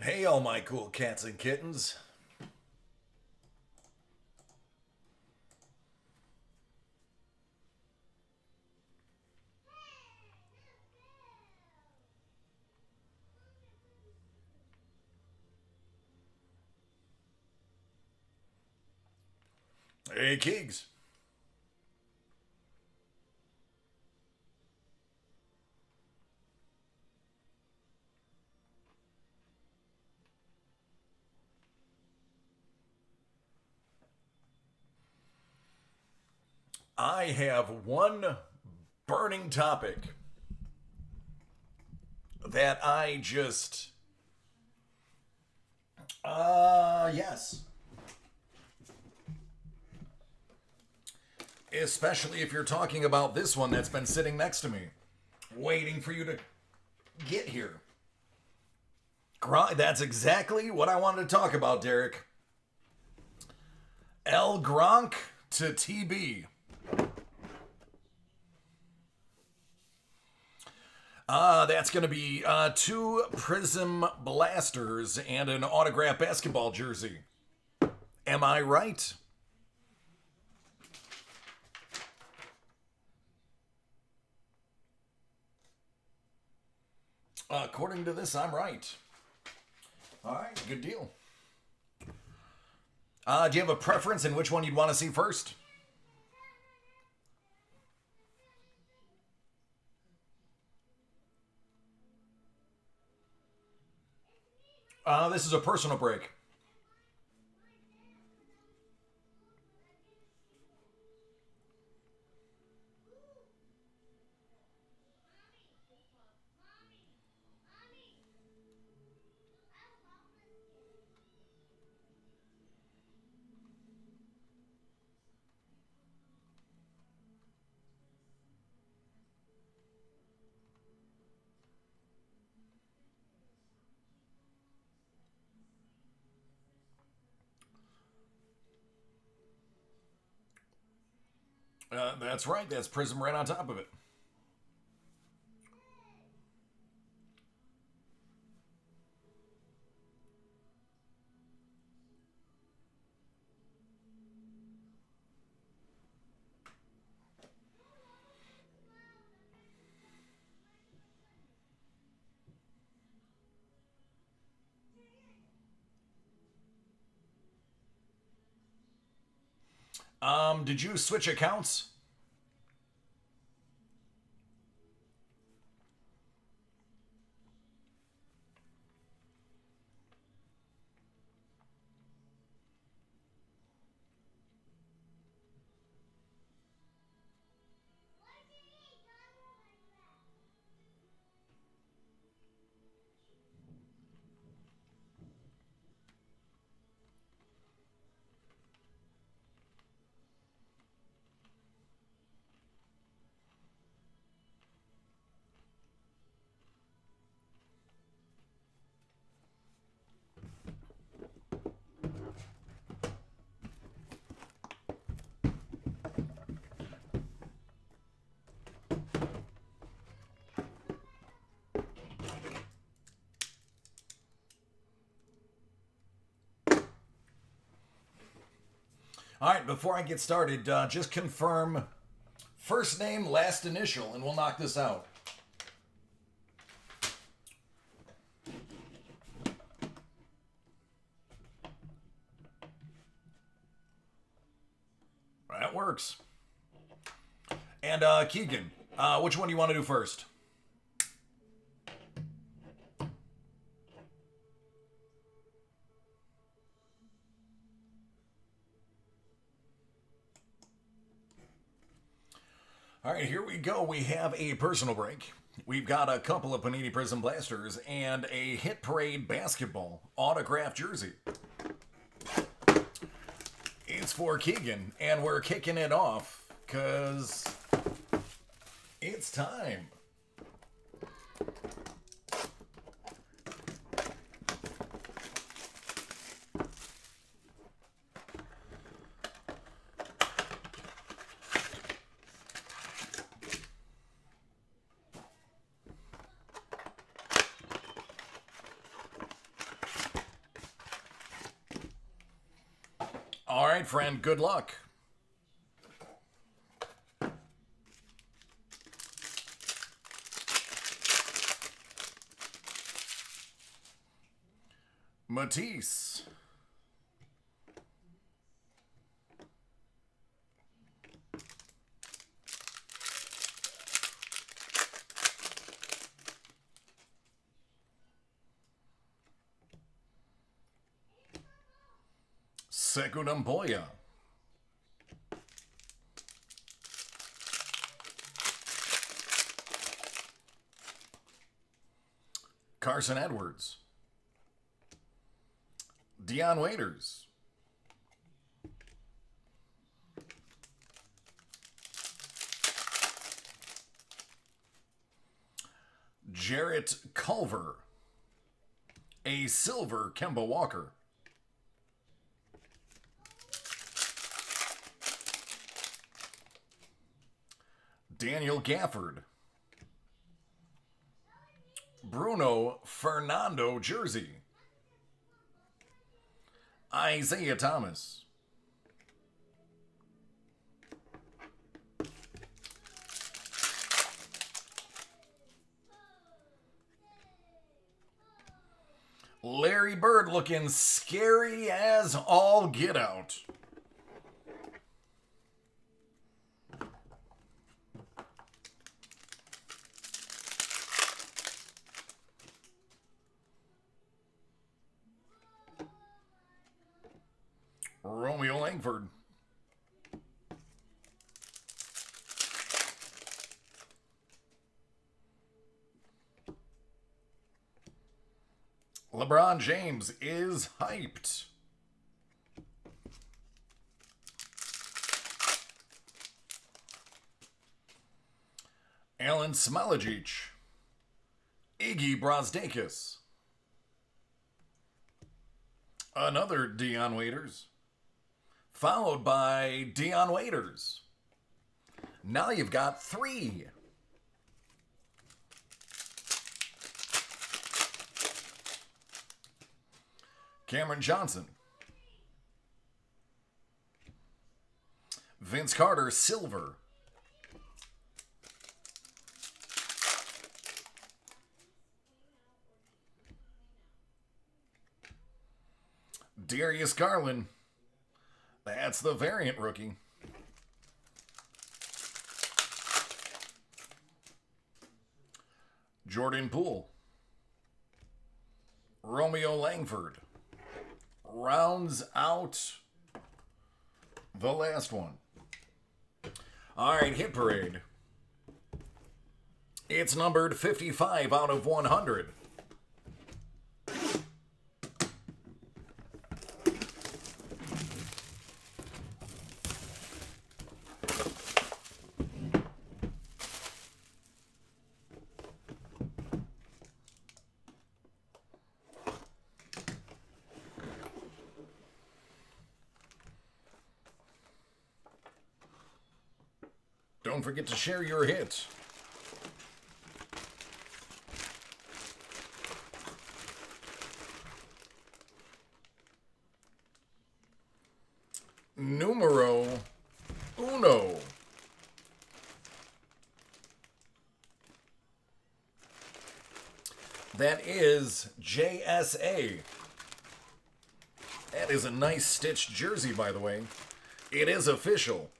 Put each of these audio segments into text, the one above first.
Hey, all my cool cats and kittens. Hey, Keegs. I have one burning topic that I just. Yes. Especially if you're talking about this one that's been sitting next to me, waiting for you to get here. That's exactly what I wanted to talk about, Derek. El Gronk to TB. That's going to be two Prism blasters and an autographed basketball jersey. Am I right? According to this, I'm right. All right, good deal. Do you have a preference in which one you'd want to see first? This is a personal break. That's right. That's Prism right on top of it. Did you switch accounts? All right, before I get started, just confirm first name, last initial, and we'll knock this out. That works. And Keegan, which one do you want to do first? All right, here we go. We have a personal break. We've got a couple of Panini Prism Blasters and a Hit Parade basketball autographed jersey. It's for Keegan, and we're kicking it off because it's time. All right, friend, good luck. Matisse. Sekou Doumbouya. Carson Edwards. Dion Waiters. Jarrett Culver. A silver Kemba Walker. Daniel Gafford. Bruno Fernando jersey. Isaiah Thomas. Larry Bird looking scary as all get out. Romeo Langford. LeBron James is hyped. Alan Smailagic. Iggy Brosdakis. Another Dion Waiters. Followed by Dion Waiters. Now you've got 3. Cameron Johnson. Vince Carter, silver. Darius Garland. That's the variant rookie. Jordan Poole. Romeo Langford. Rounds out the last one. All right, Hit Parade. It's numbered 55 out of 100. Don't forget to share your hits. Numero uno. That is JSA. That is a nice stitched jersey, by the way. It is official.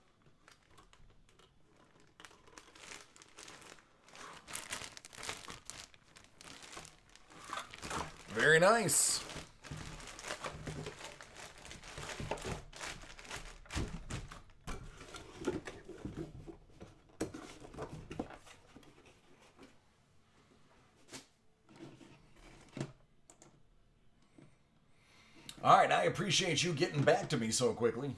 Very nice. All right, I appreciate you getting back to me so quickly.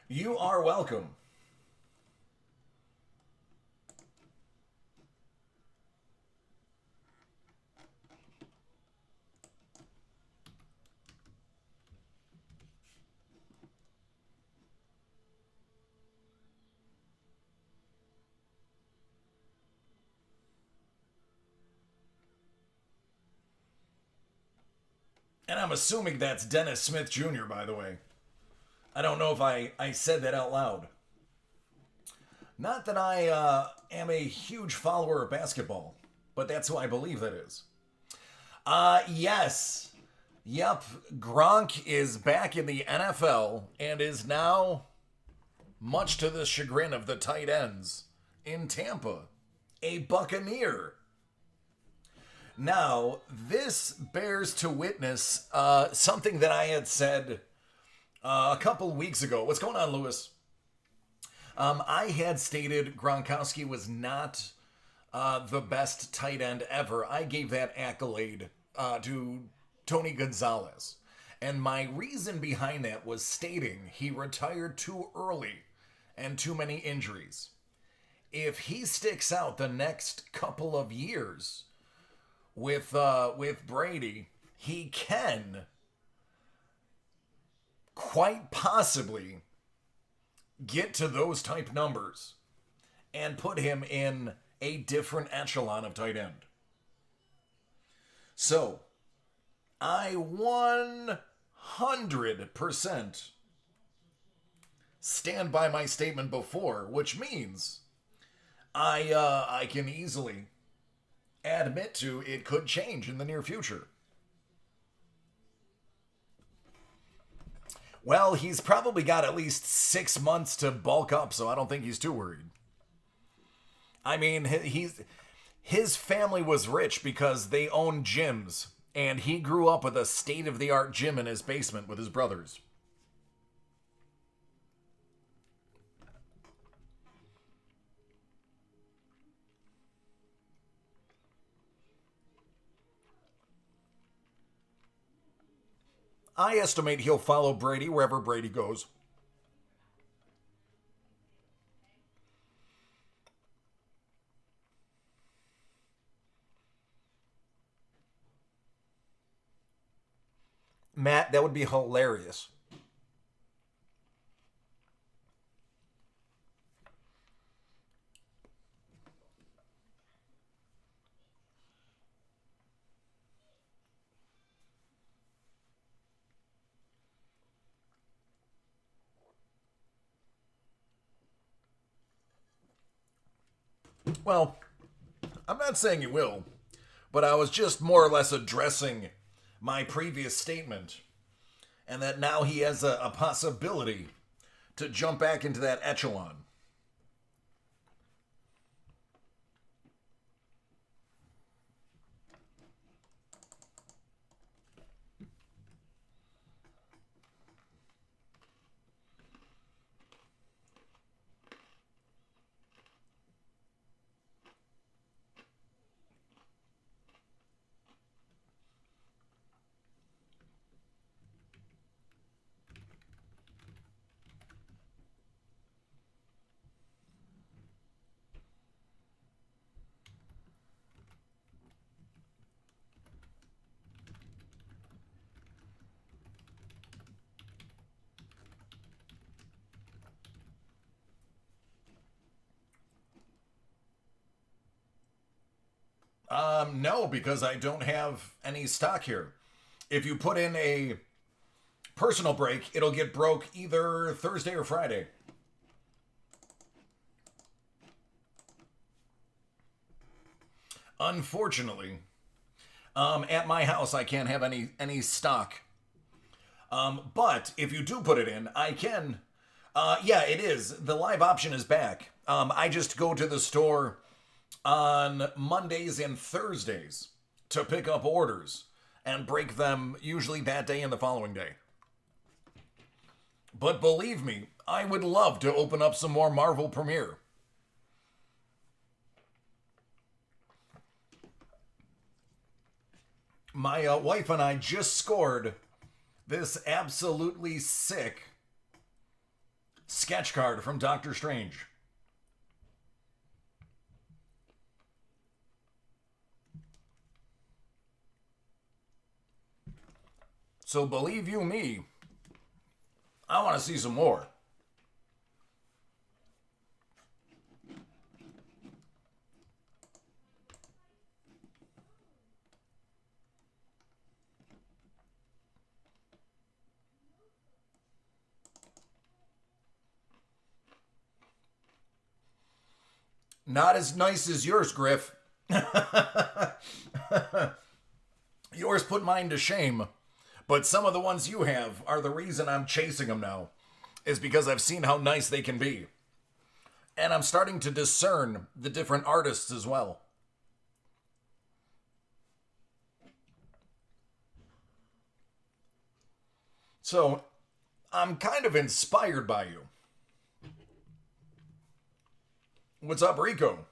You are welcome. And I'm assuming that's Dennis Smith Jr., by the way. I don't know if I said that out loud. Not that I am a huge follower of basketball, but that's who I believe that is. Yes. Yep. Gronk is back in the NFL and is now, much to the chagrin of the tight ends, in Tampa, a Buccaneer. Now, this bears to witness something that I had said a couple weeks ago. What's going on, Lewis? I had stated Gronkowski was not the best tight end ever. I gave that accolade to Tony Gonzalez. And my reason behind that was stating he retired too early and too many injuries. If he sticks out the next couple of years with Brady, he can quite possibly get to those type numbers and put him in a different echelon of tight end. So, I 100% stand by my statement before, which means I can easily admit to it could change in the near future. Well, he's probably got at least 6 months to bulk up, so I don't think he's too worried. I mean, his family was rich because they owned gyms, and he grew up with a state-of-the-art gym in his basement with his brothers. I estimate he'll follow Brady wherever Brady goes. Matt, that would be hilarious. Well, I'm not saying he will, but I was just more or less addressing my previous statement, and that now he has a possibility to jump back into that echelon. No, because I don't have any stock here. If you put in a personal break, it'll get broke either Thursday or Friday. Unfortunately, at my house, I can't have any stock. But if you do put it in, I can. Yeah, it is. The live option is back. I just go to the store on Mondays and Thursdays to pick up orders and break them usually that day and the following day. But believe me, I would love to open up some more Marvel Premiere. My wife and I just scored this absolutely sick sketch card from Doctor Strange. So believe you me, I want to see some more. Not as nice as yours, Griff. Yours put mine to shame. But some of the ones you have are the reason I'm chasing them now, is because I've seen how nice they can be. And I'm starting to discern the different artists as well. So I'm kind of inspired by you. What's up, Rico?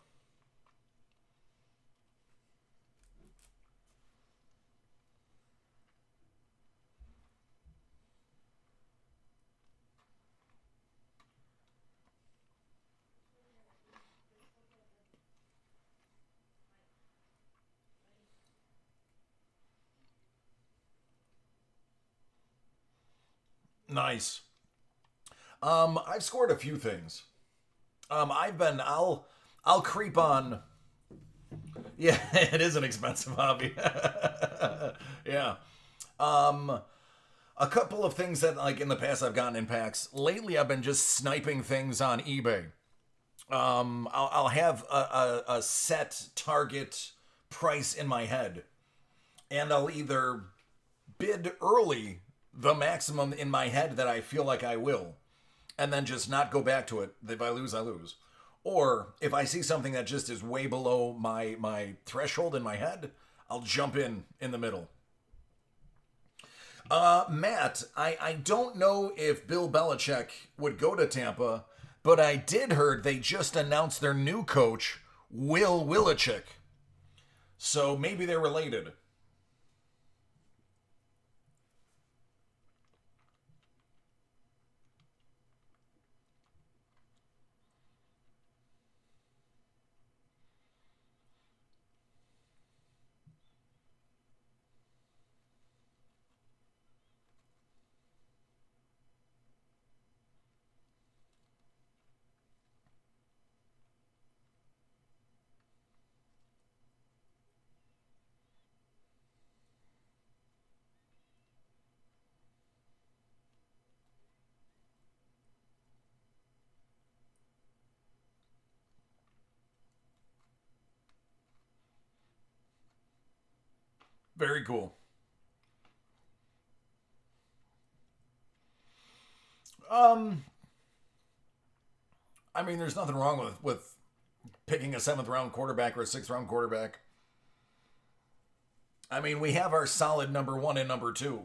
Nice. I've scored a few things. I'll creep on. Yeah, it is an expensive hobby. Yeah. Um, a couple of things that like in the past I've gotten in packs. Lately, I've been just sniping things on eBay. I'll have a set target price in my head, and I'll either bid early the maximum in my head that I feel like I will, and then just not go back to it. If I lose, I lose. Or if I see something that just is way below my threshold in my head, I'll jump in the middle. Matt, I don't know if Bill Belichick would go to Tampa, but I did heard they just announced their new coach, Will Willichick. So maybe they're related. Very cool. Um, I mean, there's nothing wrong with picking a seventh round quarterback or a sixth round quarterback. I mean, we have our solid number one and number two.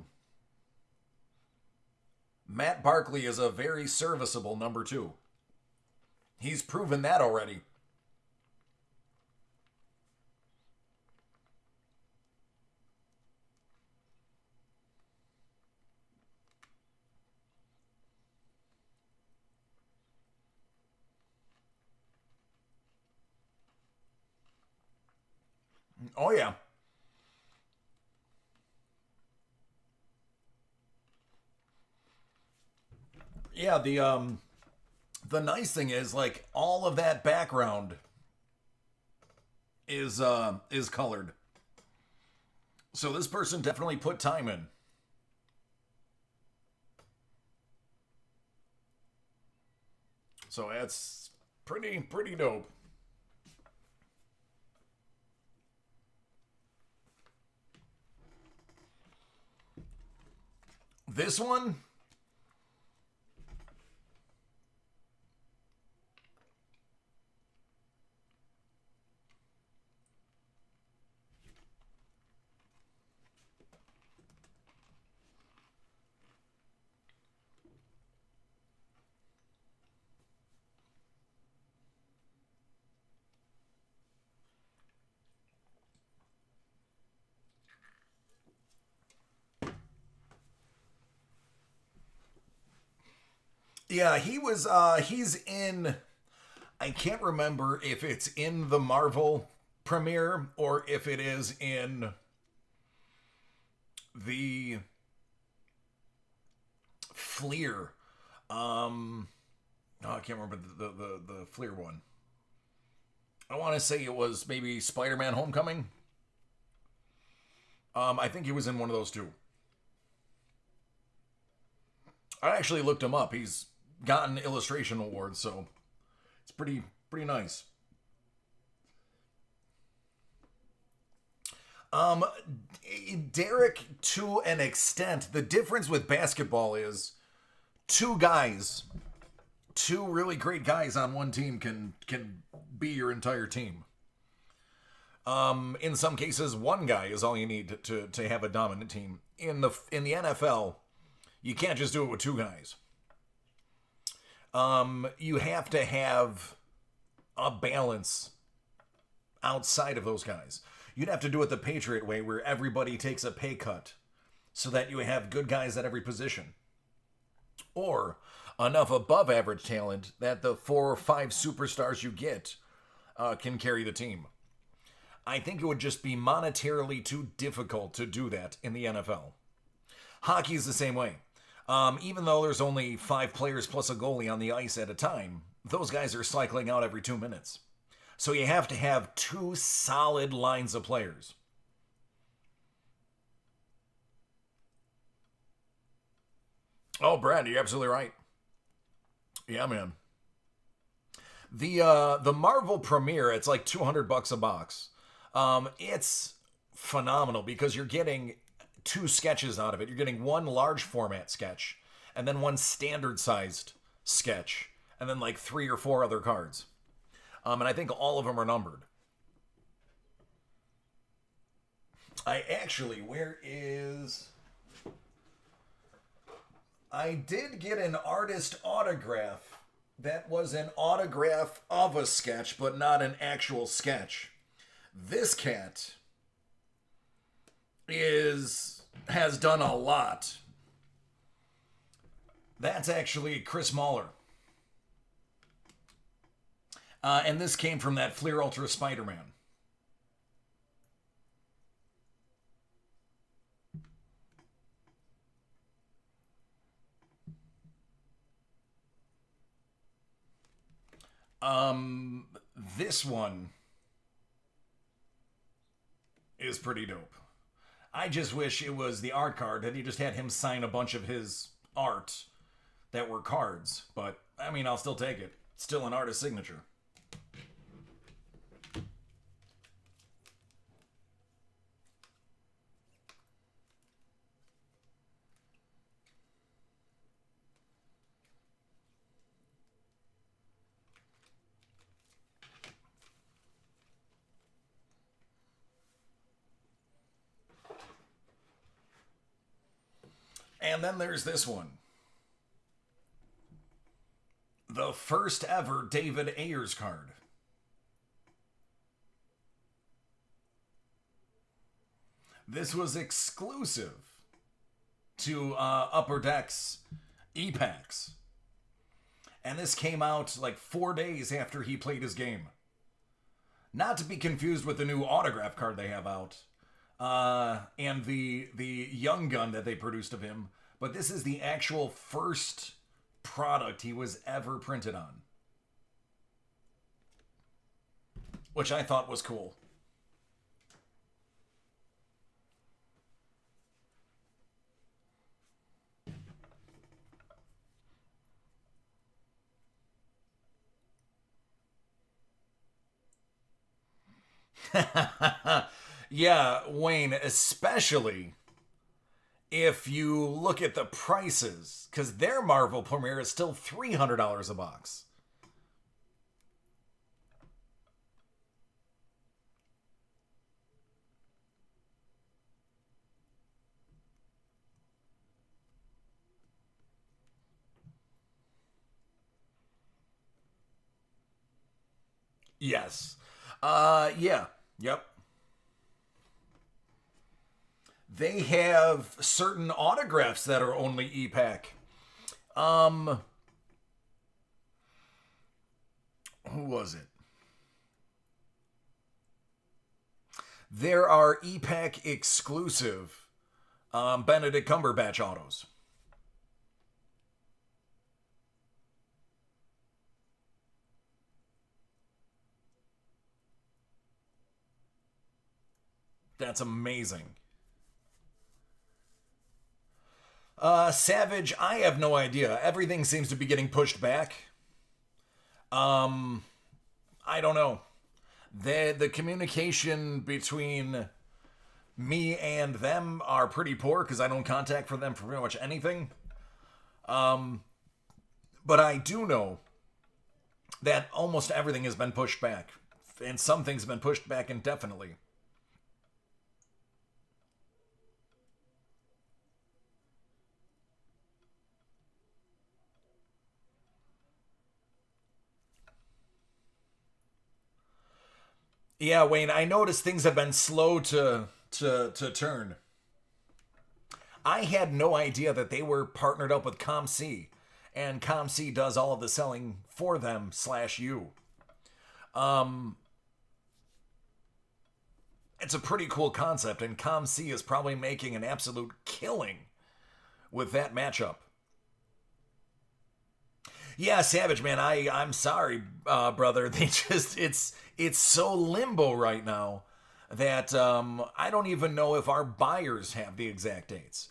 Matt Barkley is a very serviceable number two. He's proven that already. Oh yeah, yeah. The nice thing is like all of that background is colored. So this person definitely put time in. So that's pretty dope. This one, yeah, he's in. I can't remember if it's in the Marvel premiere or if it is in the Fleer. Um, oh, I can't remember the Fleer one. I want to say it was maybe Spider-Man: Homecoming. I think he was in one of those two. I actually looked him up. He's gotten illustration awards, so it's pretty nice. Um, Derek, to an extent, the difference with basketball is two guys, two really great guys on one team can be your entire team. In some cases, one guy is all you need to have a dominant team. In the NFL, you can't just do it with two guys. You have to have a balance outside of those guys. You'd have to do it the Patriot way, where everybody takes a pay cut so that you have good guys at every position. Or enough above average talent that the 4 or 5 superstars you get can carry the team. I think it would just be monetarily too difficult to do that in the NFL. Hockey is the same way. Even though there's only 5 players plus a goalie on the ice at a time, those guys are cycling out every 2 minutes. So you have to have 2 solid lines of players. Oh, Brad, you're absolutely right. Yeah, man. The Marvel premiere, it's like $200 a box. It's phenomenal because you're getting 2 sketches out of it. You're getting one large format sketch and then one standard sized sketch and then like 3 or 4 other cards. And I think all of them are numbered. I did get an artist autograph that was an autograph of a sketch, but not an actual sketch. This cat has done a lot. That's actually Chris Mahler. And this came from that Fleer Ultra Spider-Man. This one is pretty dope. I just wish it was the art card that he just had him sign a bunch of his art that were cards. But, I mean, I'll still take it. It's still an artist signature. And then there's this one. The first ever David Ayers card. This was exclusive to Upper Decks E-Packs. And this came out like 4 days after he played his game. Not to be confused with the new autograph card they have out. And the Young Gun that they produced of him. But this is the actual first product he was ever printed on. Which I thought was cool. Yeah, Wayne, especially if you look at the prices, because their Marvel premiere is still $300 a box. Yes. Yeah. Yep. They have certain autographs that are only E-Pack. Who was it? There are E-Pack exclusive Benedict Cumberbatch autos. That's amazing. Savage, I have no idea. Everything seems to be getting pushed back. I don't know. The communication between Me and them are pretty poor because I don't contact for them for pretty much anything. But I do know that almost everything has been pushed back, and some things have been pushed back indefinitely. Yeah, Wayne, I noticed things have been slow to turn. I had no idea that they were partnered up with ComC, and ComC does all of the selling for them slash you. Um, it's a pretty cool concept, and ComC is probably making an absolute killing with that matchup. Yeah, Savage man, I'm sorry, brother. They just it's so limbo right now that I don't even know if our buyers have the exact dates.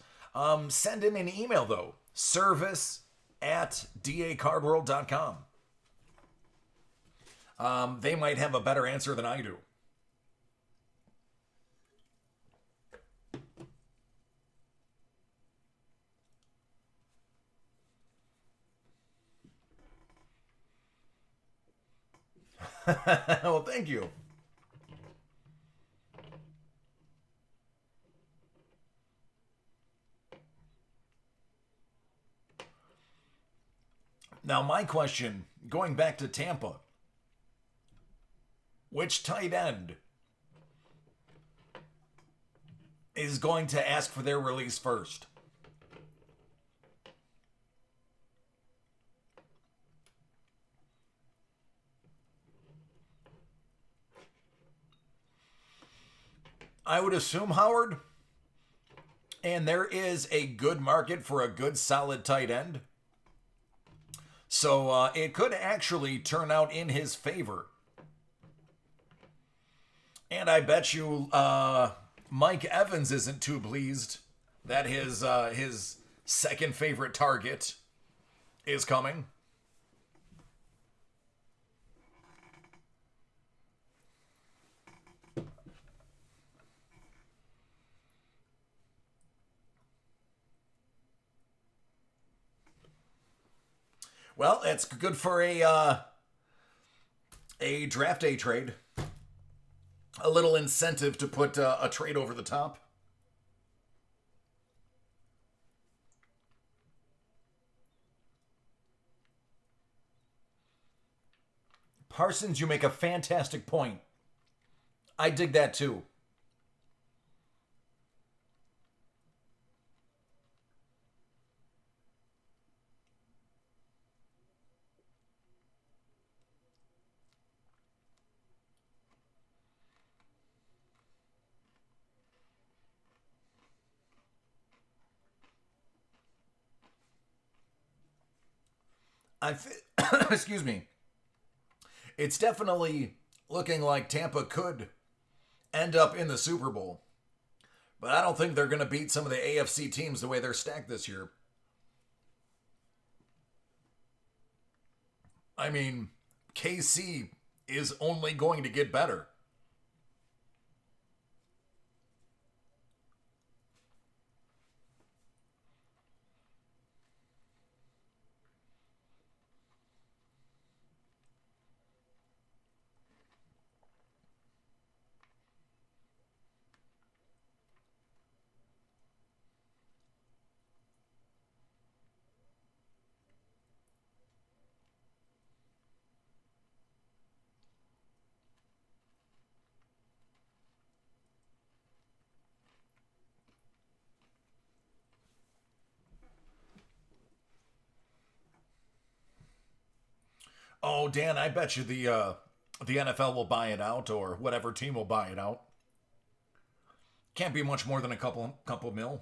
Send in an email though, service@dacardworld.com. They might have a better answer than I do. Well, thank you. Now, my question, going back to Tampa, which tight end is going to ask for their release first? I would assume Howard, and there is a good market for a good solid tight end. So it could actually turn out in his favor. And I bet you Mike Evans isn't too pleased that his second favorite target is coming. Well, it's good for a draft day trade. A little incentive to put a trade over the top. Parsons, you make a fantastic point. I dig that too. Excuse me. It's definitely looking like Tampa could end up in the Super Bowl, but I don't think they're going to beat some of the AFC teams the way they're stacked this year. I mean, KC is only going to get better. Oh, Dan, I bet you the NFL will buy it out, or whatever team will buy it out. Can't be much more than a couple mil.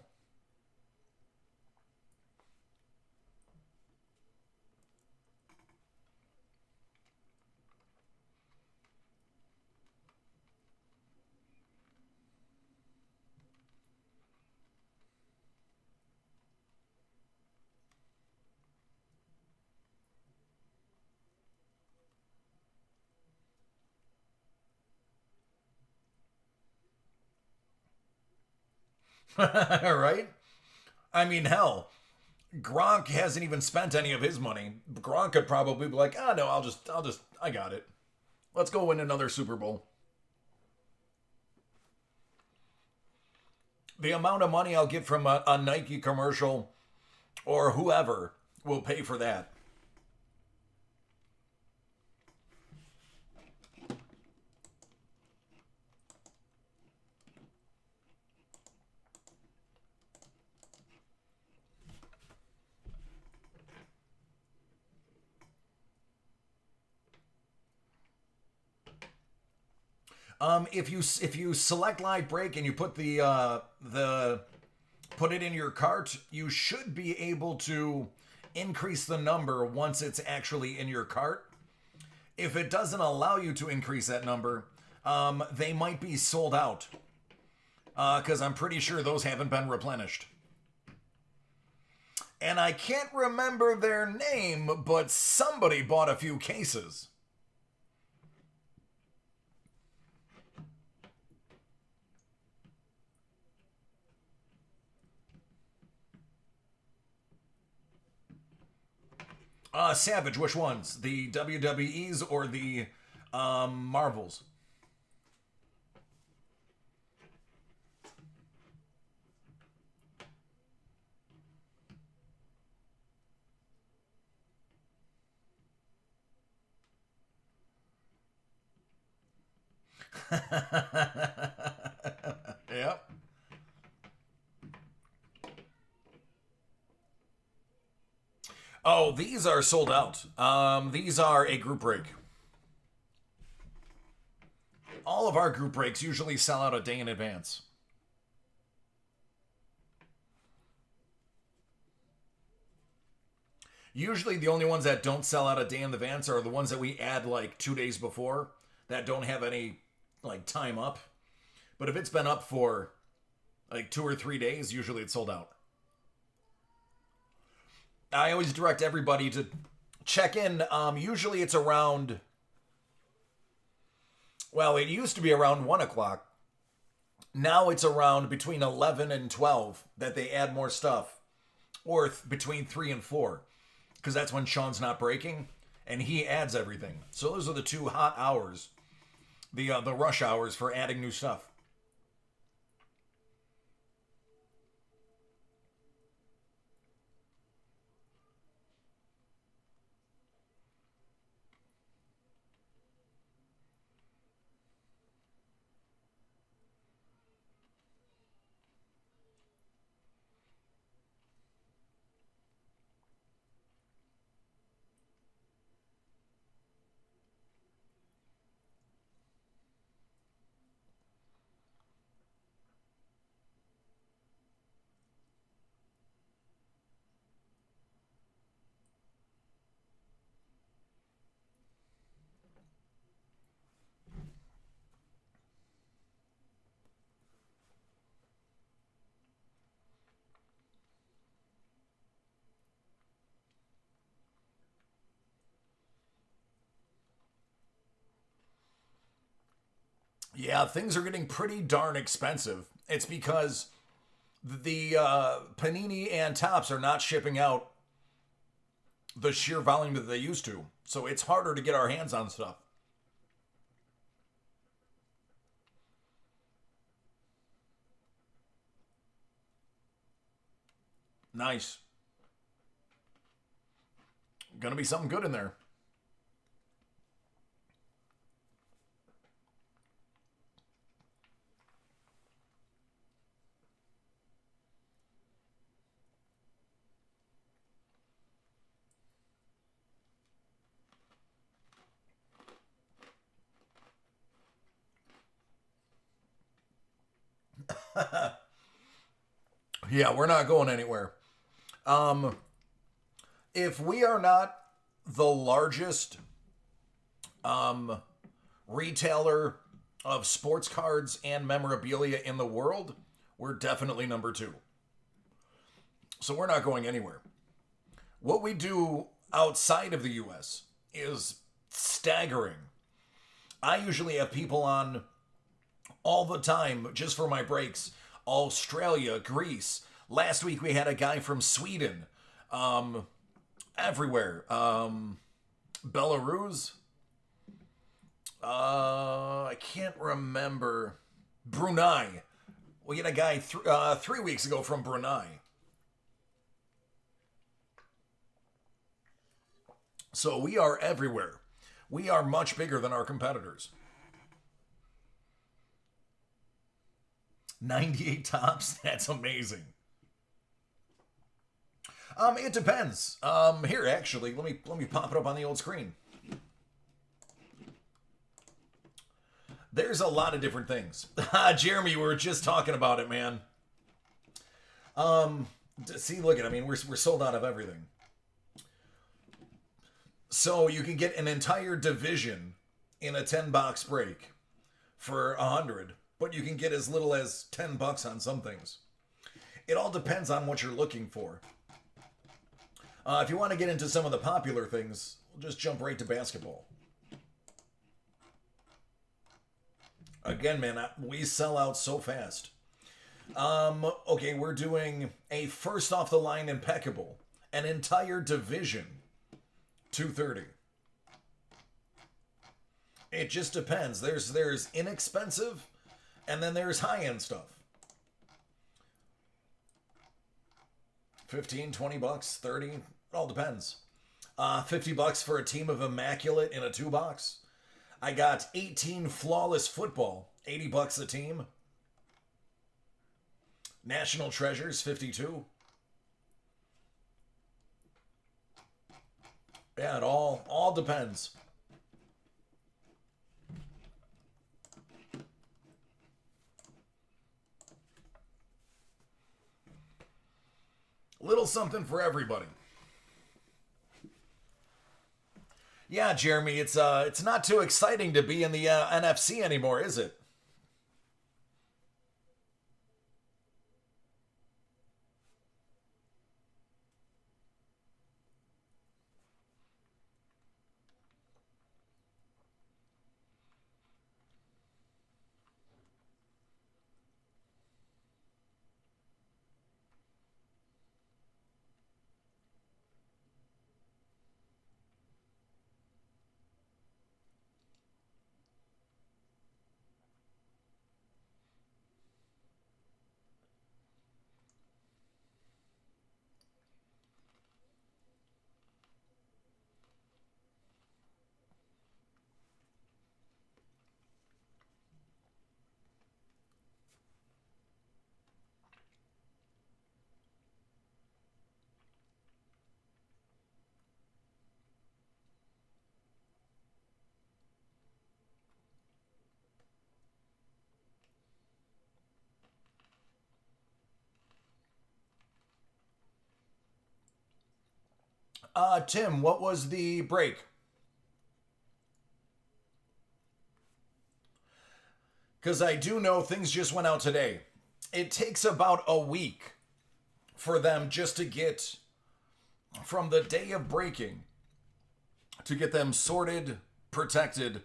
Right? I mean, hell, Gronk hasn't even spent any of his money. Gronk could probably be like, no, I got it. Let's go win another Super Bowl. The amount of money I'll get from a Nike commercial or whoever will pay for that. If you select live break and you put the put it in your cart, you should be able to increase the number once it's actually in your cart. If it doesn't allow you to increase that number, they might be sold out because I'm pretty sure those haven't been replenished. And I can't remember their name, but somebody bought a few cases. Savage, which ones? The WWEs or the Marvels? Yep. Oh, these are sold out. These are a group break. All of our group breaks usually sell out a day in advance. Usually the only ones that don't sell out a day in advance are the ones that we add like 2 days before that don't have any like time up. But if it's been up for like 2 or 3 days, usually it's sold out. I always direct everybody to check in. Usually it's around, well, it used to be around 1 o'clock. Now it's around between 11 and 12 that they add more stuff. Or between 3 and 4. Because that's when Sean's not breaking and he adds everything. So those are the two hot hours. The rush hours for adding new stuff. Yeah, things are getting pretty darn expensive. It's because the Panini and Tops are not shipping out the sheer volume that they used to. So it's harder to get our hands on stuff. Nice. Gonna be something good in there. Yeah, we're not going anywhere. Um, if we are not the largest um, retailer of sports cards and memorabilia in the world, we're definitely number two. So we're not going anywhere. What we do outside of the US is staggering. I usually have people on all the time just for my breaks. Australia, Greece. Last week we had a guy from Sweden. Everywhere. Belarus. I can't remember. Brunei. We had a guy 3 weeks ago from Brunei. So we are everywhere. We are much bigger than our competitors. 98 tops? That's amazing. It depends. Here, actually, let me pop it up on the old screen. There's a lot of different things. Jeremy, we were just talking about it, man. See, look at, I mean, we're sold out of everything. So you can get an entire division in a 10-box break for $100, but you can get as little as $10 on some things. It all depends on what you're looking for. If you want to get into some of the popular things, we'll just jump right to basketball. Again, man, we sell out so fast. Okay, we're doing a first off the line impeccable, an entire division, $230. It just depends. There's inexpensive, and then there's high-end stuff. 15, 20 bucks, 30, it all depends. $50 for a team of immaculate in a 2-box. I got 18 flawless football, $80 a team. National Treasures, 52. Yeah, it all depends. Little something for everybody. Yeah, Jeremy, it's not too exciting to be in the NFC anymore, is it? Tim, what was the break? Because I do know things just went out today. It takes about a week for them just to get from the day of breaking to get them sorted, protected,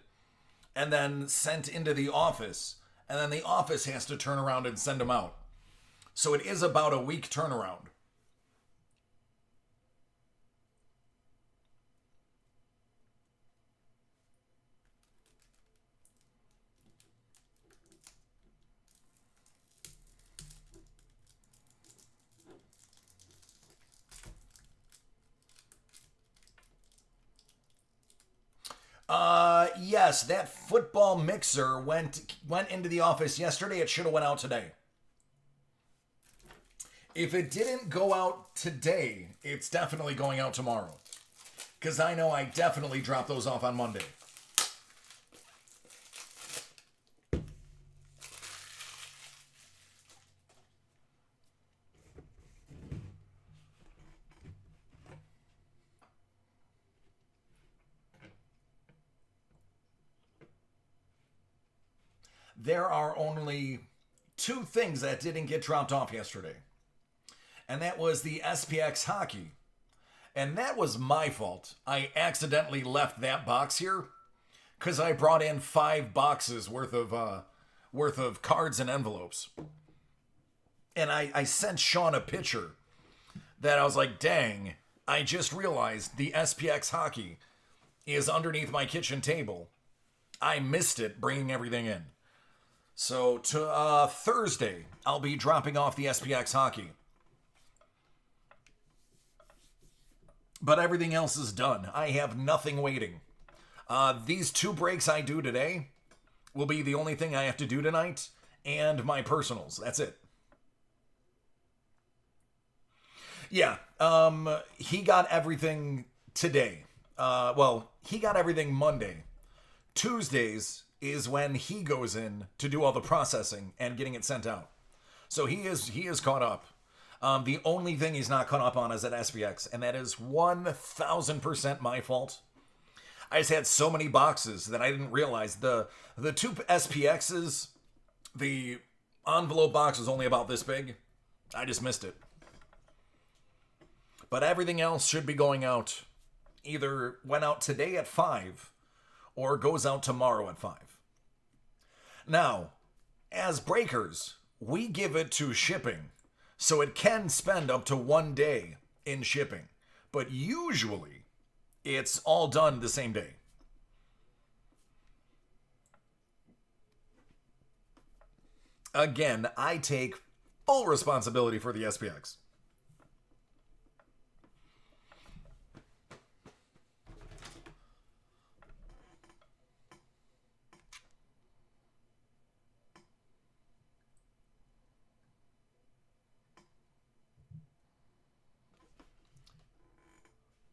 and then sent into the office. And then the office has to turn around and send them out. So it is about a week turnaround. Yes, that football mixer went into the office yesterday. It should have went out today. If it didn't go out today, it's definitely going out tomorrow. Because I know I definitely dropped those off on Monday. There are only 2 things that didn't get dropped off yesterday. And that was the SPX hockey. And that was my fault. I accidentally left that box here because I brought in 5 boxes worth of cards and envelopes. And I sent Sean a picture that I was like, dang, I just realized the SPX hockey is underneath my kitchen table. I missed it bringing everything in. So to Thursday, I'll be dropping off the SPX hockey. But everything else is done. I have nothing waiting. These 2 breaks I do today will be the only thing I have to do tonight, and my personals. That's it. Yeah, he got everything today. He got everything Monday. Tuesdays is when he goes in to do all the processing and getting it sent out. So he is caught up. The only thing he's not caught up on is at SPX, and that is 1,000% my fault. I just had so many boxes that I didn't realize the 2 SPXs, the envelope box was only about this big. I just missed it. But everything else should be going out. Either went out today at 5 or goes out tomorrow at 5. Now, as breakers, we give it to shipping, so it can spend up to 1 day in shipping. But usually, it's all done the same day. Again, I take full responsibility for the SPX.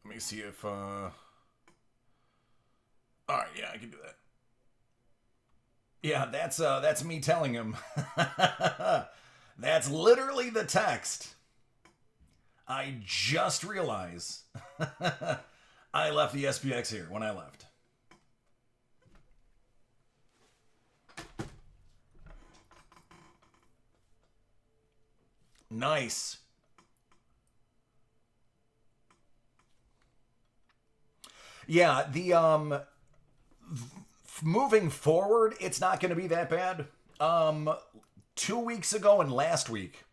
Let me see if, Alright, yeah, I can do that. Yeah, that's me telling him. That's literally the text. I just realized I left the SPX here when I left. Nice. Yeah, the moving forward, it's not going to be that bad. 2 weeks ago and last week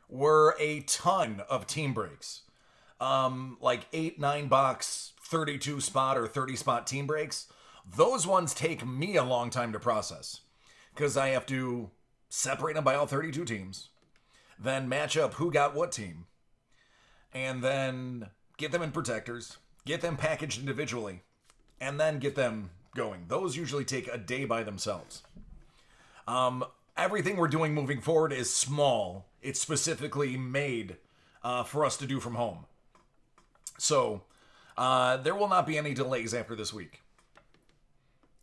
were a ton of team breaks. Like 8, 9 box, 32 spot or 30 spot team breaks. Those ones take me a long time to process because I have to separate them by all 32 teams, then match up who got what team, and then get them in protectors, get them packaged individually, and then get them going. Those usually take a day by themselves. Everything we're doing moving forward is small. It's specifically made for us to do from home. So there will not be any delays after this week.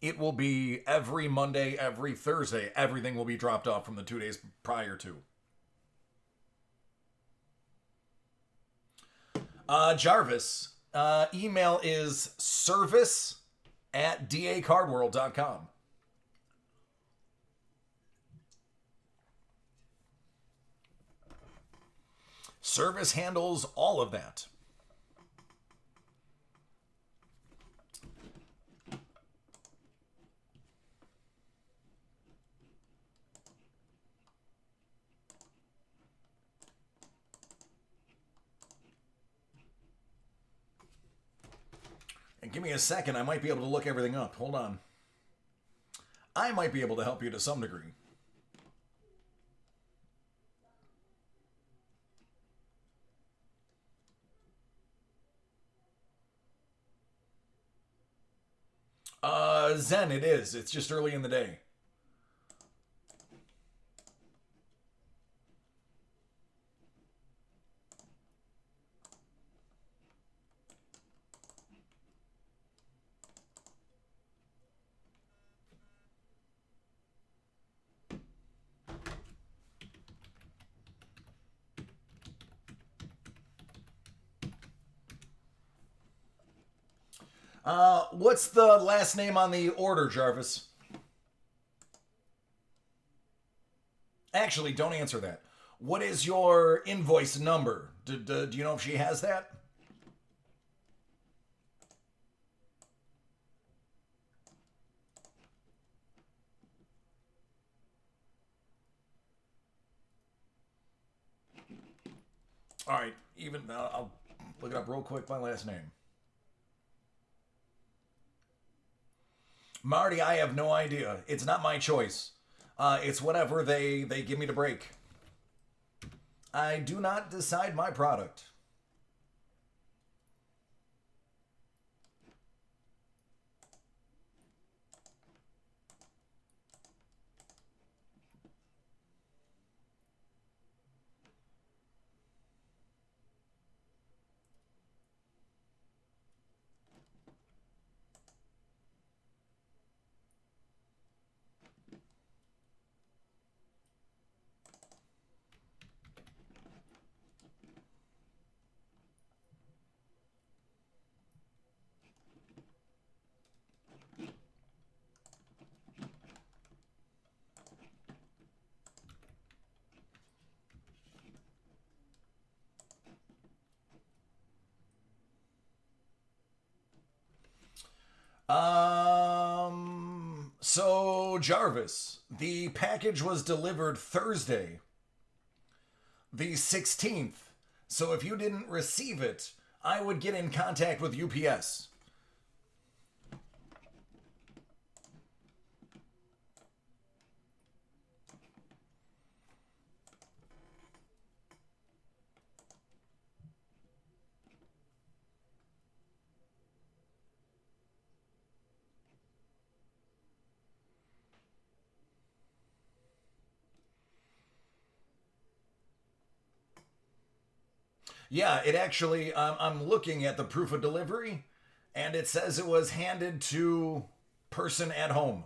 It will be every Monday, every Thursday. Everything will be dropped off from the 2 days prior to. Jarvis, email is service@dacardworld.com. Service handles all of that. And give me a second, I might be able to look everything up. Hold on. I might be able to help you to some degree. Zen, it is. It's just early in the day. What's the last name on the order, Jarvis? Actually, don't answer that. What is your invoice number? Do you know if she has that? All right, even I'll look it up real quick. My last name, Marty. I have no idea. It's not my choice. It's whatever they give me to break. I do not decide my product. So Jarvis, the package was delivered Thursday, the 16th. So if you didn't receive it, I would get in contact with UPS. Yeah, it actually, I'm looking at the proof of delivery, and it says it was handed to person at home.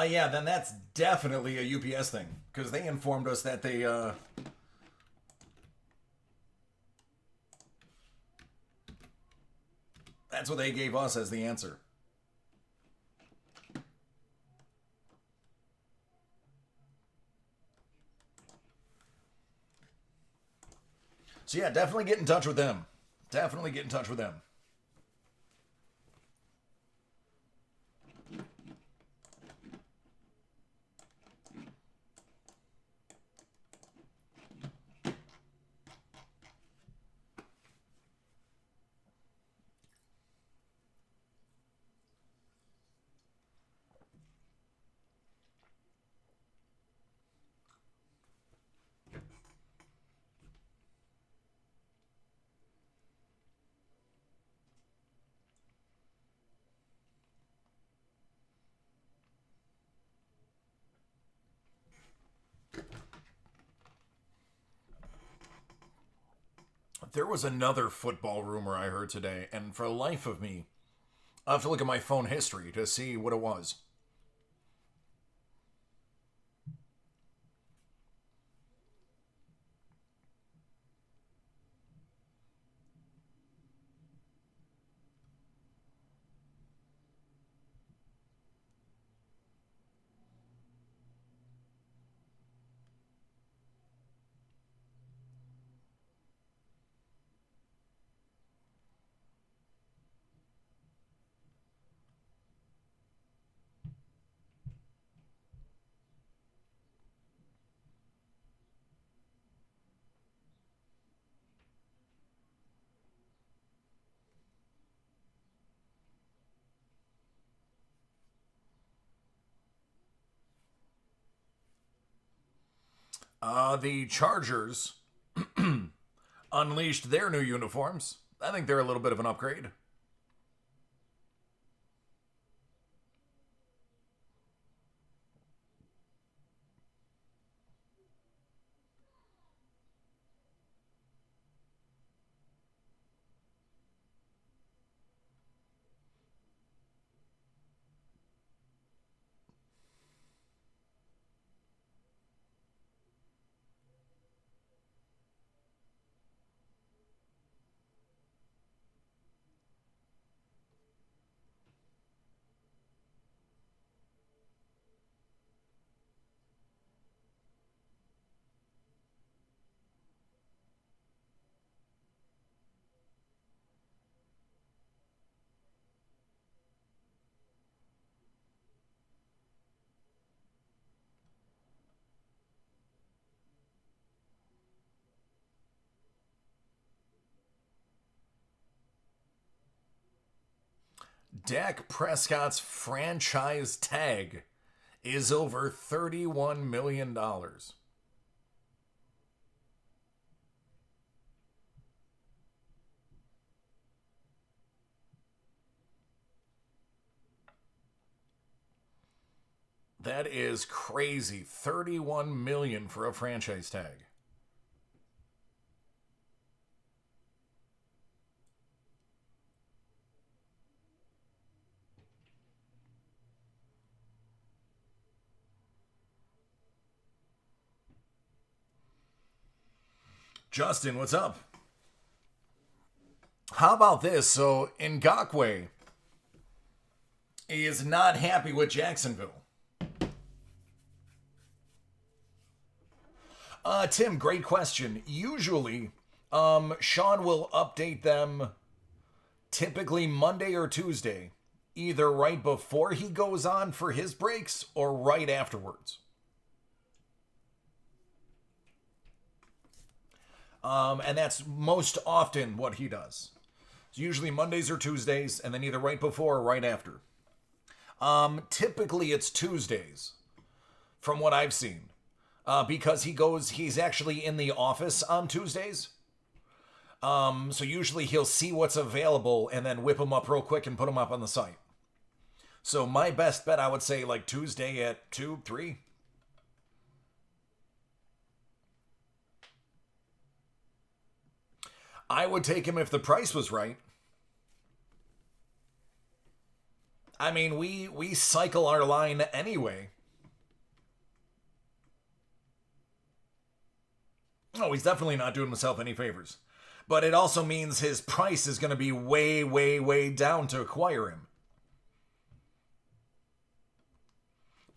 Yeah, then that's definitely a UPS thing because they informed us that that's what they gave us as the answer. So yeah, definitely get in touch with them. Definitely get in touch with them. There was another football rumor I heard today, and for the life of me, I have to look at my phone history to see what it was. The Chargers unleashed their new uniforms. I think they're a little bit of an upgrade. Dak Prescott's franchise tag is over $31 million. That is crazy. $31 million for a franchise tag. Justin, what's up? How about this? So, Ngakoue is not happy with Jacksonville. Tim, great question. Usually, Sean will update them typically Monday or Tuesday, either right before he goes on for his breaks or right afterwards. And that's most often what he does. It's usually Mondays or Tuesdays, and then either right before or right after. Typically, it's Tuesdays, from what I've seen. Because he's actually in the office on Tuesdays. So usually he'll see what's available and then whip them up real quick and put them up on the site. So my best bet, I would say, like Tuesday at 2, 3. I would take him if the price was right. I mean, we cycle our line anyway. Oh, he's definitely not doing himself any favors. But it also means his price is going to be way, way, way down to acquire him.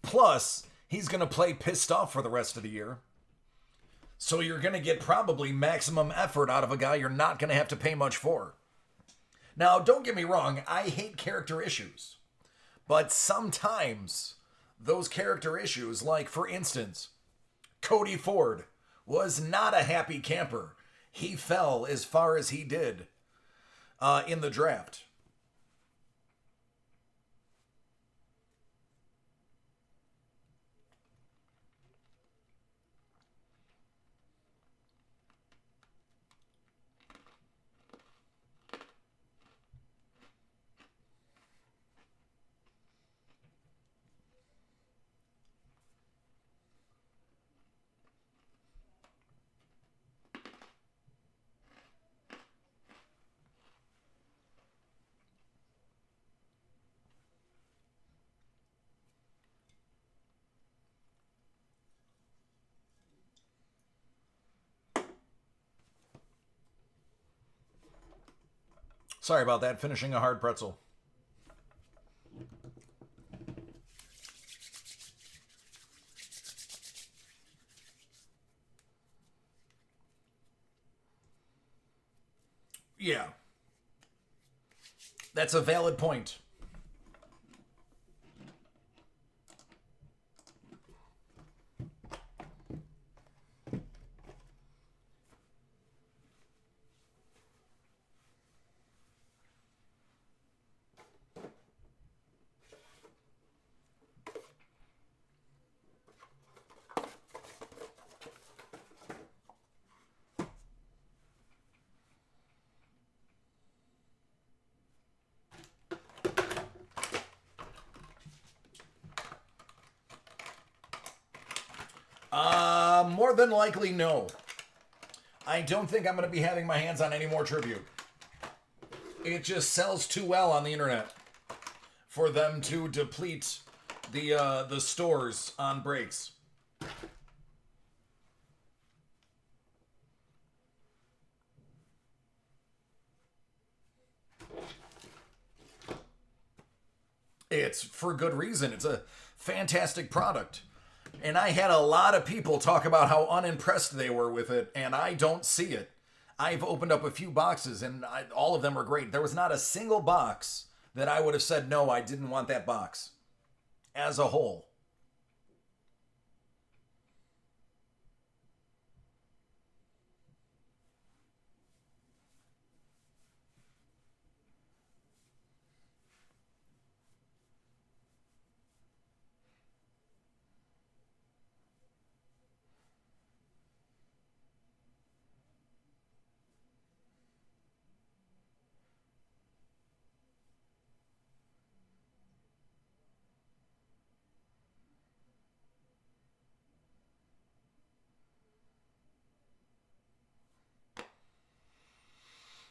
Plus, he's going to play pissed off for the rest of the year. So you're going to get probably maximum effort out of a guy you're not going to have to pay much for. Now, don't get me wrong, I hate character issues. But sometimes those character issues, like for instance, Cody Ford was not a happy camper. He fell as far as he did in the draft. Sorry about that, finishing a hard pretzel. Yeah. That's a valid point. More than likely, no. I don't think I'm going to be having my hands on any more tribute. It just sells too well on the internet for them to deplete the stores on breaks. It's for good reason. It's a fantastic product. And I had a lot of people talk about how unimpressed they were with it, and I don't see it. I've opened up a few boxes, and all of them were great. There was not a single box that I would have said, no, I didn't want that box as a whole.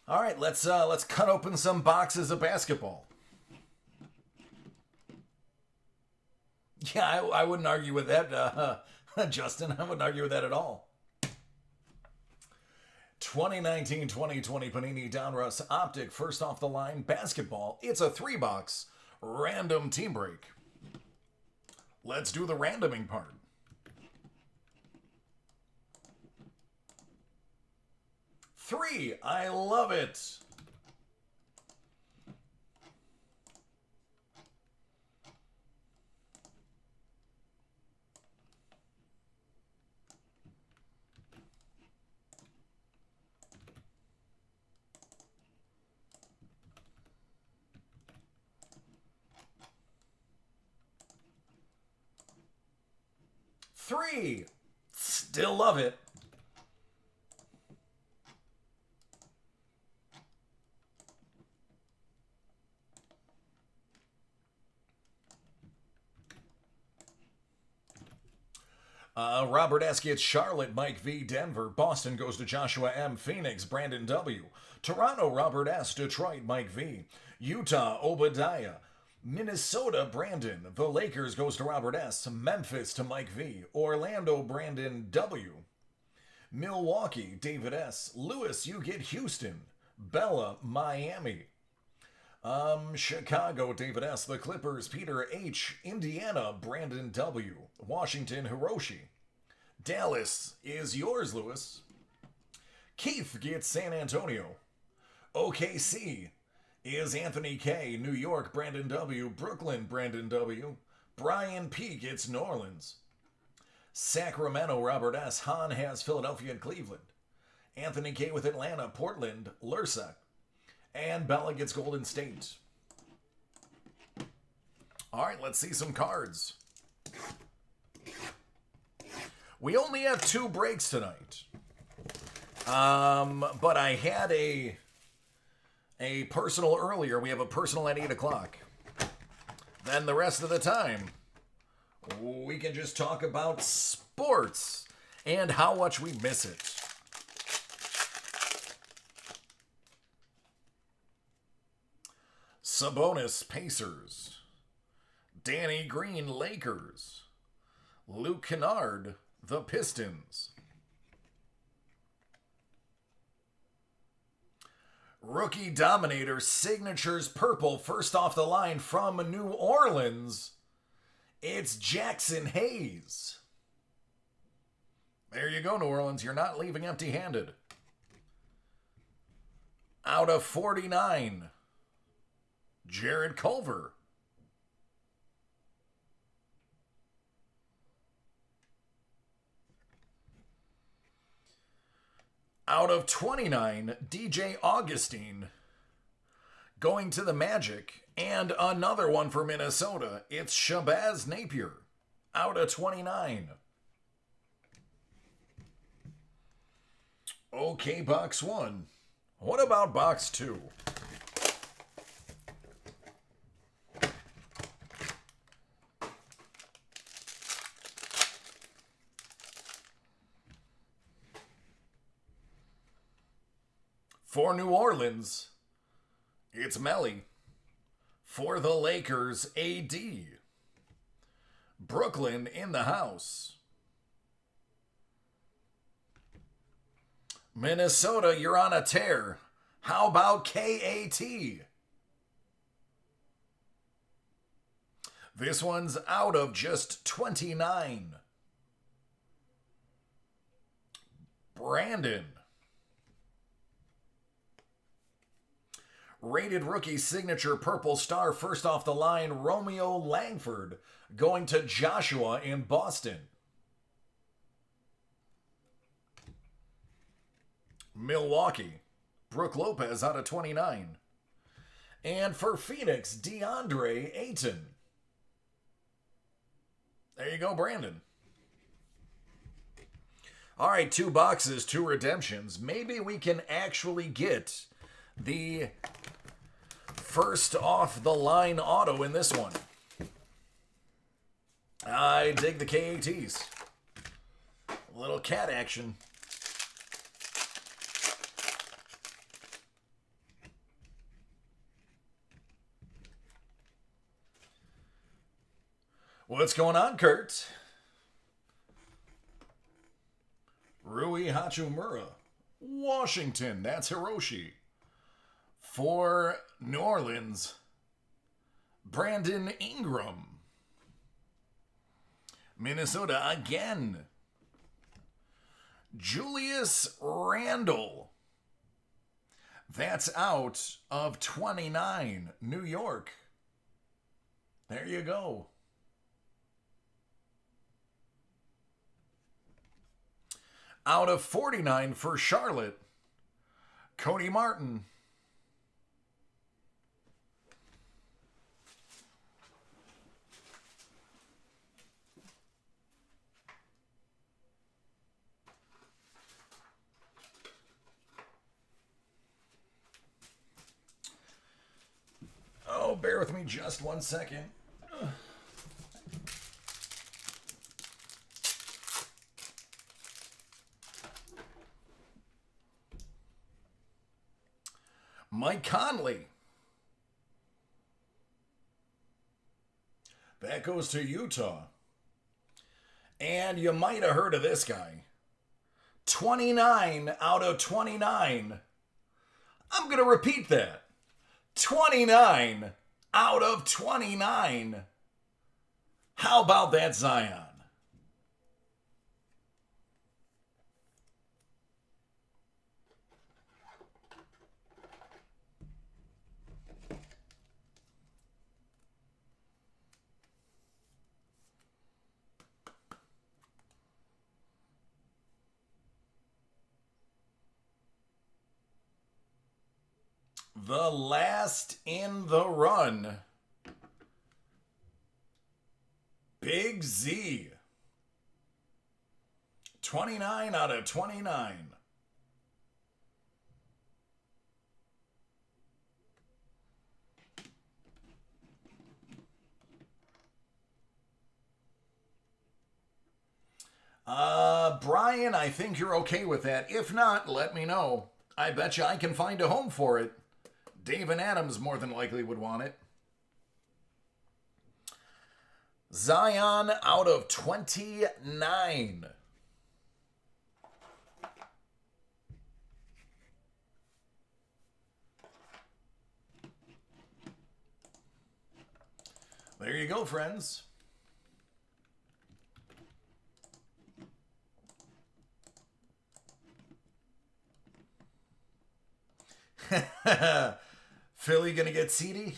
All right, let's cut open some boxes of basketball. Yeah, I wouldn't argue with that, Justin. I wouldn't argue with that at all. 2019-2020 Panini Donruss Optic first off the line basketball. It's a 3-box random team break. Let's do the randoming part. Three, I love it. Three, still love it. Robert S. gets Charlotte, Mike V. Denver. Boston goes to Joshua M. Phoenix, Brandon W. Toronto, Robert S. Detroit, Mike V. Utah, Obadiah. Minnesota, Brandon. The Lakers goes to Robert S. Memphis to Mike V. Orlando, Brandon W. Milwaukee, David S. Lewis, you get Houston. Bella, Miami. Chicago, David S. The Clippers, Peter H. Indiana, Brandon W. Washington, Hiroshi. Dallas is yours, Lewis. Keith gets San Antonio. OKC is Anthony K. New York, Brandon W. Brooklyn, Brandon W. Brian P. gets New Orleans. Sacramento, Robert S. Hahn has Philadelphia and Cleveland. Anthony K. with Atlanta, Portland, Lursa. And Bella gets Golden State. All right, let's see some cards. We only have 2 breaks tonight. But I had a personal earlier. We have a personal at 8 o'clock. Then the rest of the time, we can just talk about sports and how much we miss it. Sabonis, Pacers. Danny Green, Lakers. Luke Kennard, the Pistons. Rookie Dominator, Signatures Purple, first off the line from New Orleans. It's Jackson Hayes. There you go, New Orleans. You're not leaving empty-handed. Out of 49, Jared Culver. Out of 29, DJ Augustine. Going to the Magic. And another one for Minnesota. It's Shabazz Napier. Out of 29. Okay, box 1. What about box 2? For New Orleans, it's Melly. For the Lakers, AD. Brooklyn in the house. Minnesota, you're on a tear. How about KAT? This one's out of just 29. Brandon. Rated rookie signature purple star first off the line, Romeo Langford, going to Joshua in Boston. Milwaukee, Brook Lopez out of 29. And for Phoenix, DeAndre Ayton. There you go, Brandon. All right, 2 boxes, 2 redemptions. Maybe we can actually get the first off the line auto in this one. I dig the KATs. A little cat action. What's going on, Kurt? Rui Hachimura. Washington, that's Hiroshi. For New Orleans, Brandon Ingram. Minnesota again. Julius Randle. That's out of 29. New York. There you go. Out of 49 for Charlotte, Cody Martin. Oh, bear with me just 1 second. Mike Conley. That goes to Utah. And you might have heard of this guy. 29 out of 29. I'm going to repeat that. 29 out of 29. How about that, Zion? The last in the run. Big Z. 29 out of 29. Brian, I think you're okay with that. If not, let me know. I bet you I can find a home for it. Dave and Adams more than likely would want it. Zion out of 29. There you go, friends. Philly gonna get seedy?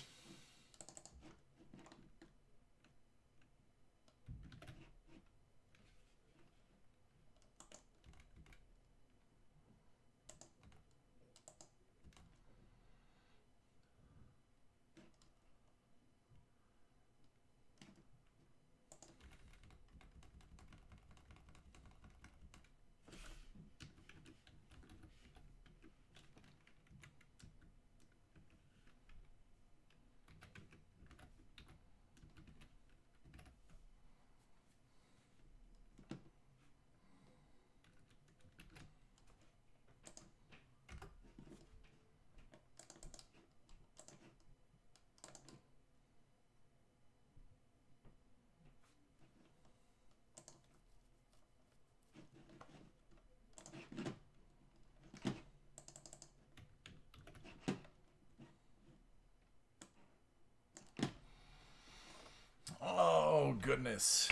Oh, goodness.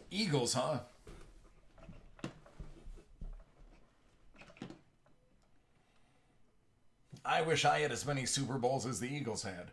Eagles, huh? I wish I had as many Super Bowls as the Eagles had.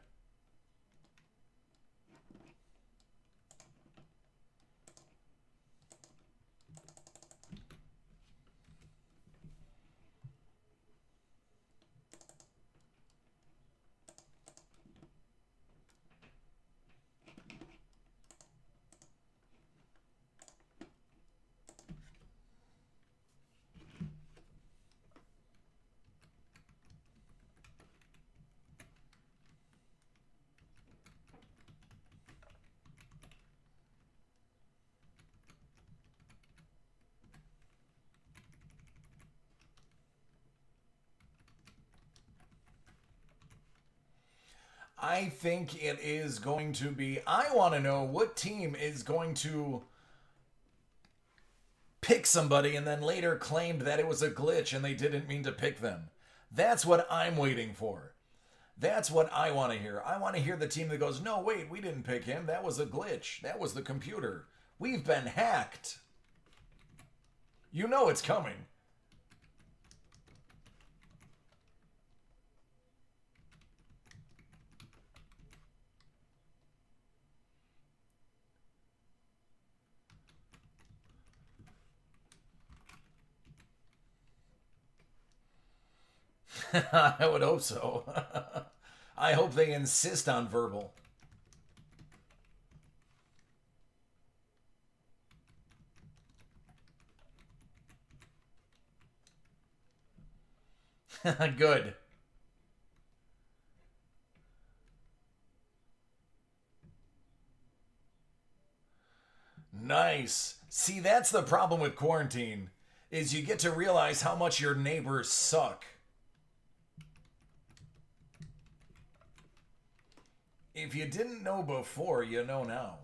I think it is going to be. I want to know what team is going to pick somebody and then later claimed that it was a glitch and they didn't mean to pick them. That's what I'm waiting for. That's what I want to hear. I want to hear the team that goes, no, wait, we didn't pick him. That was a glitch. That was the computer. We've been hacked. You know it's coming. I would hope so. I hope they insist on verbal. Good. Nice. See, that's the problem with quarantine, is you get to realize how much your neighbors suck. If you didn't know before, you know now.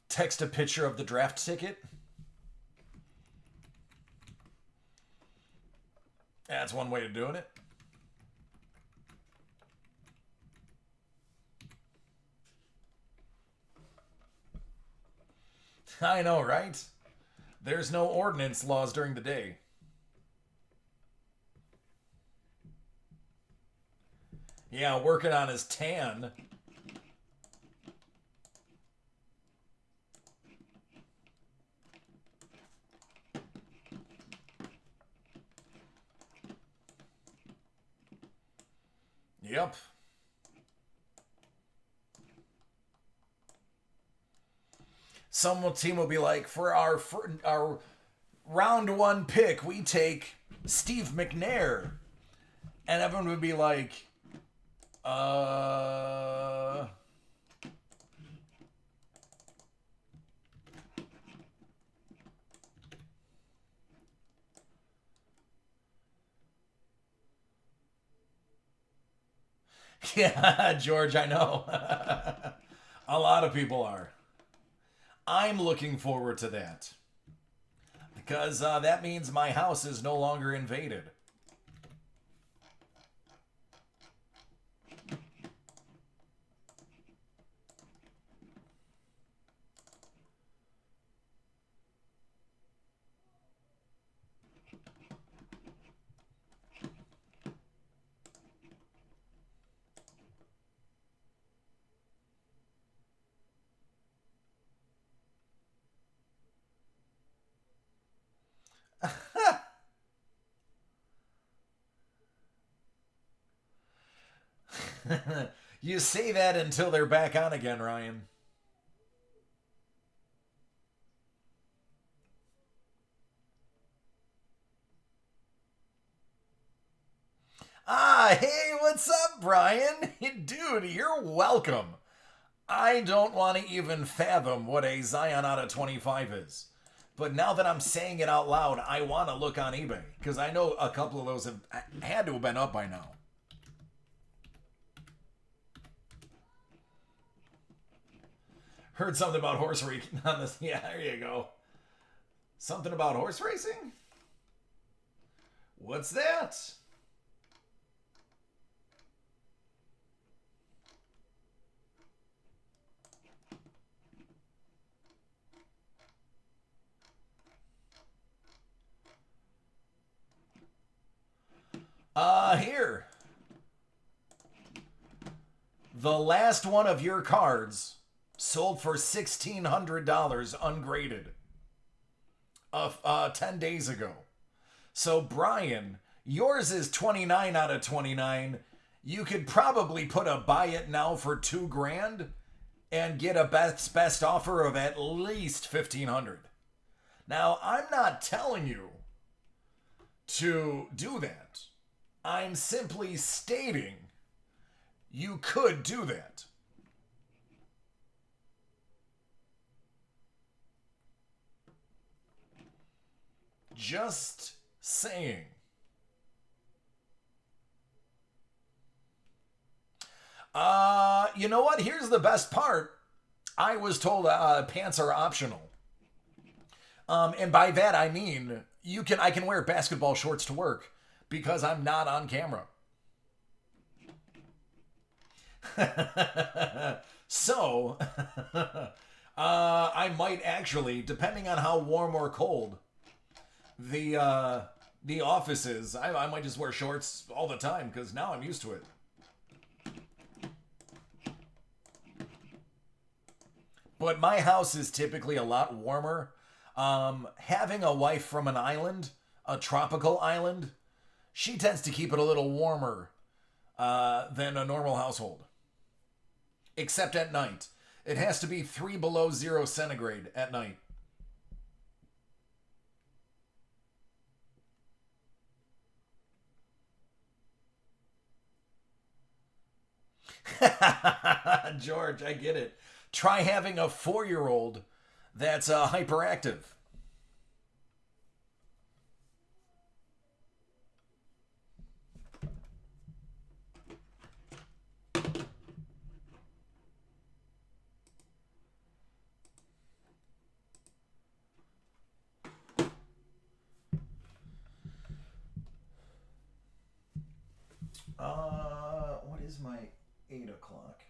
Text a picture of the draft ticket. That's one way of doing it. I know, right? There's no ordinance laws during the day. Yeah, working on his tan. Yep. Some team will be like, for our round one pick, we take Steve McNair. And everyone would be like, Yeah, George, I know. A lot of people are. I'm looking forward to that. Because that means my house is no longer invaded. You say that until they're back on again, Ryan. Ah, hey, what's up, Brian? Dude, you're welcome. I don't want to even fathom what a Zion out of 25 is. But now that I'm saying it out loud, I want to look on eBay. Because I know a couple of those have had to have been up by now. Heard something about horse racing on this. Yeah, there you go. Something about horse racing? What's that? Here. The last one of your cards sold for $1,600 ungraded 10 days ago. So, Brian, yours is 29 out of 29. You could probably put a buy it now for $2,000 and get a best offer of at least 1,500. Now, I'm not telling you to do that. I'm simply stating you could do that. Just saying. You know what? Here's the best part. I was told pants are optional. And by that I mean I can wear basketball shorts to work because I'm not on camera. So, I might actually, depending on how warm or cold the office is, I might just wear shorts all the time because now I'm used to it. But my house is typically a lot warmer. Having a wife from an island, a tropical island, she tends to keep it a little warmer than a normal household. Except at night. It has to be 3 below 0 centigrade at night. George, I get it. Try having a 4-year-old that's hyperactive. What is my 8 o'clock?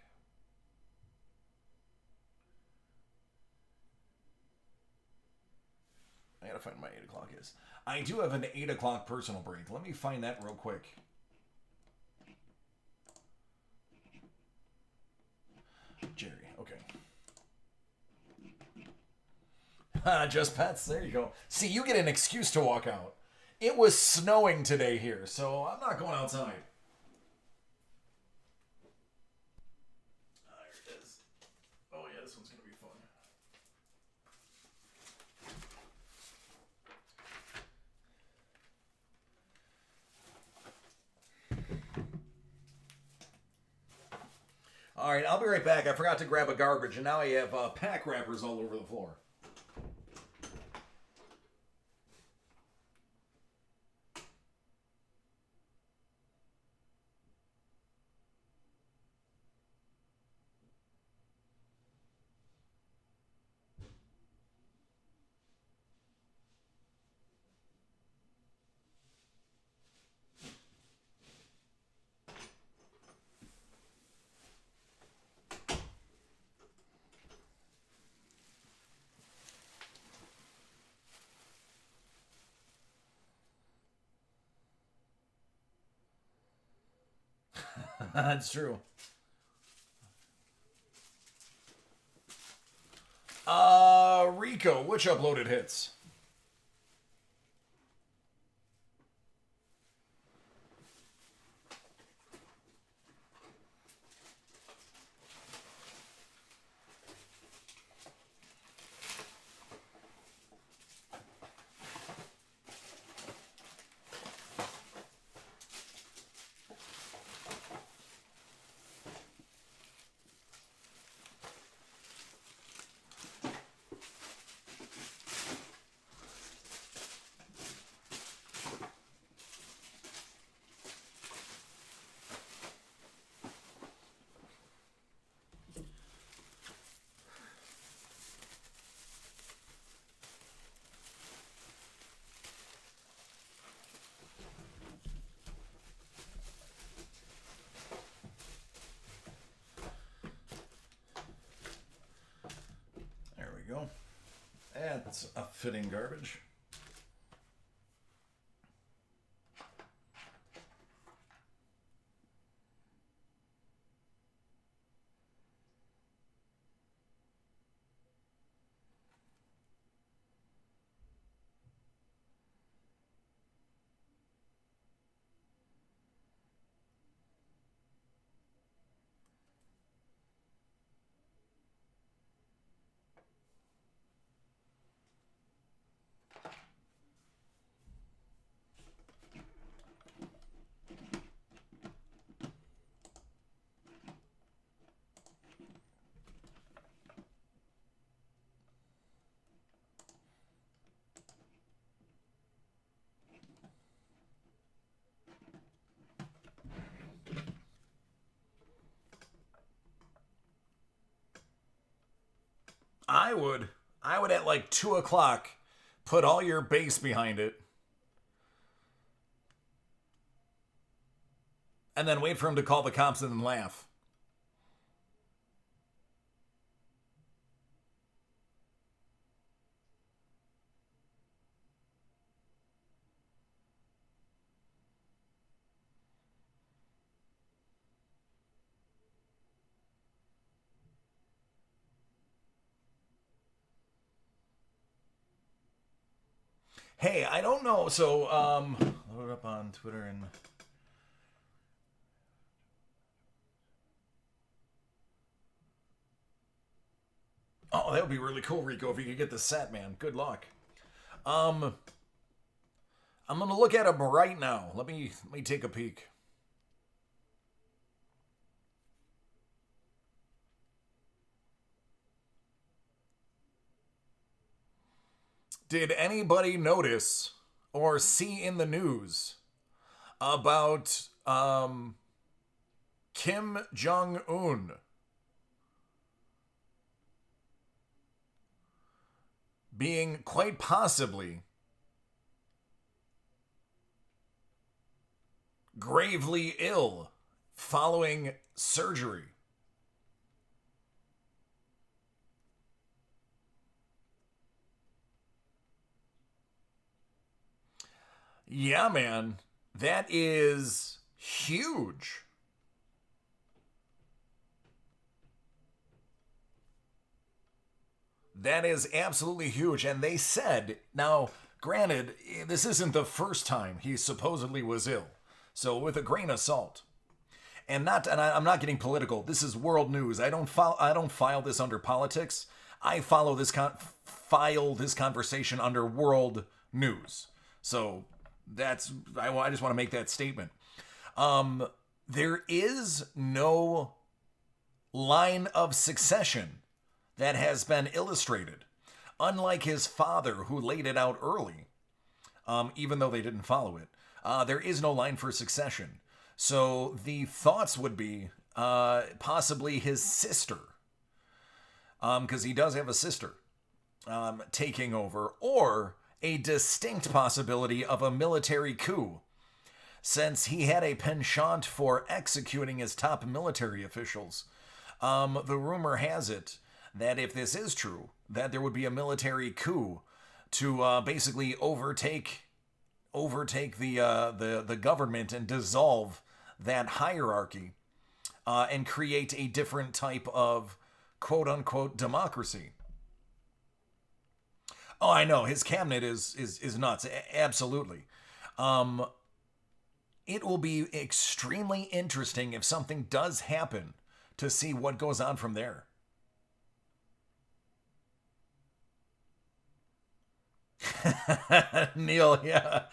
I gotta find my 8 o'clock is. I do have an 8 o'clock personal break. Let me find that real quick. Jerry, okay. Just pets, there you go. See, you get an excuse to walk out. It was snowing today here, so I'm not going outside. There it is. Oh yeah, this one's gonna be fun. All right, I'll be right back. I forgot to grab a garbage, and now I have pack wrappers all over the floor. That's true. Rico, which uploaded hits? There we go. That's a fitting garbage. I would. I would at like 2 o'clock put all your bass behind it and then wait for him to call the cops and then laugh. Hey, I don't know. So, load it up on Twitter and. Oh, that would be really cool, Rico, if you could get the set, man. Good luck. I'm gonna look at them right now. Let me take a peek. Did anybody notice or see in the news about Kim Jong Un being quite possibly gravely ill following surgery? Yeah, man. That is huge. That is absolutely huge. And they said, now, granted, this isn't the first time he supposedly was ill. So with a grain of salt. I'm not getting political. This is world news. I don't file this under politics. I file this conversation under world news. So I just want to make that statement. There is no line of succession that has been illustrated, unlike his father, who laid it out early, even though they didn't follow it. There is no line for succession. So the thoughts would be possibly his sister, because he does have a sister, taking over, or a distinct possibility of a military coup, since he had a penchant for executing his top military officials. The rumor has it that if this is true, that there would be a military coup to basically overtake the government and dissolve that hierarchy, and create a different type of quote unquote democracy. Oh, I know his cabinet is nuts. Absolutely. It will be extremely interesting if something does happen to see what goes on from there. Neil, yeah.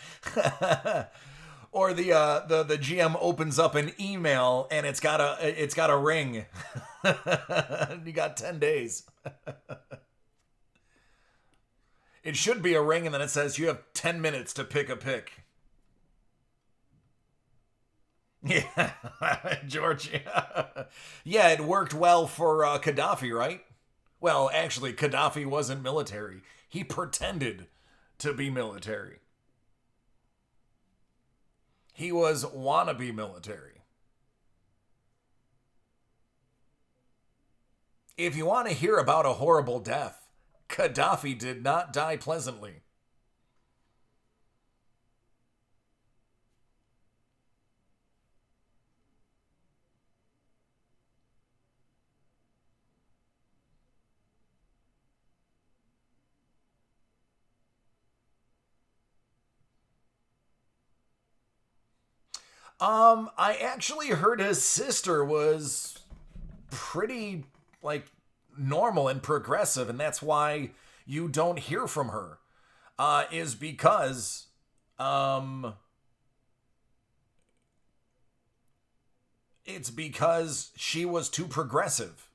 Or the GM opens up an email and it's got a ring. You got 10 days. It should be a ring, and then it says you have 10 minutes to pick a pick. Yeah, George. Yeah. Yeah, it worked well for Gaddafi, right? Well, actually, Gaddafi wasn't military. He pretended to be military. He was wannabe military. If you want to hear about a horrible death, Gaddafi did not die pleasantly. I actually heard his sister was pretty, like, normal and progressive, and that's why you don't hear from her. Is because, it's because she was too progressive.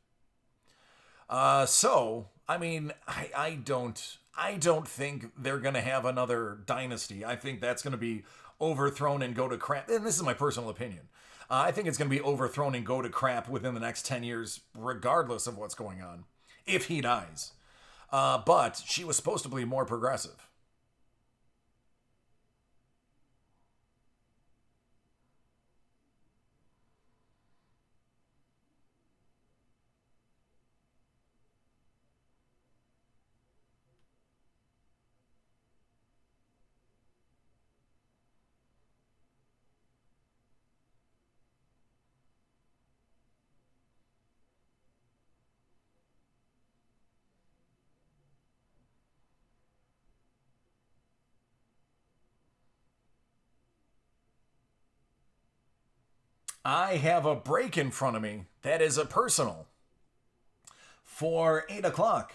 So I mean, I don't think they're gonna have another dynasty. I think that's gonna be overthrown and go to crap. And this is my personal opinion. I think it's gonna be overthrown and go to crap within the next 10 years, regardless of what's going on, if he dies. But she was supposed to be more progressive. I have a break in front of me that is a personal for 8 o'clock.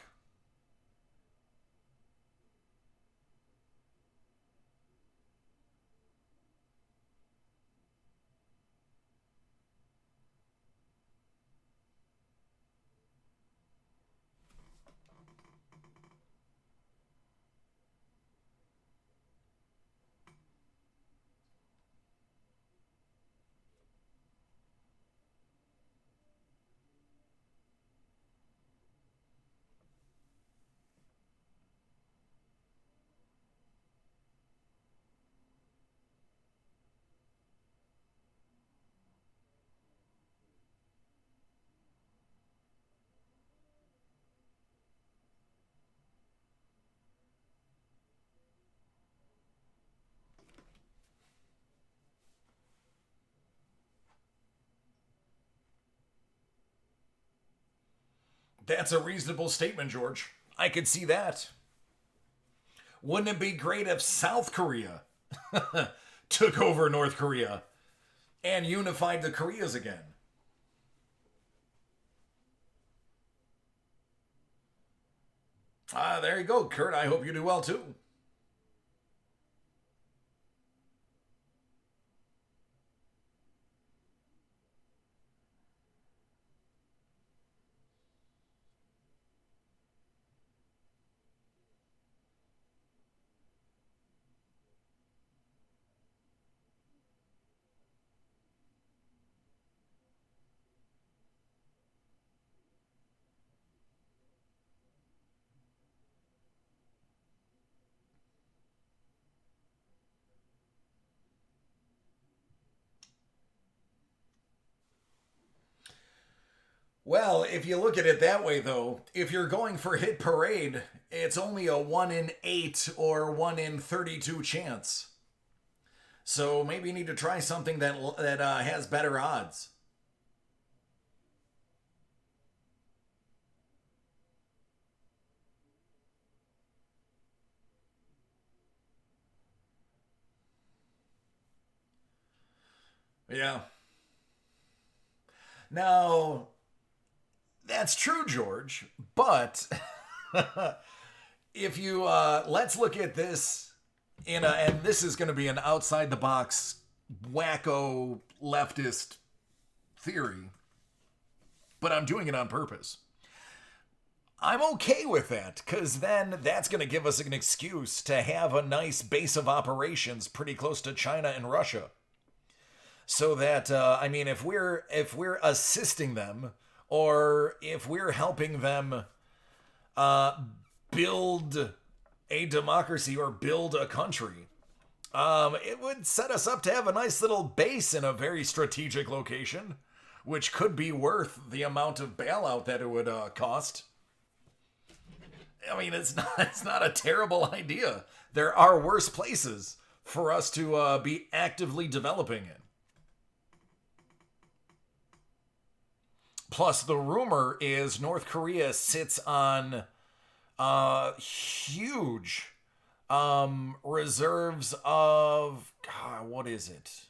That's a reasonable statement, George. I could see that. Wouldn't it be great if South Korea took over North Korea and unified the Koreas again? There you go, Kurt. I hope you do well too. Well, if you look at it that way, though, if you're going for hit parade, it's only a 1 in 8 or 1 in 32 chance. So maybe you need to try something that has better odds. Yeah. Now, that's true, George, but if you let's look at this and this is going to be an outside the box wacko leftist theory, but I'm doing it on purpose. I'm okay with that because then that's going to give us an excuse to have a nice base of operations pretty close to China and Russia. So that I mean, if we're assisting them or if we're helping them uh, build a democracy or build a country, it would set us up to have a nice little base in a very strategic location, which could be worth the amount of bailout that it would cost. I mean, it's not a terrible idea. There are worse places for us to be actively developing in. Plus, the rumor is North Korea sits on huge reserves of God, what is it?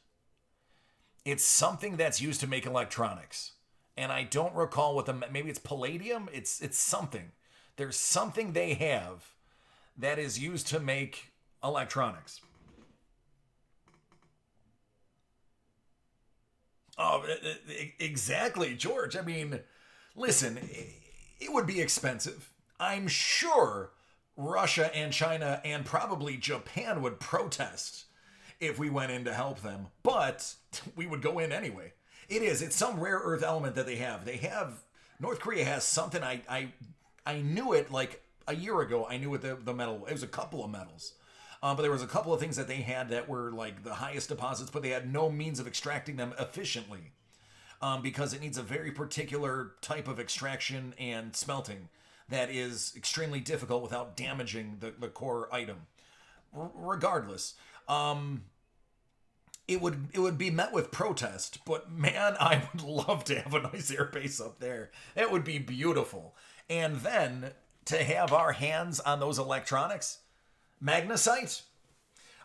It's something that's used to make electronics, and I don't recall what the maybe it's palladium. It's something. There's something they have that is used to make electronics. Oh, exactly, George. I mean, listen, it would be expensive. I'm sure Russia and China and probably Japan would protest if we went in to help them, but we would go in anyway. It's some rare earth element that they have. North Korea has something I knew it like a year ago, I knew what the metal, it was a couple of metals. But there was a couple of things that they had that were like the highest deposits, but they had no means of extracting them efficiently. Because it needs a very particular type of extraction and smelting that is extremely difficult without damaging the core item. Regardless, it would be met with protest, but man, I would love to have a nice airbase up there. It would be beautiful. And then to have our hands on those electronics, magnesite,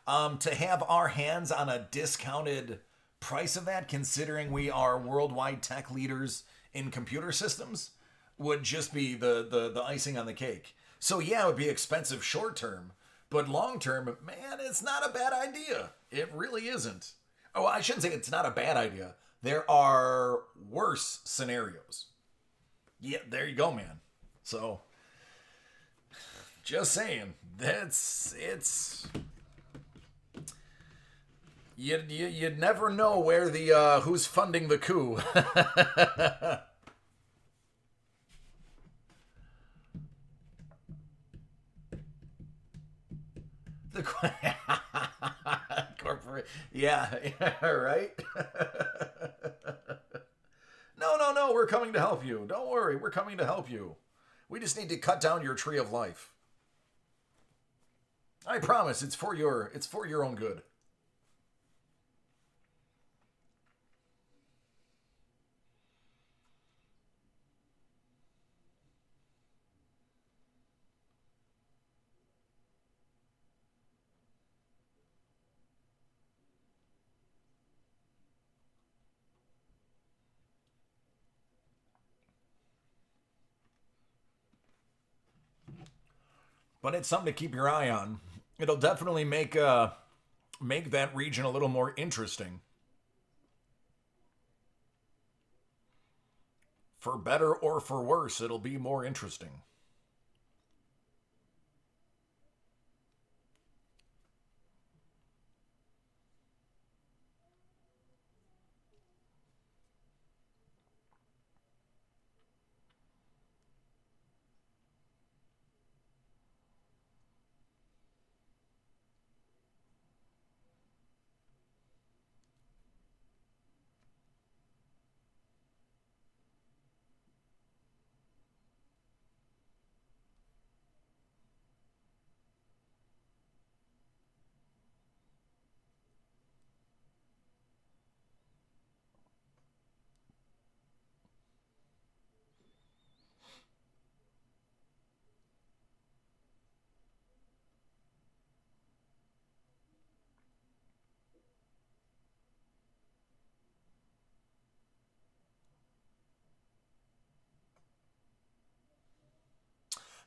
to have our hands on a discounted price of that, considering we are worldwide tech leaders in computer systems, would just be the icing on the cake. So yeah, it would be expensive short term, but long term, man, it's not a bad idea. It really isn't. Oh, I shouldn't say it's not a bad idea. There are worse scenarios. Yeah, there you go, man. So, just saying, it's you'd never know where the who's funding the coup. The corporate, yeah, right. No, we're coming to help you. Don't worry, we're coming to help you. We just need to cut down your tree of life. I promise, it's for your own good. But it's something to keep your eye on. It'll definitely make that region a little more interesting. For better or for worse, it'll be more interesting.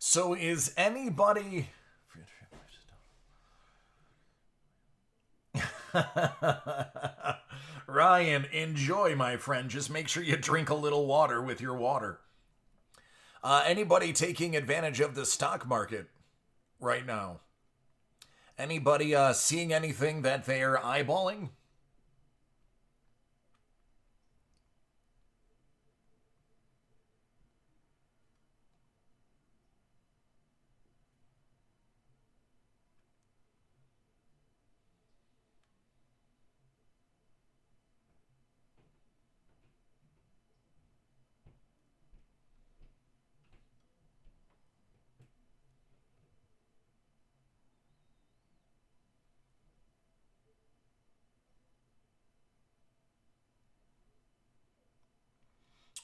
So is anybody Ryan, enjoy, my friend. Just make sure you drink a little water with your water. Anybody taking advantage of the stock market right now? Anybody seeing anything that they're eyeballing?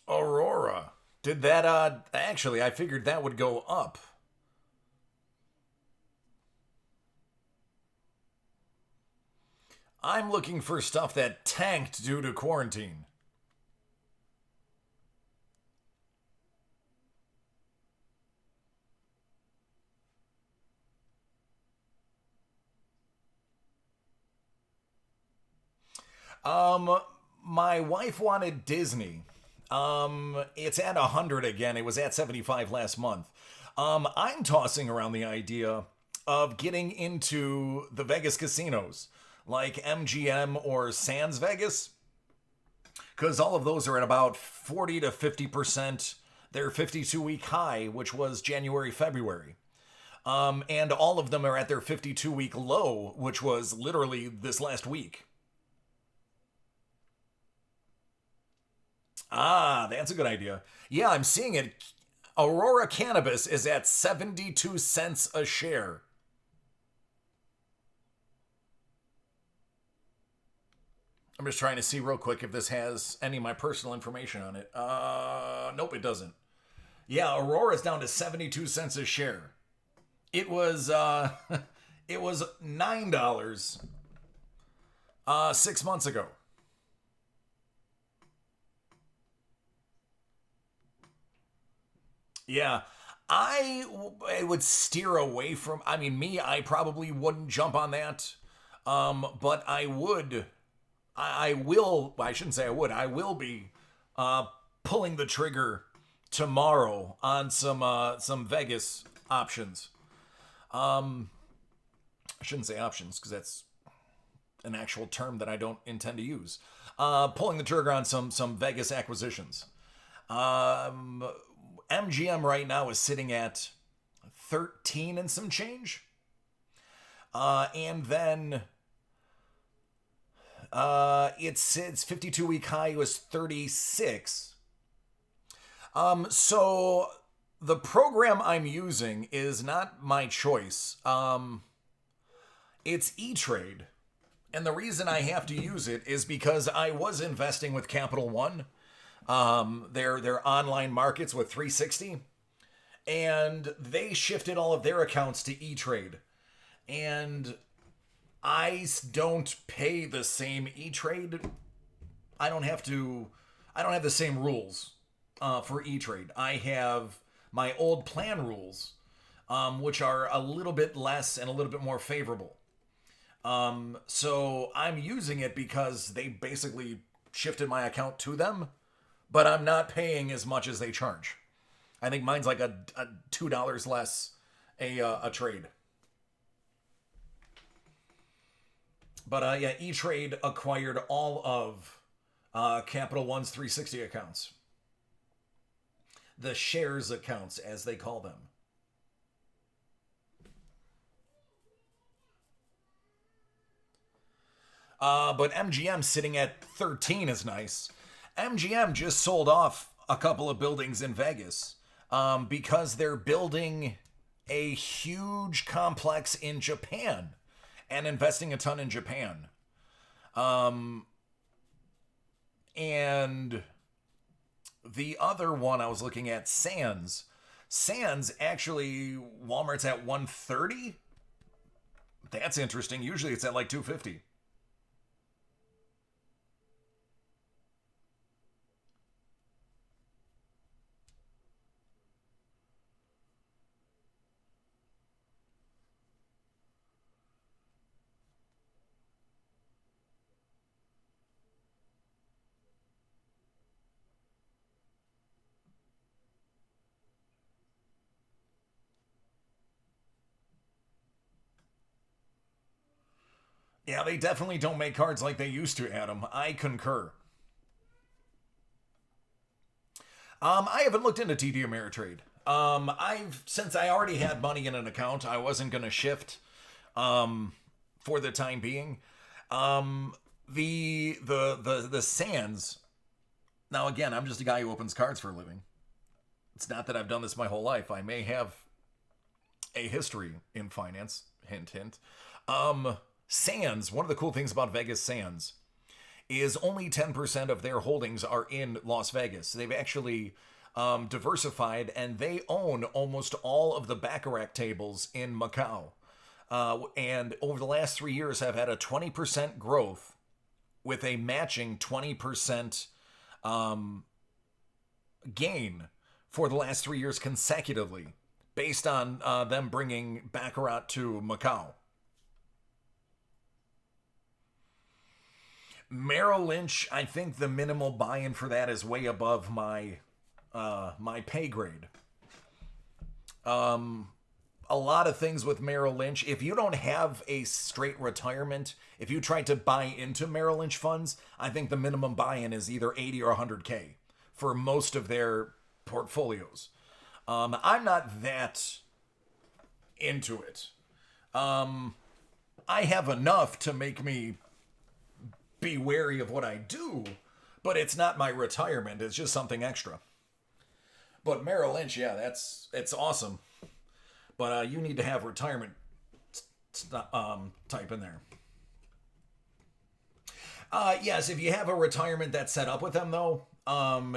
Aurora. Did that actually I figured that would go up. I'm looking for stuff that tanked due to quarantine. Um my wife wanted Disney. It's at 100 again. It was at 75 last month. I'm tossing around the idea of getting into the Vegas casinos, like MGM or Sands Vegas, because all of those are at about 40 to 50% their 52-week high, which was January, February. And all of them are at their 52-week low, which was literally this last week. Ah, that's a good idea. Yeah, I'm seeing it. Aurora Cannabis is at 72 cents a share. I'm just trying to see real quick if this has any of my personal information on it. Nope, it doesn't. Yeah, Aurora's down to 72 cents a share. It was it was $9 6 months ago. Yeah, I would steer away from. I mean, me, I probably wouldn't jump on that. But I would. I will. I shouldn't say I would. I will be pulling the trigger tomorrow on some Vegas options. I shouldn't say options because that's an actual term that I don't intend to use. Pulling the trigger on some Vegas acquisitions. MGM right now is sitting at 13 and some change. And then its 52-week high was 36. So the program I'm using is not my choice. It's E-Trade. And the reason I have to use it is because I was investing with Capital One, their online markets with 360, and they shifted all of their accounts to E-Trade. And I don't pay the same E-Trade. I don't have the same rules for E-Trade. I have my old plan rules, which are a little bit less and a little bit more favorable. So I'm using it because they basically shifted my account to them, but I'm not paying as much as they charge. I think mine's like a $2 less a trade. But yeah, E-Trade acquired all of Capital One's 360 accounts. The shares accounts, as they call them. But MGM sitting at 13 is nice. MGM just sold off a couple of buildings in Vegas because they're building a huge complex in Japan and investing a ton in Japan. And the other one I was looking at, Sands. Sands, actually, Walmart's at 130. That's interesting. Usually it's at like 250. Yeah, they definitely don't make cards like they used to, Adam. I concur. I haven't looked into TD Ameritrade. Since I already had money in an account, I wasn't gonna shift for the time being. The Sands. Now again, I'm just a guy who opens cards for a living. It's not that I've done this my whole life. I may have a history in finance. Hint, hint. Sands, one of the cool things about Vegas Sands is only 10% of their holdings are in Las Vegas. They've actually diversified, and they own almost all of the Baccarat tables in Macau. And over the last 3 years have had a 20% growth with a matching 20% gain for the last 3 years consecutively, based on them bringing Baccarat to Macau. Merrill Lynch, I think the minimal buy-in for that is way above my pay grade. A lot of things with Merrill Lynch, if you don't have a straight retirement, if you try to buy into Merrill Lynch funds, I think the minimum buy-in is either 80 or 100K for most of their portfolios. I'm not that into it. I have enough to make me be wary of what I do, but it's not my retirement. It's just something extra. But Merrill Lynch, yeah, it's awesome. But you need to have retirement type in there. Yes, if you have a retirement that's set up with them, though,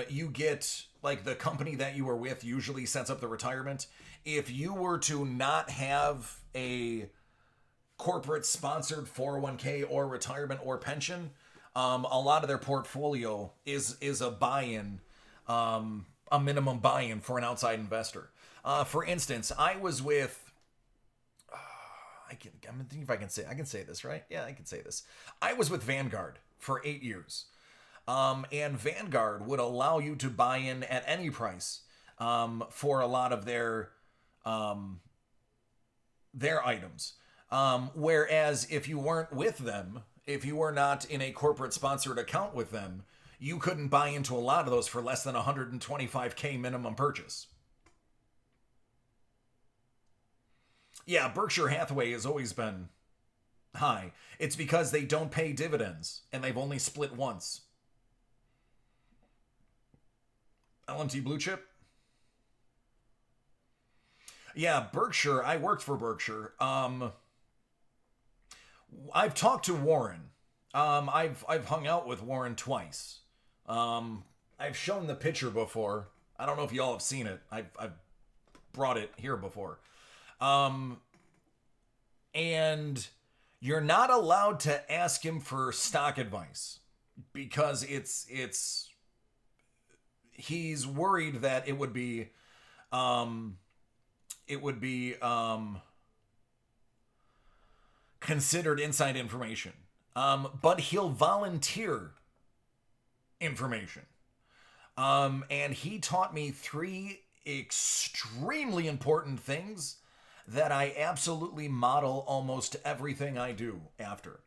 you get, like, the company that you were with usually sets up the retirement. If you were to not have a corporate sponsored 401k or retirement or pension, a lot of their portfolio is a buy-in, a minimum buy-in for an outside investor. For instance, I was with, I'm thinking if I can say this, right? Yeah, I can say this. I was with Vanguard for 8 years. And Vanguard would allow you to buy in at any price for a lot of their items. Whereas if you weren't with them, if you were not in a corporate sponsored account with them, you couldn't buy into a lot of those for less than 125K minimum purchase. Yeah, Berkshire Hathaway has always been high. It's because they don't pay dividends and they've only split once. LMT Blue Chip? Yeah, Berkshire. I worked for Berkshire. I've talked to Warren. I've hung out with Warren twice. I've shown the picture before. I don't know if y'all have seen it. I've brought it here before. And you're not allowed to ask him for stock advice because he's worried that it would be considered inside information. But he'll volunteer information. And he taught me 3 extremely important things that I absolutely model almost everything I do after.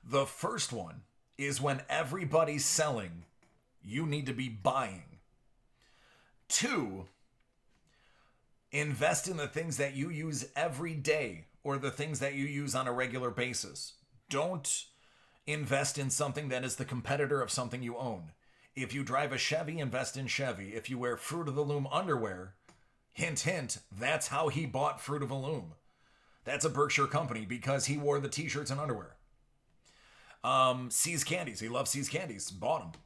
The first one is when everybody's selling, you need to be buying. 2, invest in the things that you use every day or the things that you use on a regular basis. Don't invest in something that is the competitor of something you own. If you drive a Chevy, invest in Chevy. If you wear Fruit of the Loom underwear, hint, hint, that's how he bought Fruit of the Loom. That's a Berkshire company because he wore the t-shirts and underwear. See's Candies. He loves See's Candies. Bought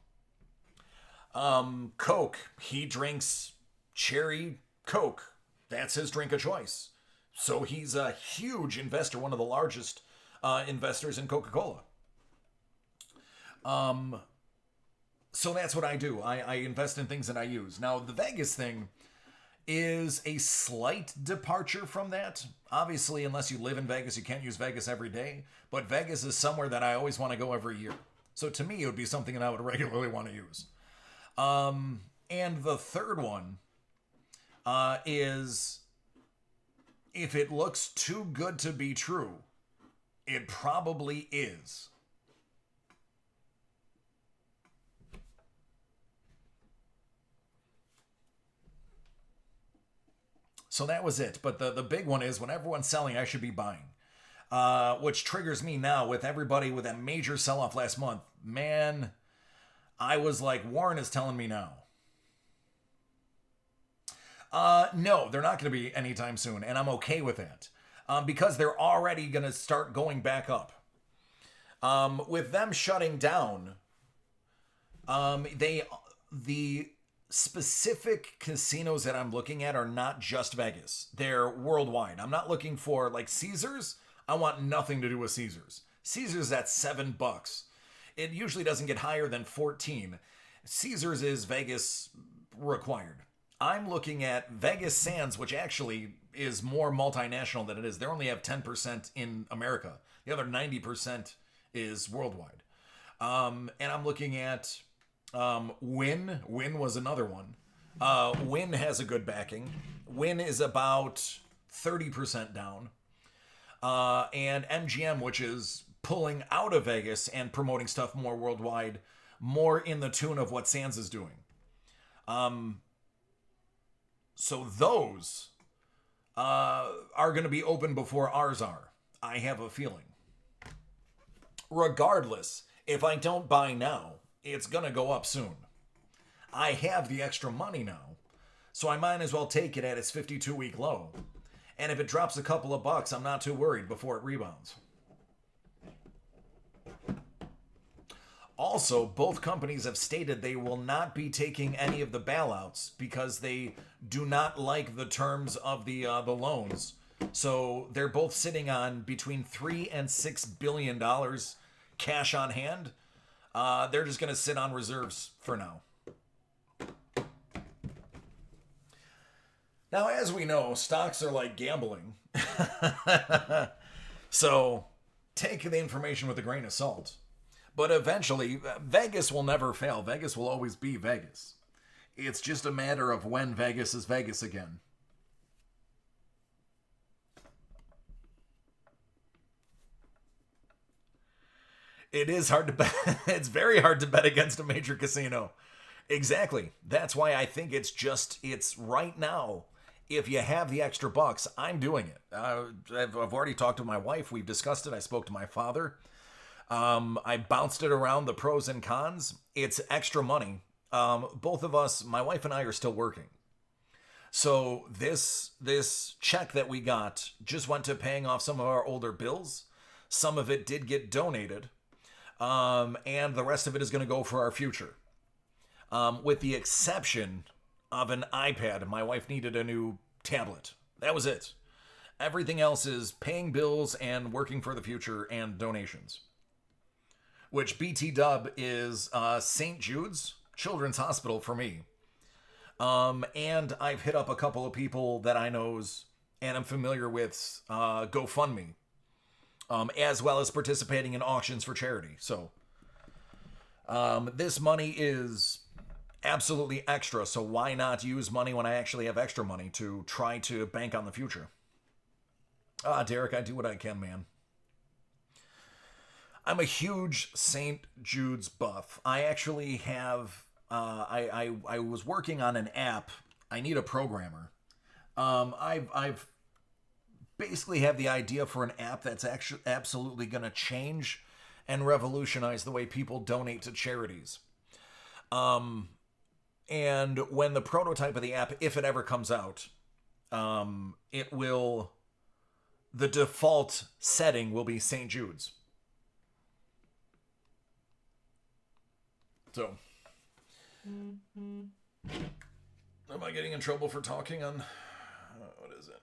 them. Coke. He drinks cherry Coke. That's his drink of choice. So he's a huge investor, one of the largest investors in Coca-Cola. So that's what I do. I invest in things that I use. Now, the Vegas thing is a slight departure from that. Obviously, unless you live in Vegas, you can't use Vegas every day. But Vegas is somewhere that I always want to go every year. So to me, it would be something that I would regularly want to use. And the third one is if it looks too good to be true, it probably is. So that was it. But the big one is when everyone's selling, I should be buying. Which triggers me now with everybody with that major sell-off last month. Man, I was like, Warren is telling me now. No, they're not going to be anytime soon. And I'm okay with that. Because they're already going to start going back up. With them shutting down, the specific casinos that I'm looking at are not just Vegas. They're worldwide. I'm not looking for like Caesars. I want nothing to do with Caesars. Caesars at $7. It usually doesn't get higher than 14. Caesars is Vegas required. I'm looking at Vegas Sands, which actually is more multinational than it is. They only have 10% in America. The other 90% is worldwide. And I'm looking at Wynn. Wynn was another one. Wynn has a good backing. Wynn is about 30% down. And MGM, which is pulling out of Vegas and promoting stuff more worldwide, more in the tune of what Sands is doing. So those are going to be open before ours are. I have a feeling. Regardless, if I don't buy now, it's going to go up soon. I have the extra money now, so I might as well take it at its 52-week low. And if it drops a couple of bucks, I'm not too worried before it rebounds. Also, both companies have stated they will not be taking any of the bailouts because they do not like the terms of the loans. So they're both sitting on between $3 and $6 billion cash on hand. They're just going to sit on reserves for now. Now, as we know, stocks are like gambling. So take the information with a grain of salt. But eventually, Vegas will never fail. Vegas will always be Vegas. It's just a matter of when Vegas is Vegas again. It is hard to bet. It's very hard to bet against a major casino. Exactly. That's why I think it's right now. If you have the extra bucks, I'm doing it. I've already talked to my wife. We've discussed it. I spoke to my father. I bounced it around the pros and cons. It's extra money. Both of us, my wife and I, are still working. So this check that we got just went to paying off some of our older bills. Some of it did get donated. And the rest of it is going to go for our future. With the exception of an iPad. My wife needed a new tablet. That was it. Everything else is paying bills and working for the future and donations. Which BT Dub is St. Jude's Children's Hospital for me. And I've hit up a couple of people that I knows and I'm familiar with GoFundMe. As well as participating in auctions for charity. So this money is absolutely extra, so why not use money when I actually have extra money to try to bank on the future? Derek, I do what I can, man. I'm a huge St. Jude's buff. I actually have, I was working on an app. I need a programmer. I've basically have the idea for an app that's actually absolutely going to change and revolutionize the way people donate to charities. And when the prototype of the app, if it ever comes out, it will, the default setting will be St. Jude's. So, am I getting in trouble for talking on, what is it?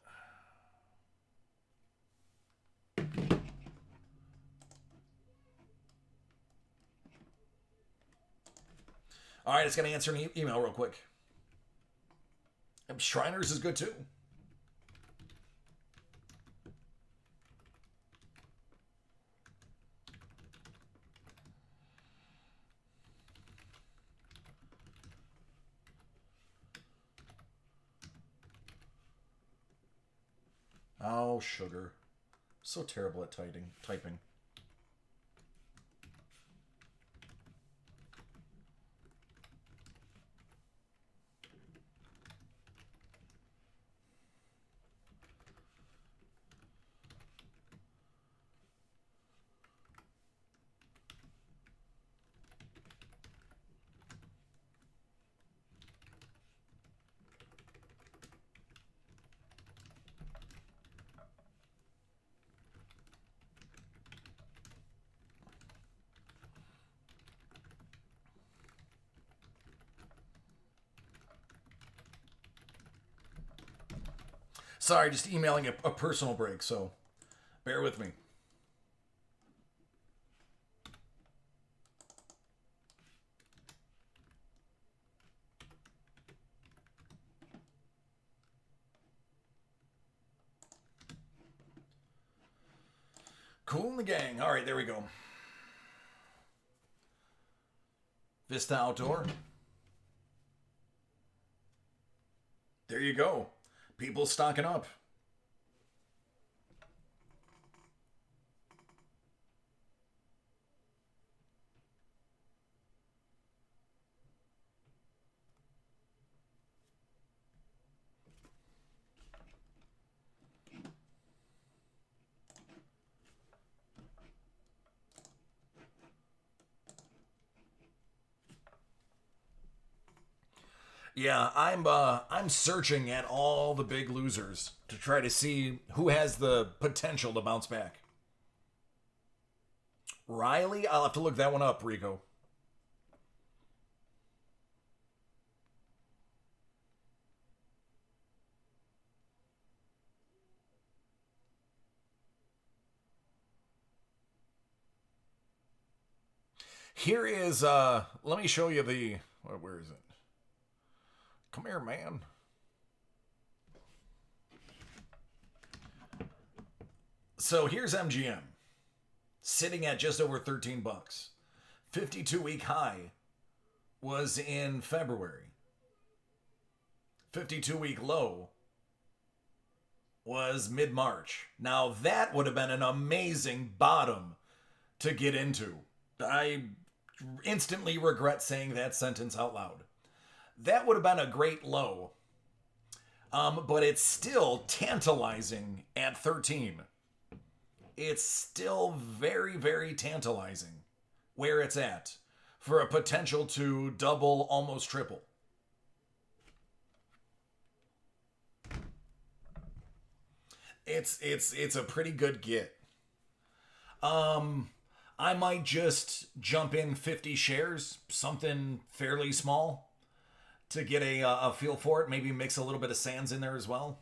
All right, it's going to answer an email real quick. Shriners is good too. Oh, sugar. So terrible at typing. Sorry, just emailing a personal break, so bear with me. Cool in the gang. All right, there we go. Vista Outdoor. There you go. People stocking up. Yeah, I'm searching at all the big losers to try to see who has the potential to bounce back. Riley, I'll have to look that one up, Rico. Here is let me show you the where is it? Come here, man. So here's MGM sitting at just over 13 bucks. 52-week high was in February. 52-week low was mid-March. Now that would have been an amazing bottom to get into. I instantly regret saying that sentence out loud. That would have been a great low. But it's still tantalizing at 13. It's still very, very tantalizing where it's at for a potential to double, almost triple. It's a pretty good get. I might just jump in 50 shares, something fairly small, to get a feel for it. Maybe mix a little bit of sands in there as well.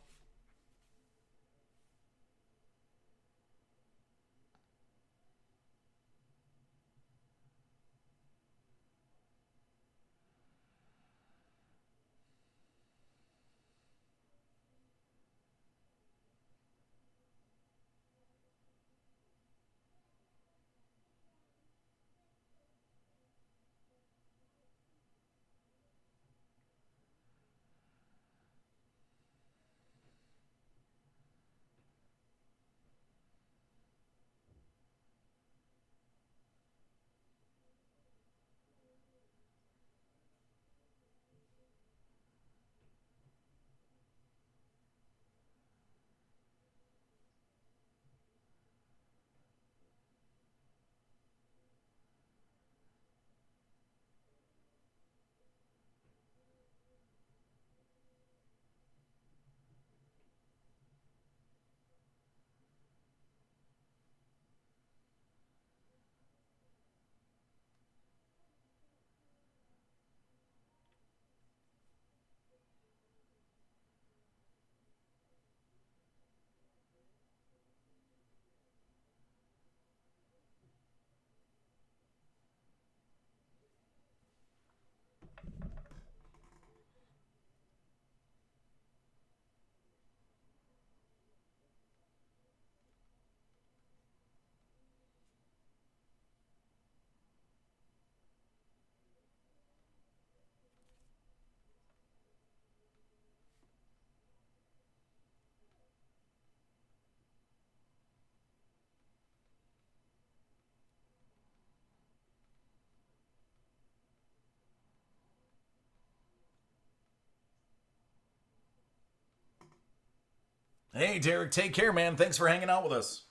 Hey, Derek, take care, man. Thanks for hanging out with us.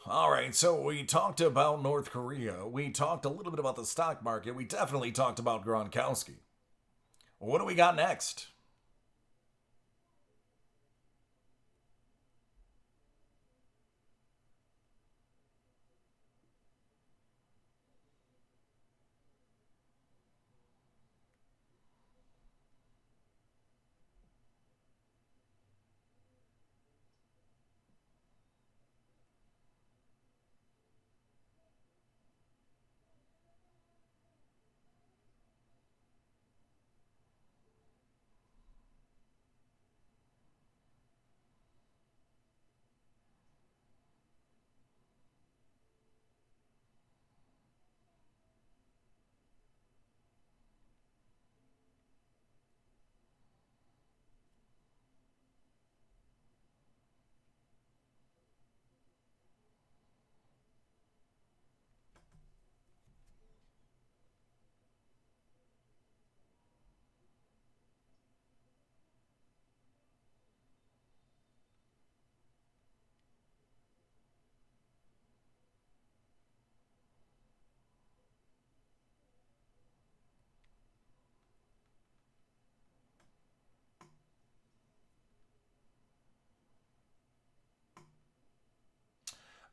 All right, so we talked about North Korea. We talked a little bit about the stock market. We definitely talked about Gronkowski. What do we got next?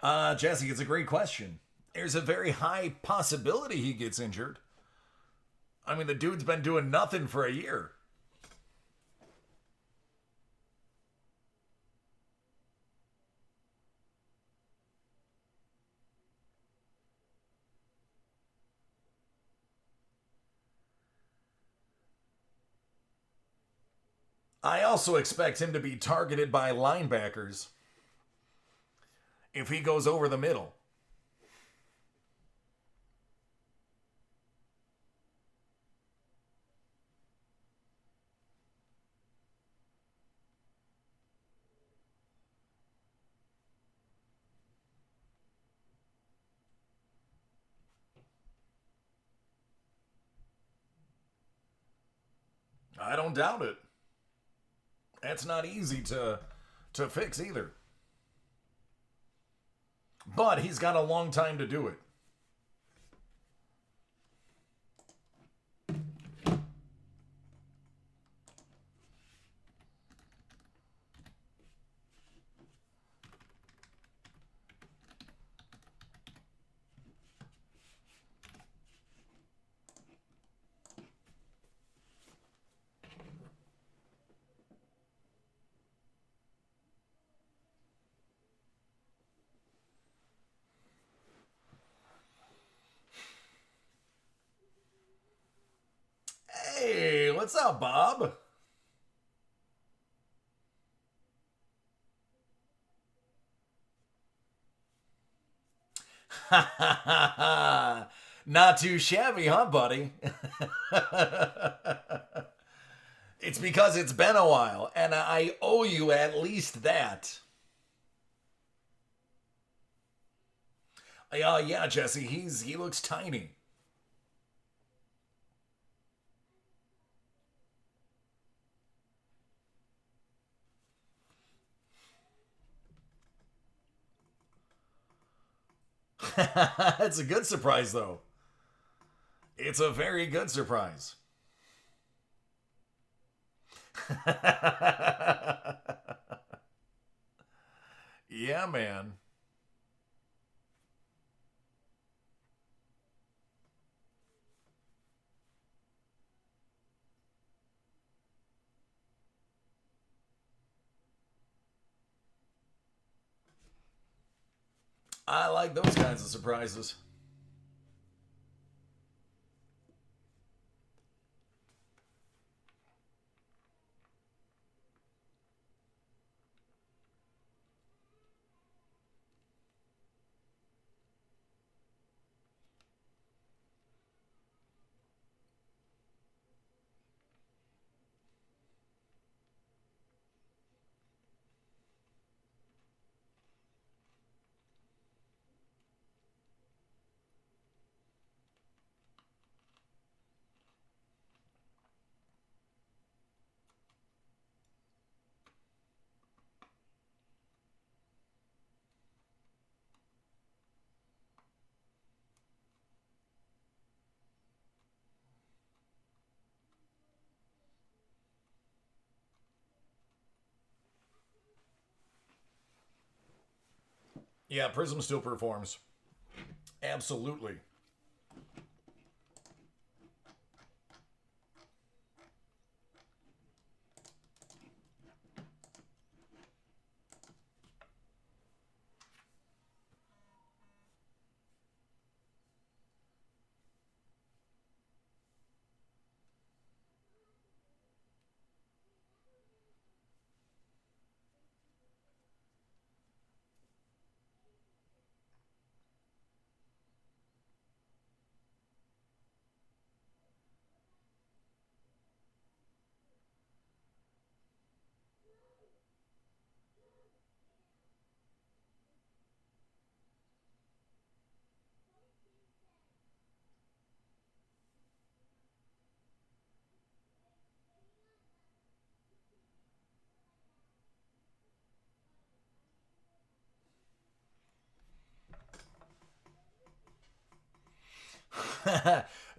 Jesse, it's a great question. There's a very high possibility he gets injured. I mean, the dude's been doing nothing for a year. I also expect him to be targeted by linebackers if he goes over the middle. I don't doubt it. That's not easy to fix either. But he's got a long time to do it. Hey, what's up, Bob? Not too shabby, huh, buddy? It's because it's been a while, and I owe you at least that. Yeah, Jesse, he looks tiny. It's a good surprise, though. It's a very good surprise. Yeah, man. I like those kinds of surprises. Yeah, Prism still performs. Absolutely.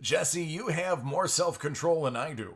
Jesse, you have more self control than I do.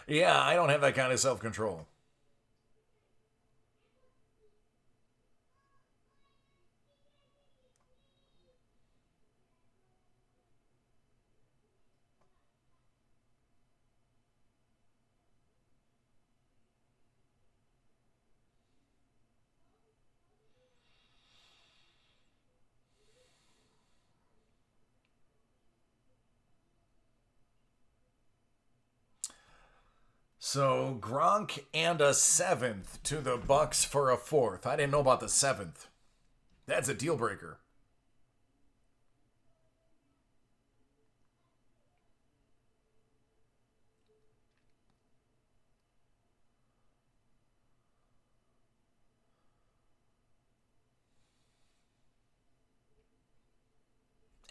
Yeah, I don't have that kind of self control. So Gronk and a seventh to the Bucks for a fourth. I didn't know about the seventh. That's a deal breaker.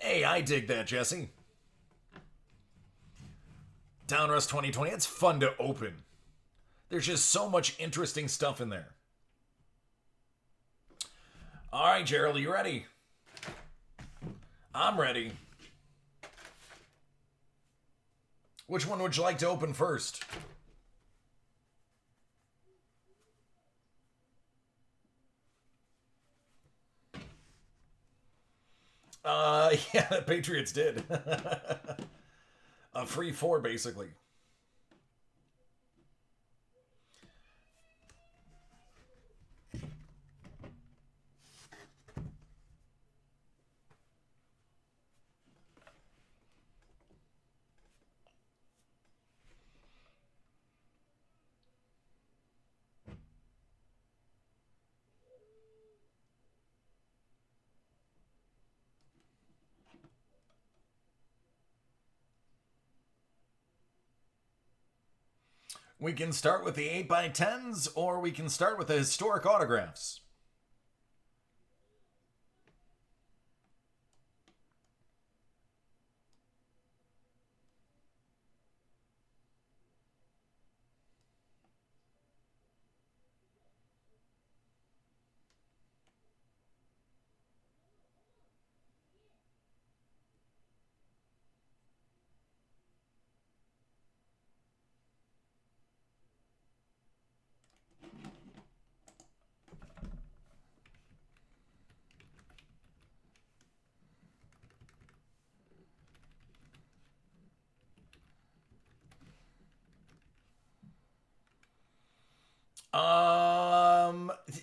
Hey, I dig that, Jesse. Downrust 2020. It's fun to open. There's just so much interesting stuff in there. All right, Gerald, you ready? I'm ready. Which one would you like to open first? Yeah, the Patriots did. A free four, basically. We can start with the 8x10s, or we can start with the historic autographs.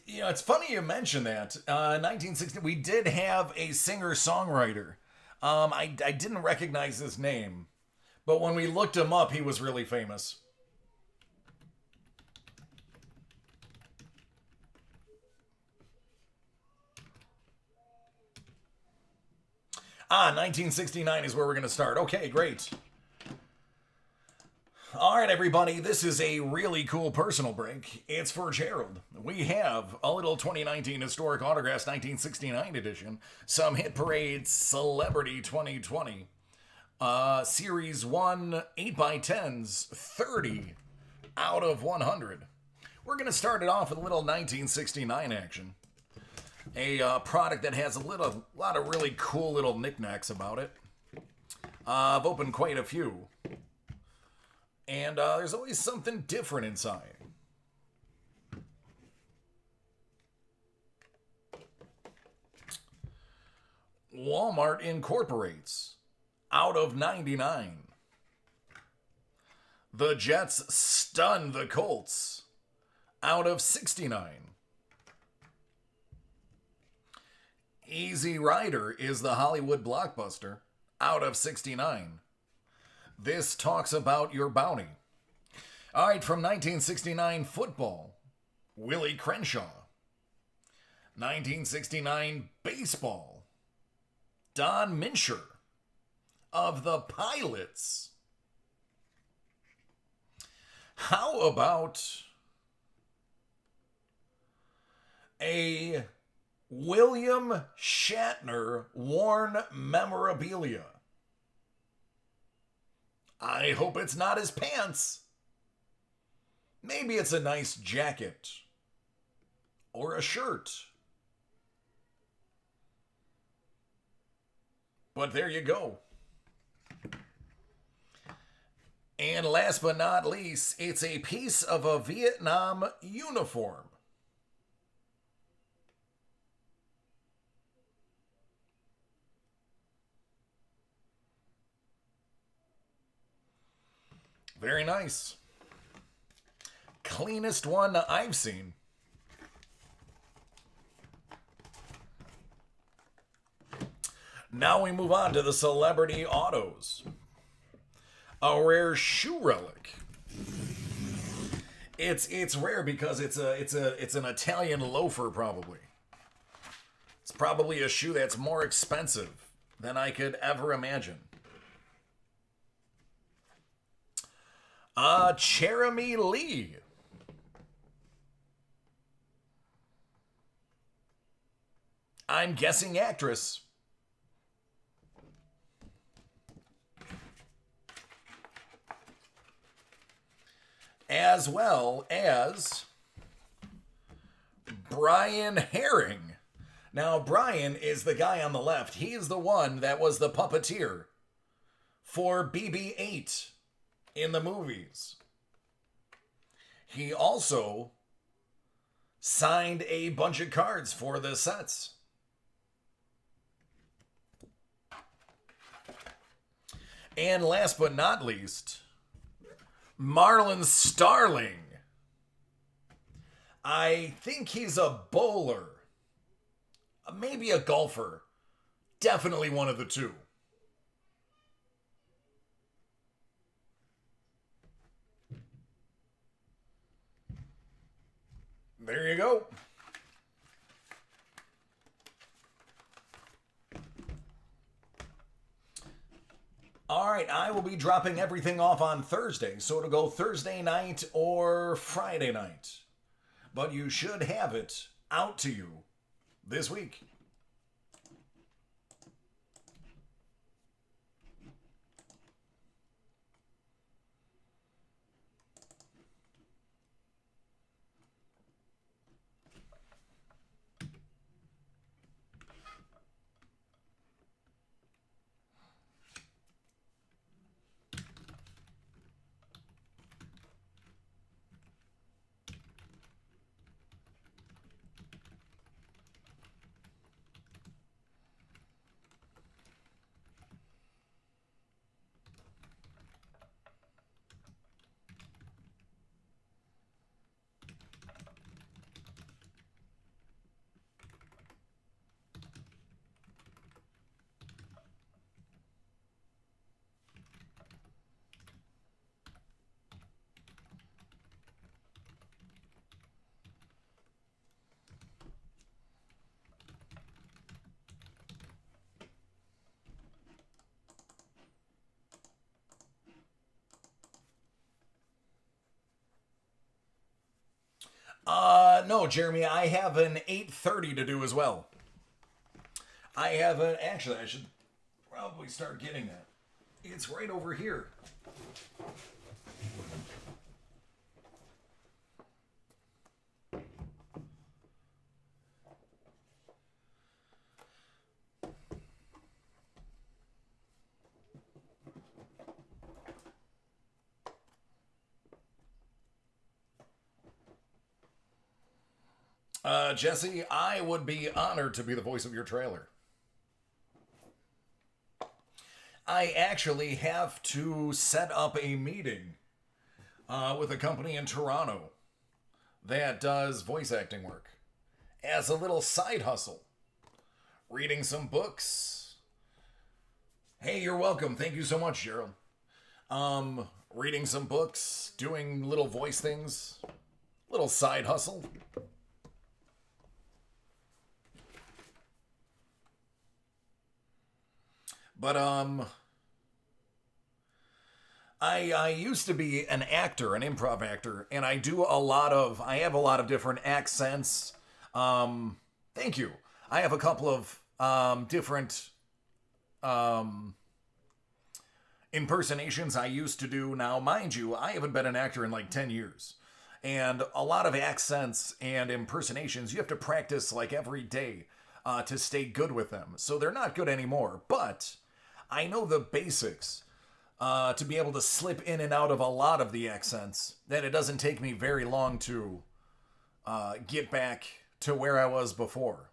It's funny you mention that. 1960, we did have a singer-songwriter. I didn't recognize his name, but when we looked him up, he was really famous. 1969 is where we're going to start. Okay, great. All right, everybody, this is a really cool personal break. It's for Gerald. We have a little 2019 Historic Autographs 1969 edition, some Hit Parade Celebrity 2020, Series 1 8x10s, 30 out of 100. We're going to start it off with a little 1969 action. A product that has a lot of really cool little knickknacks about it. I've opened quite a few. And there's always something different inside. Walmart incorporates out of 99. The Jets stun the Colts out of 69. Easy Rider is the Hollywood blockbuster out of 69. This talks about your bounty. All right, from 1969 football, Willie Crenshaw. 1969 baseball, Don Mincher of the Pilots. How about a William Shatner worn memorabilia? I hope it's not his pants. Maybe it's a nice jacket or a shirt. But there you go. And last but not least, it's a piece of a Vietnam uniform. Very nice. Cleanest one I've seen. Now we move on to the celebrity autos. A rare shoe relic. It's rare because it's an Italian loafer probably. It's probably a shoe that's more expensive than I could ever imagine. Jeremy Lee. I'm guessing actress. As well as Brian Herring. Now, Brian is the guy on the left. He's the one that was the puppeteer for BB 8 in the movies. He also signed a bunch of cards for the sets. And last but not least, Marlon Starling. I think he's a bowler. Maybe a golfer. Definitely one of the two. There you go. All right, I will be dropping everything off on Thursday, so it'll go Thursday night or Friday night. But you should have it out to you this week. No, Jeremy, I have an 8:30 to do as well. Actually, I should probably start getting that. It's right over here. Jesse, I would be honored to be the voice of your trailer. I actually have to set up a meeting with a company in Toronto that does voice acting work as a little side hustle. Reading some books. Hey, you're welcome. Thank you so much, Gerald. Reading some books, doing little voice things, little side hustle. But I used to be an actor, an improv actor, and I have a lot of different accents. Thank you. I have a couple of different impersonations I used to do. Now, mind you, I haven't been an actor in like 10 years. And a lot of accents and impersonations, you have to practice like every day to stay good with them. So they're not good anymore, but I know the basics to be able to slip in and out of a lot of the accents, that it doesn't take me very long to get back to where I was before.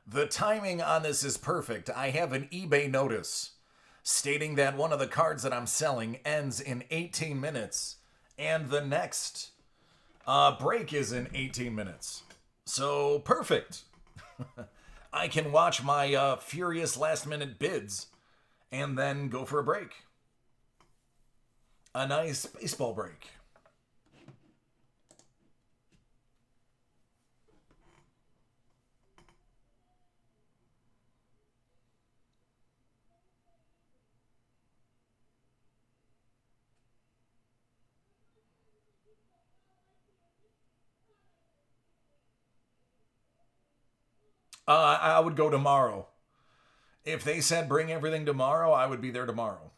The timing on this is perfect. I have an eBay notice stating that one of the cards that I'm selling ends in 18 minutes, and the next break is in 18 minutes. So, perfect. I can watch my furious last minute bids and then go for a break. A nice baseball break. I would go tomorrow. If they said bring everything tomorrow, I would be there tomorrow.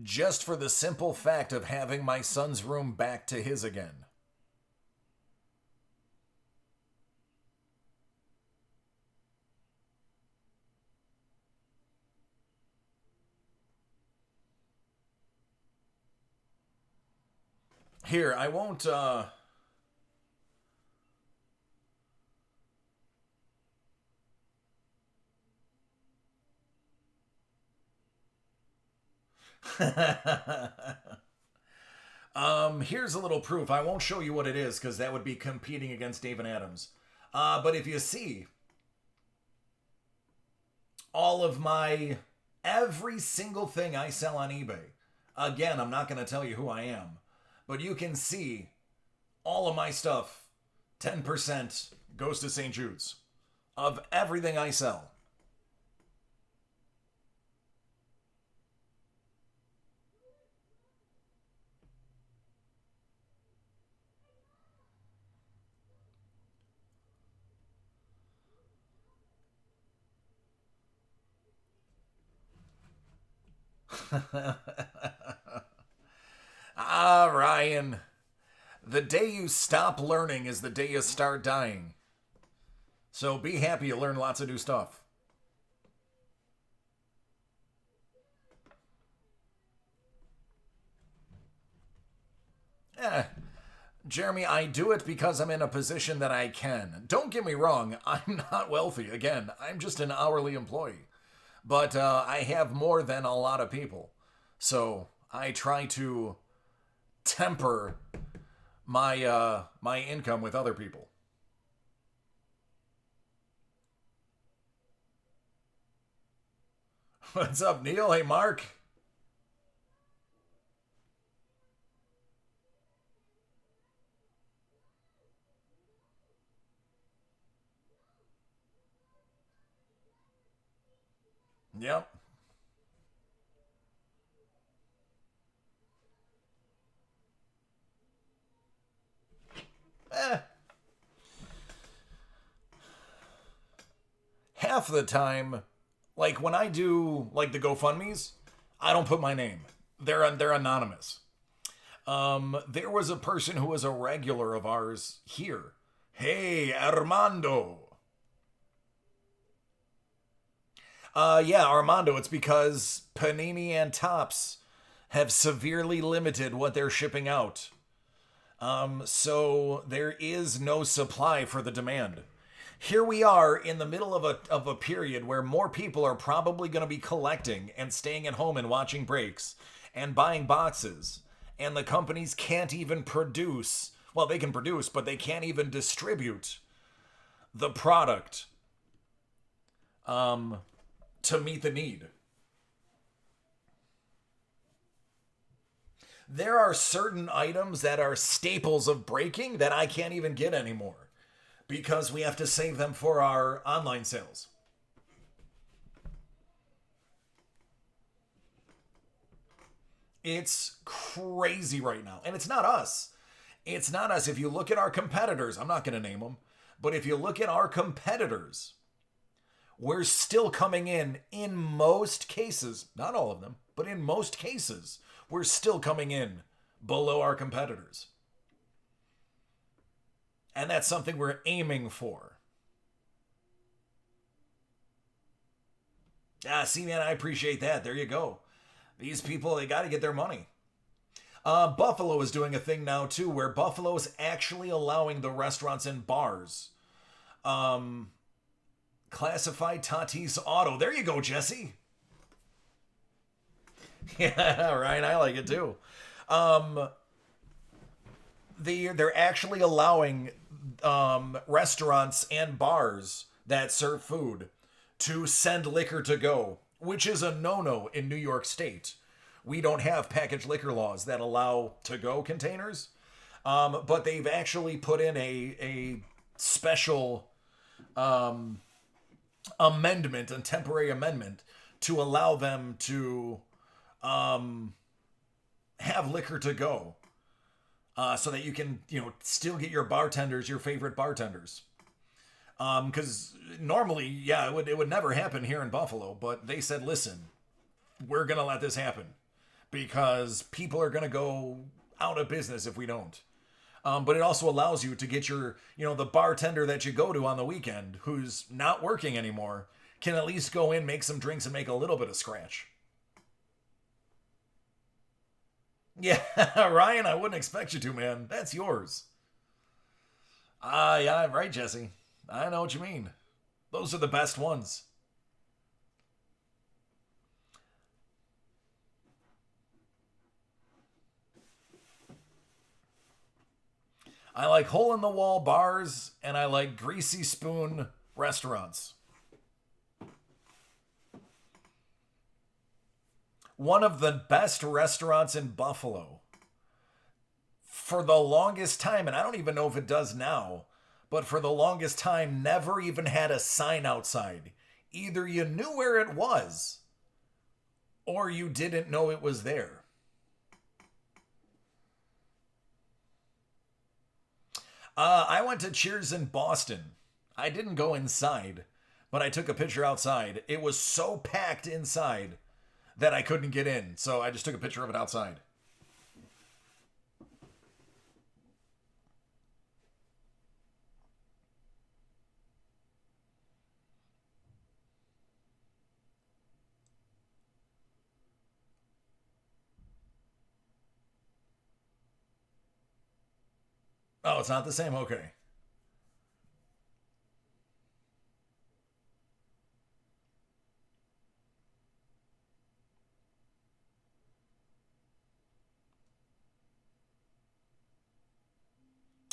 Just for the simple fact of having my son's room back to his again. Here, I won't, here's a little proof. I won't show you what it is because that would be competing against David Adams. But if you see, all of my, every single thing I sell on eBay, again, I'm not going to tell you who I am, but you can see all of my stuff, 10% goes to St. Jude's of everything I sell. Ah, Ryan. The day you stop learning is the day you start dying. So be happy you learn lots of new stuff. Eh, Jeremy, I do it because I'm in a position that I can. Don't get me wrong, I'm not wealthy. Again, I'm just an hourly employee. But I have more than a lot of people. So I try to temper my income with other people. What's up, Neil? Hey, Mark. Yep. Eh. Half the time, like when I do like the GoFundMe's, I don't put my name. They're anonymous. There was a person who was a regular of ours here. Hey, Armando. Yeah, Armando, it's because Panini and Tops have severely limited what they're shipping out. So there is no supply for the demand. Here we are in the middle of a period where more people are probably going to be collecting and staying at home and watching breaks and buying boxes. And the companies can't even produce. Well, they can produce, but they can't even distribute the product um, to meet the need. There are certain items that are staples of breaking that I can't even get anymore because we have to save them for our online sales. It's crazy right now. And it's not us. It's not us. If you look at our competitors, I'm not going to name them, but if you look at our competitors, we're still coming in most cases, not all of them, but in most cases, we're still coming in below our competitors. And that's something we're aiming for. See, man, I appreciate that. There you go. These people, they got to get their money. Buffalo is doing a thing now, too, where Buffalo is actually allowing the restaurants and bars classify Tatis Auto. There you go, Jesse. Yeah, right. I like it, too. They're actually allowing restaurants and bars that serve food to send liquor to go, which is a no-no in New York State. We don't have packaged liquor laws that allow to-go containers, but they've actually put in a special amendment, a temporary amendment, to allow them to have liquor to go, so that you can, still get your bartenders, your favorite bartenders. Because normally, yeah, it would never happen here in Buffalo, but they said, listen, we're gonna let this happen because people are gonna go out of business if we don't. But it also allows you to get your, the bartender that you go to on the weekend who's not working anymore can at least go in, make some drinks, and make a little bit of scratch. Yeah, Ryan, I wouldn't expect you to, man. That's yours. Yeah, right, Jesse. I know what you mean. Those are the best ones. I like hole-in-the-wall bars, and I like greasy spoon restaurants. One of the best restaurants in Buffalo for the longest time, and I don't even know if it does now, but for the longest time never even had a sign outside. Either you knew where it was or you didn't know it was there. I went to Cheers in Boston. I didn't go inside, but I took a picture outside. It was so packed inside that I couldn't get in, so I just took a picture of it outside. Oh, it's not the same? Okay.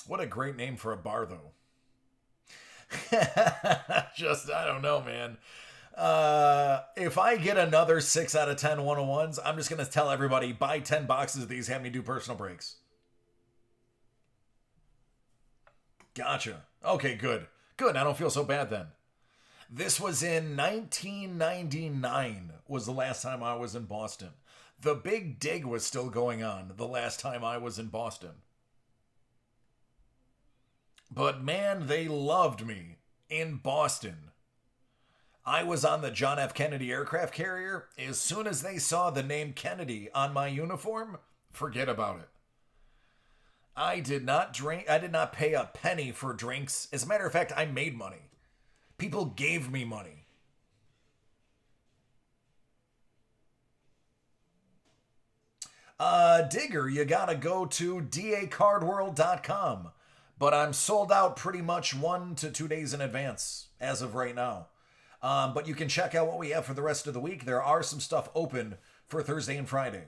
What a great name for a bar, though. I don't know, man. If I get another 6 out of 10 101s, I'm just going to tell everybody buy 10 boxes of these, have me do personal breaks. Gotcha. Okay, good. Good. I don't feel so bad then. This was in 1999 was the last time I was in Boston. The Big Dig was still going on the last time I was in Boston. But man, they loved me in Boston. I was on the John F. Kennedy aircraft carrier. As soon as they saw the name Kennedy on my uniform, forget about it. I did not drink. I did not pay a penny for drinks. As a matter of fact, I made money. People gave me money. Digger, you gotta go to dacardworld.com. But I'm sold out pretty much 1 to 2 days in advance as of right now. But you can check out what we have for the rest of the week. There are some stuff open for Thursday and Friday.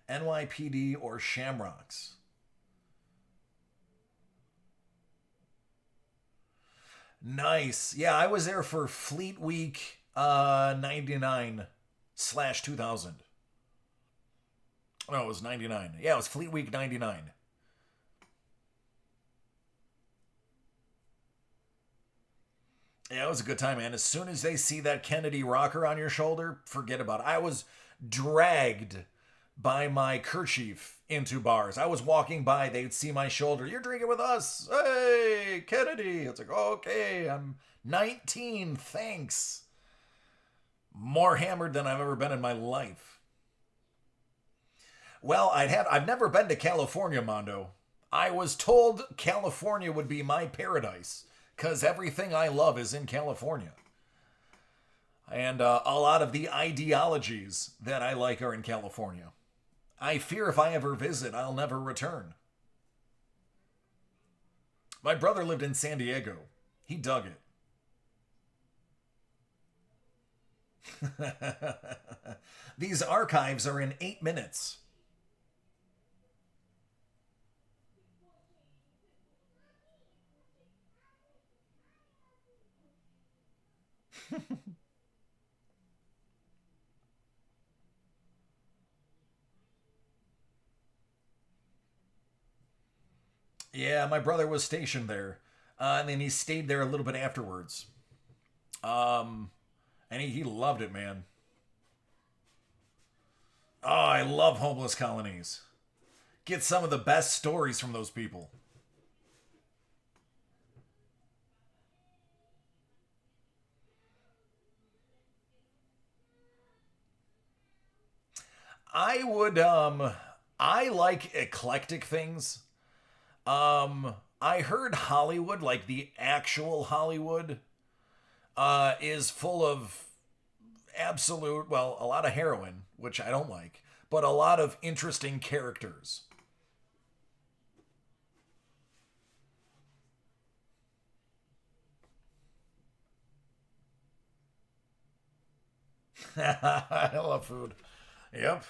NYPD or Shamrocks? Nice. Yeah, I was there for Fleet Week 99/2000. No, it was 99. Yeah, it was Fleet Week 99. Yeah, it was a good time, man. As soon as they see that Kennedy rocker on your shoulder, forget about it. I was dragged by my kerchief into bars. I was walking by, they'd see my shoulder. You're drinking with us. Hey, Kennedy. It's like, okay, I'm 19. Thanks. More hammered than I've ever been in my life. Well, I've never been to California, Mondo. I was told California would be my paradise because everything I love is in California. And a lot of the ideologies that I like are in California. I fear if I ever visit, I'll never return. My brother lived in San Diego. He dug it. These archives are in 8 minutes. Yeah, my brother was stationed there. And then he stayed there a little bit afterwards. Um, and he loved it, man. Oh, I love homeless colonies. Get some of the best stories from those people. I would I like eclectic things. I heard Hollywood, like the actual Hollywood, is full of absolute, well, a lot of heroin, which I don't like, but a lot of interesting characters. I love food. Yep.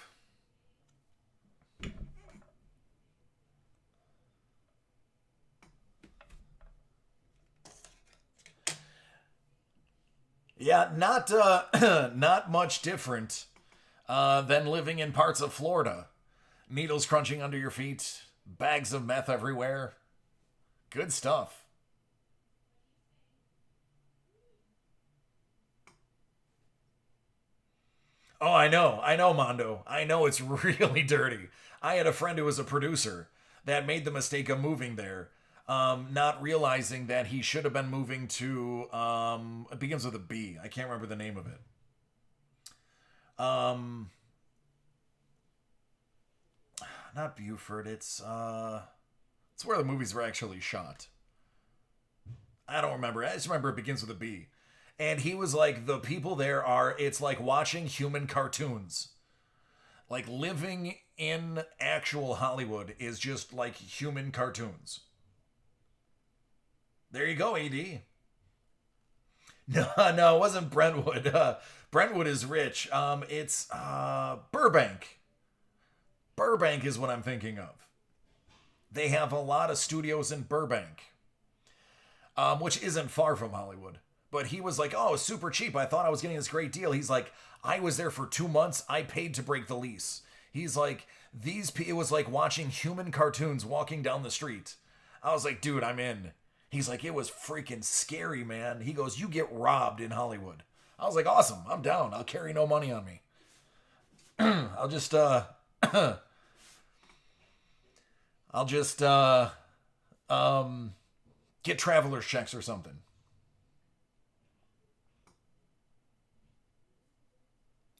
Yeah, not not much different than living in parts of Florida. Needles crunching under your feet, bags of meth everywhere. Good stuff. Oh, I know, Mondo. I know it's really dirty. I had a friend who was a producer that made the mistake of moving there, not realizing that he should have been moving to. It begins with a B. I can't remember the name of it. Um, Not Buford. It's where the movies were actually shot. I don't remember. I just remember it begins with a B. And he was like, the people there are. It's like watching human cartoons. Like living in actual Hollywood is just like human cartoons. There you go, AD. No, no, it wasn't Brentwood. Brentwood is rich. It's Burbank. Burbank is what I'm thinking of. They have a lot of studios in Burbank, which isn't far from Hollywood. But he was like, "Oh, super cheap. I thought I was getting this great deal." He's like, "I was there for 2 months. I paid to break the lease." He's like, It was like watching human cartoons walking down the street. I was like, "Dude, I'm in." He's like, "It was freaking scary, man." He goes, "You get robbed in Hollywood." I was like, "Awesome. I'm down. I'll carry no money on me. I'll just I'll just um get traveler's checks or something."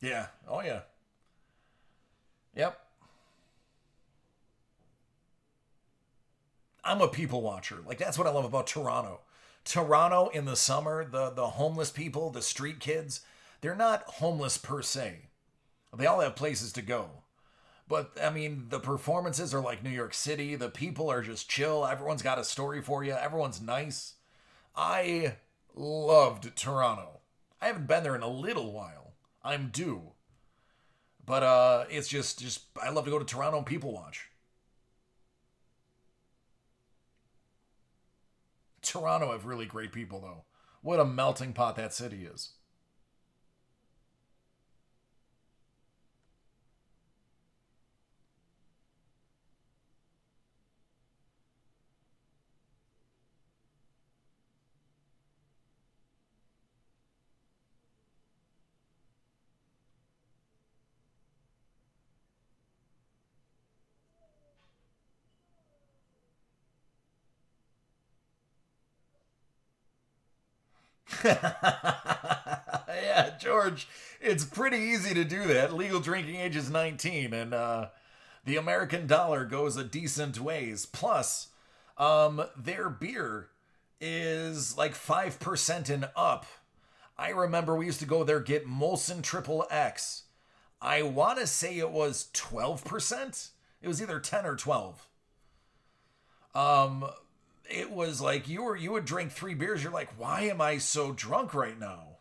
Yeah. Oh yeah. Yep. I'm a people watcher. Like that's what I love about Toronto. Toronto in the summer, the homeless people, the street kids, they're not homeless per se. They all have places to go. But I mean, the performances are like New York City. The people are just chill. Everyone's got a story for you. Everyone's nice. I loved Toronto. I haven't been there in a little while. I'm due. But it's just I love to go to Toronto and people watch. Toronto have really great people though. What a melting pot that city is. Yeah, George, it's pretty easy to do that. Legal drinking age is 19, and the American dollar goes a decent ways. Plus, their beer is like 5% and up. I remember we used to go there get Molson Triple X. I want to say it was 12%. It was either 10 or 12. Um, it was like you would drink 3 beers. You're like, why am I so drunk right now?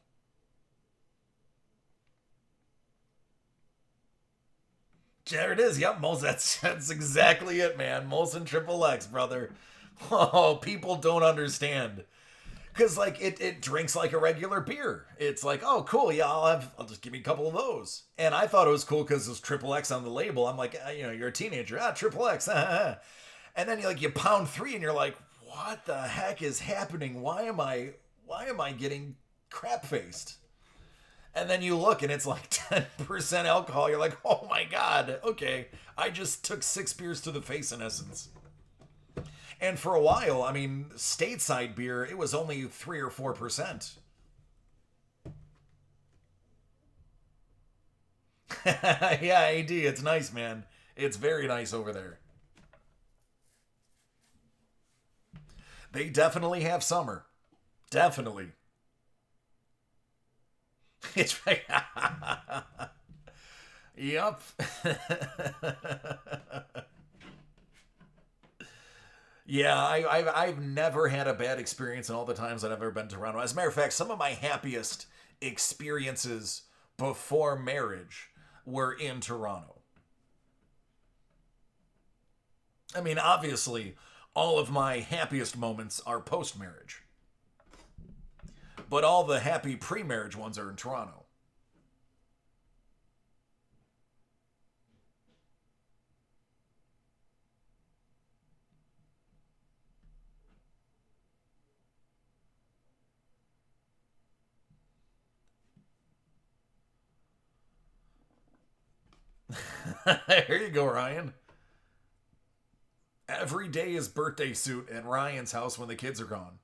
There it is. Yep, Molson. That's exactly it, man. Molson Triple X, brother. Oh, people don't understand. Because like it drinks like a regular beer. It's like, oh cool, yeah, I'll just give me a couple of those. And I thought it was cool because there's triple X on the label. I'm like, you're a teenager, triple X. And then you pound three and you're like, what the heck is happening? Why am I getting crap faced? And then you look and it's like 10% alcohol. You're like, oh my god, okay, I just took 6 beers to the face in essence. And for a while, I mean, stateside beer, it was only 3 or 4%. Yeah, AD, it's nice, man. It's very nice over there. They definitely have summer. Definitely. It's right. Yep. Yeah, I've never had a bad experience in all the times that I've ever been to Toronto. As a matter of fact, some of my happiest experiences before marriage were in Toronto. I mean, obviously, all of my happiest moments are post marriage, but all the happy pre marriage ones are in Toronto. Here you go, Ryan. Every day is birthday suit at Ryan's house when the kids are gone.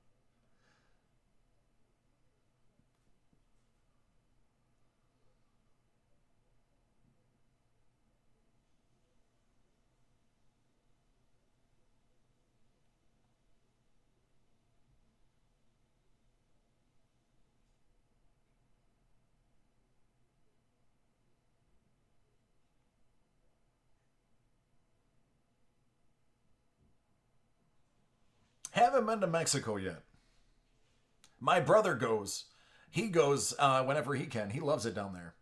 Haven't been to Mexico yet. My brother goes. He goes whenever he can. He loves it down there.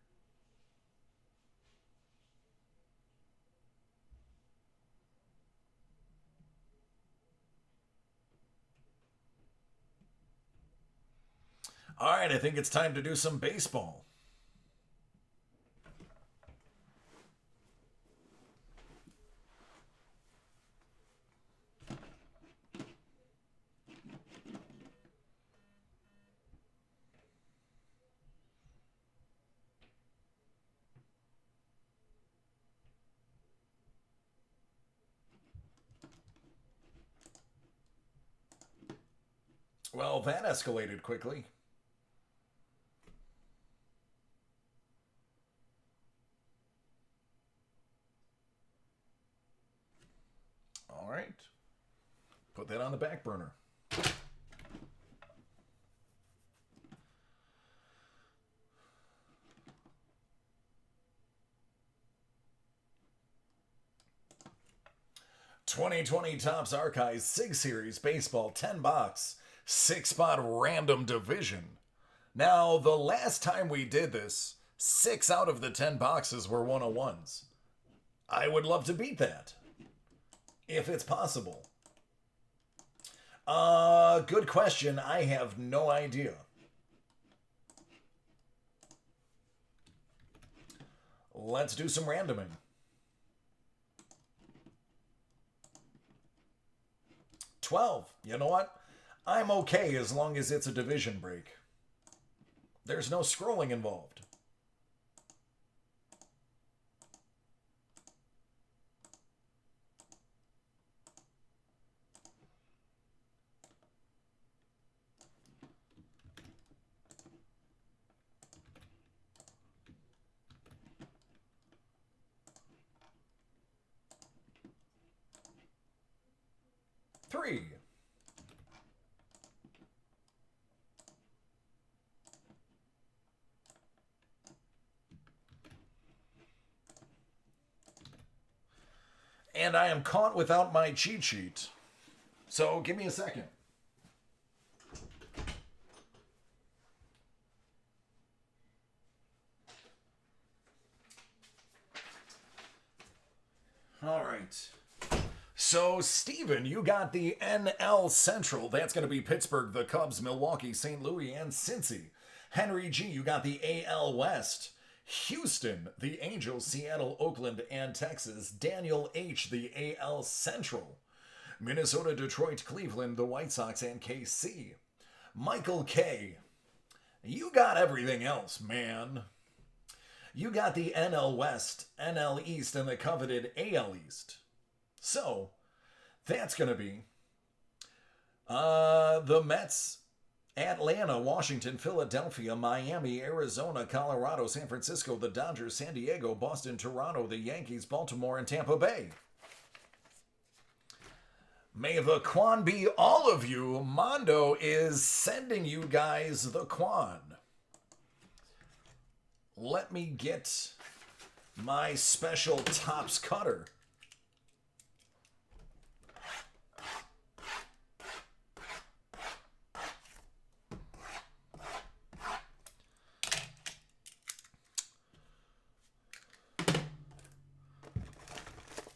All right, I think it's time to do some baseball. Well, that escalated quickly. All right, put that on the back burner. 2020 Topps Archives 6 Series Baseball 10 box 6 spot random division. Now, the last time we did this, 6 out of the 10 boxes were 101s. I would love to beat that if it's possible. Good question. I have no idea. Let's do some randoming. 12. You know what? I'm okay as long as it's a division break. There's no scrolling involved. 3. And I am caught without my cheat sheet. So give me a second. All right. So, Steven, you got the NL Central. That's going to be Pittsburgh, the Cubs, Milwaukee, St. Louis, and Cincy. Henry G, you got the AL West. Houston, the Angels, Seattle, Oakland, and Texas. Daniel H, the AL Central. Minnesota, Detroit, Cleveland, the White Sox, and KC. Michael K, you got everything else, man. You got the NL West, NL East, and the coveted AL East. So, that's going to be the Mets, Atlanta, Washington, Philadelphia, Miami, Arizona, Colorado, San Francisco, the Dodgers, San Diego, Boston, Toronto, the Yankees, Baltimore, and Tampa Bay. May the Quan be all of you. Mondo is sending you guys the Quan. Let me get my special Topps cutter.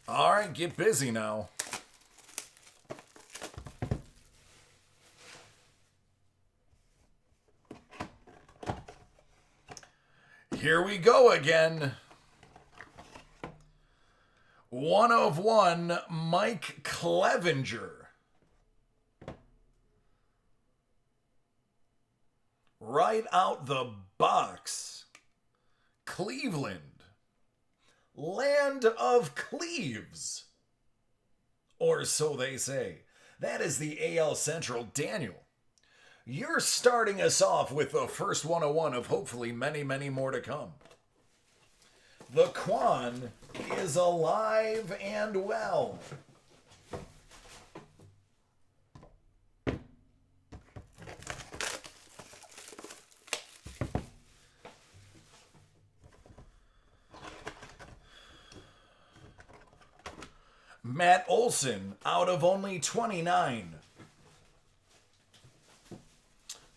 All right, get busy now. Here we go again. 1/1, Mike Clevinger. Right out the box. Cleveland. Land of Cleves. Or so they say. That is the AL Central. Daniel, you're starting us off with the first 101 of hopefully many, many more to come. The Quan is alive and well. Matt Olson out of only 29.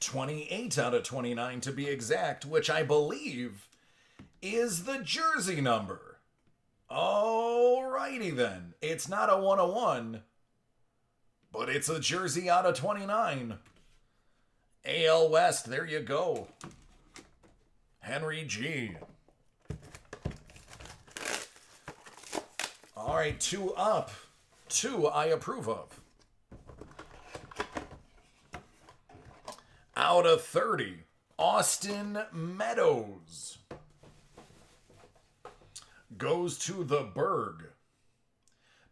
28 out of 29 to be exact, which I believe is the jersey number. Alrighty then. It's not a 101, but it's a jersey out of 29. AL West, there you go. Henry G. All right, 2 up. 2 I approve of. Out of 30, Austin Meadows. Goes to the Berg.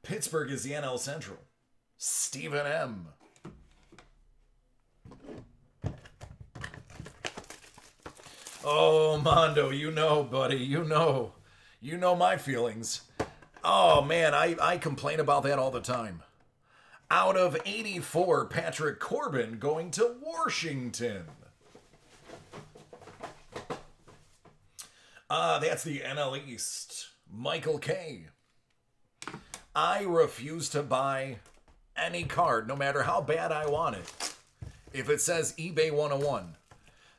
Pittsburgh is the NL Central. Stephen M. Oh, Mondo, you know, buddy, you know my feelings. Oh, man, I complain about that all the time. Out of 84, Patrick Corbin going to Washington. That's the NL East. Michael K. I refuse to buy any card, no matter how bad I want it, if it says eBay 101.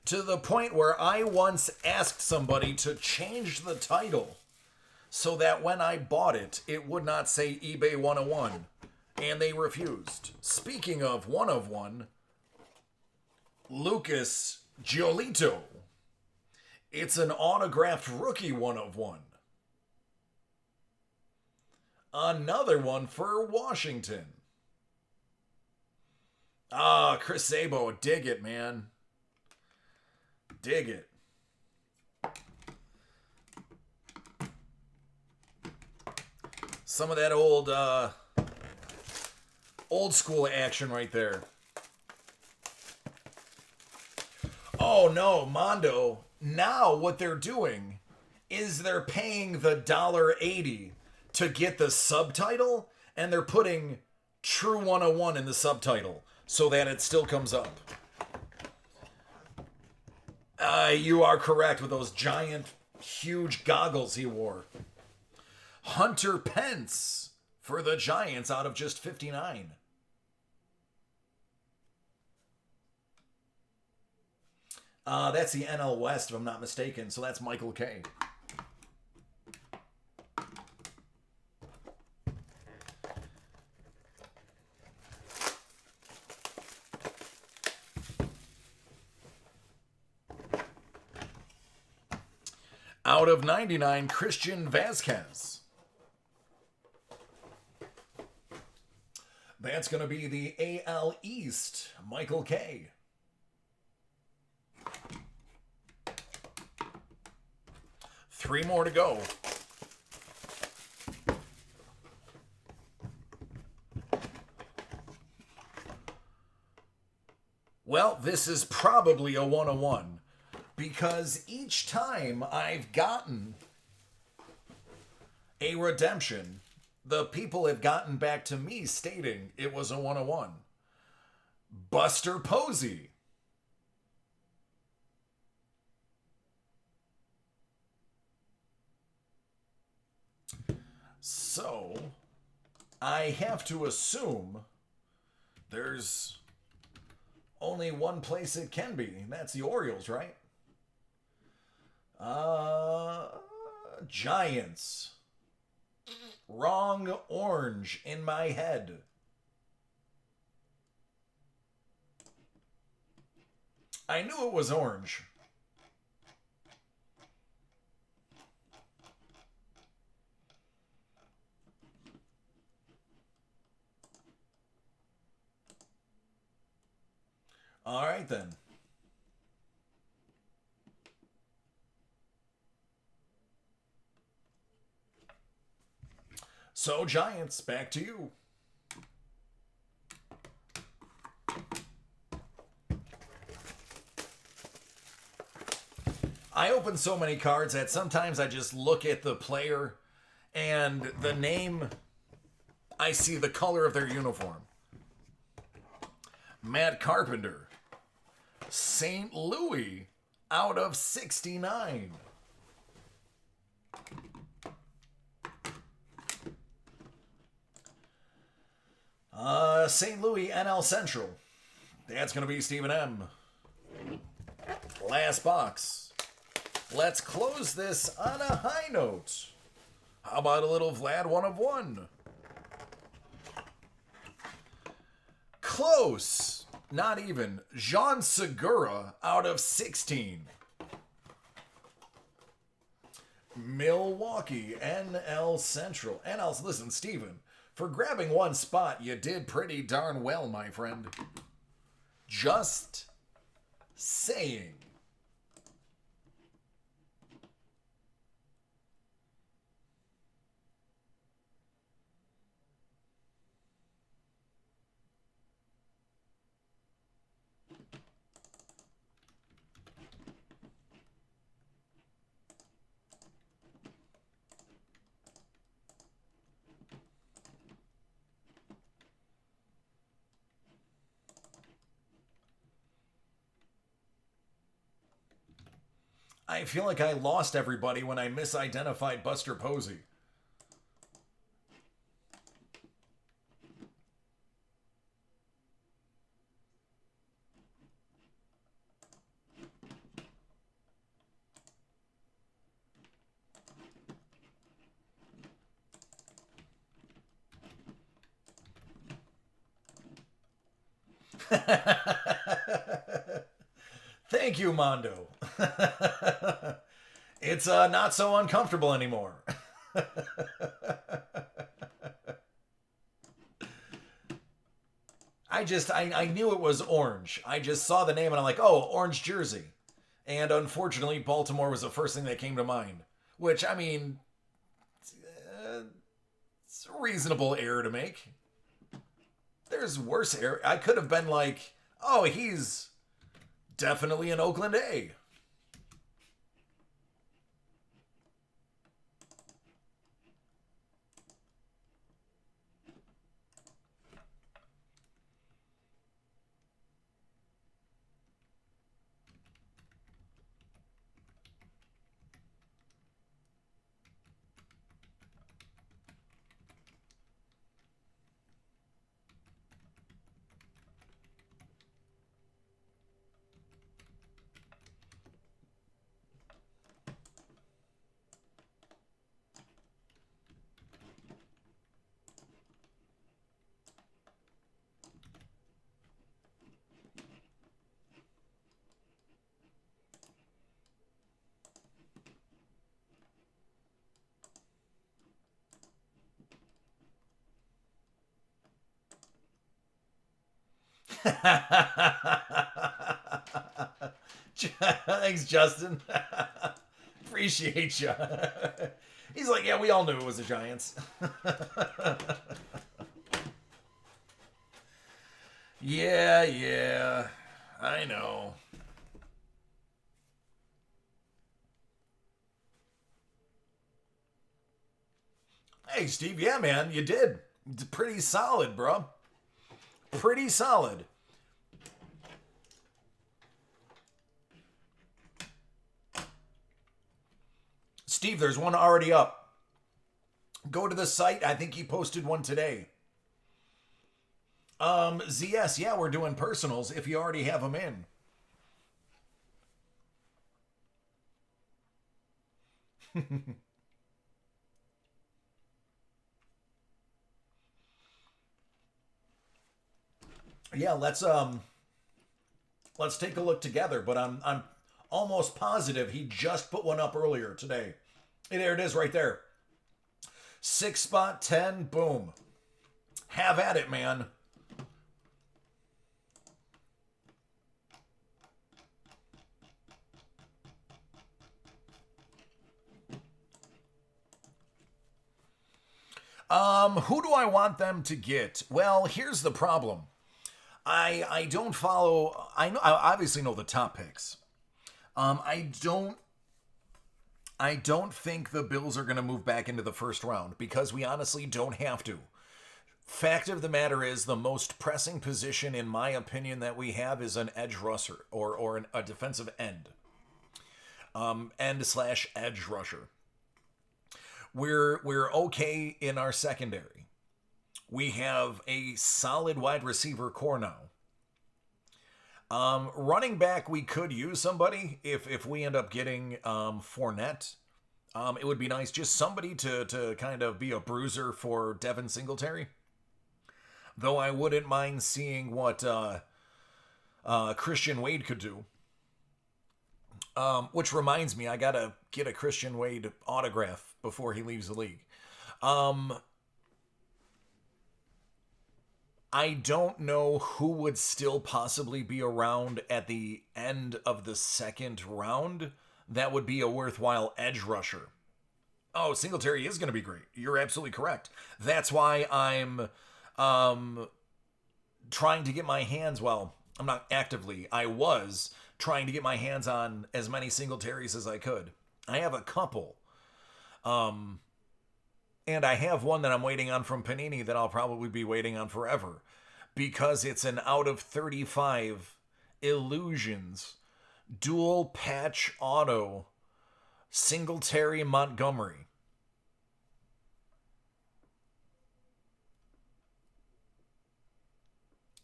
To the point where I once asked somebody to change the title so that when I bought it, it would not say eBay 101. And they refused. Speaking of 101, Lucas Giolito. It's an autographed rookie 101. Another one for Washington. Chris Sabo, dig it, man. Dig it. Some of that old school action right there. Oh no, Mondo. Now what they're doing is they're paying the $1.80 to get the subtitle, and they're putting True 101 in the subtitle so that it still comes up. You are correct with those giant, huge goggles he wore. Hunter Pence for the Giants out of just 59. That's the NL West, if I'm not mistaken. So that's Michael K. Out of 99, Christian Vasquez. That's going to be the AL East, Michael K. Three more to go. Well, this is probably a 101 because each time I've gotten a redemption, the people have gotten back to me stating it was a 101. Buster Posey. So, I have to assume there's only one place it can be, and that's the Orioles, right? Giants. Wrong orange in my head. I knew it was orange. All right, then. So, Giants, back to you. I open so many cards that sometimes I just look at the player and the name, I see the color of their uniform. Matt Carpenter. St. Louis out of 69. St. Louis NL Central. That's going to be Stephen M. Last box. Let's close this on a high note. How about a little Vlad 1 of 1? Close. Not even. Jean Segura out of 16. Milwaukee NL Central. Listen, Steven, for grabbing one spot, you did pretty darn well, my friend. Just saying. I feel like I lost everybody when I misidentified Buster Posey. Thank you, Mondo. It's not so uncomfortable anymore. I knew it was orange. I just saw the name and I'm like, oh, orange jersey. And unfortunately, Baltimore was the first thing that came to mind. Which, I mean, it's a reasonable error to make. There's worse error. I could have been like, oh, he's definitely an Oakland A. Thanks, Justin. Appreciate you. He's like, yeah, we all knew it was the Giants. Yeah, yeah. I know. Hey, Steve, yeah, man, you did. It's pretty solid, bro. Pretty solid. Steve, there's one already up. Go to the site. I think he posted one today. ZS, yeah, we're doing personals if you already have them in. Yeah, let's take a look together, but I'm almost positive he just put one up earlier today. And there it is right there. 6 spot 10, boom. Have at it, man. Who do I want them to get? Well, here's the problem. I don't follow. I obviously know the top picks. I don't think the Bills are going to move back into the first round because we honestly don't have to. Fact of the matter is, the most pressing position, in my opinion, that we have is an edge rusher or a defensive end. End slash edge rusher. We're okay in our secondary. We have a solid wide receiver core now. Running back, we could use somebody if we end up getting Fournette. It would be nice, just somebody to kind of be a bruiser for Devin Singletary. Though I wouldn't mind seeing what Christian Wade could do. Which reminds me, I gotta get a Christian Wade autograph before he leaves the league. I don't know who would still possibly be around at the end of the second round that would be a worthwhile edge rusher. Oh, Singletary is going to be great. You're absolutely correct. That's why I'm trying to get my hands, well, I'm not actively, I was trying to get my hands on as many Singletaries as I could. I have a couple. And I have one that I'm waiting on from Panini that I'll probably be waiting on forever because it's an out of 35 Illusions dual patch auto Singletary Montgomery.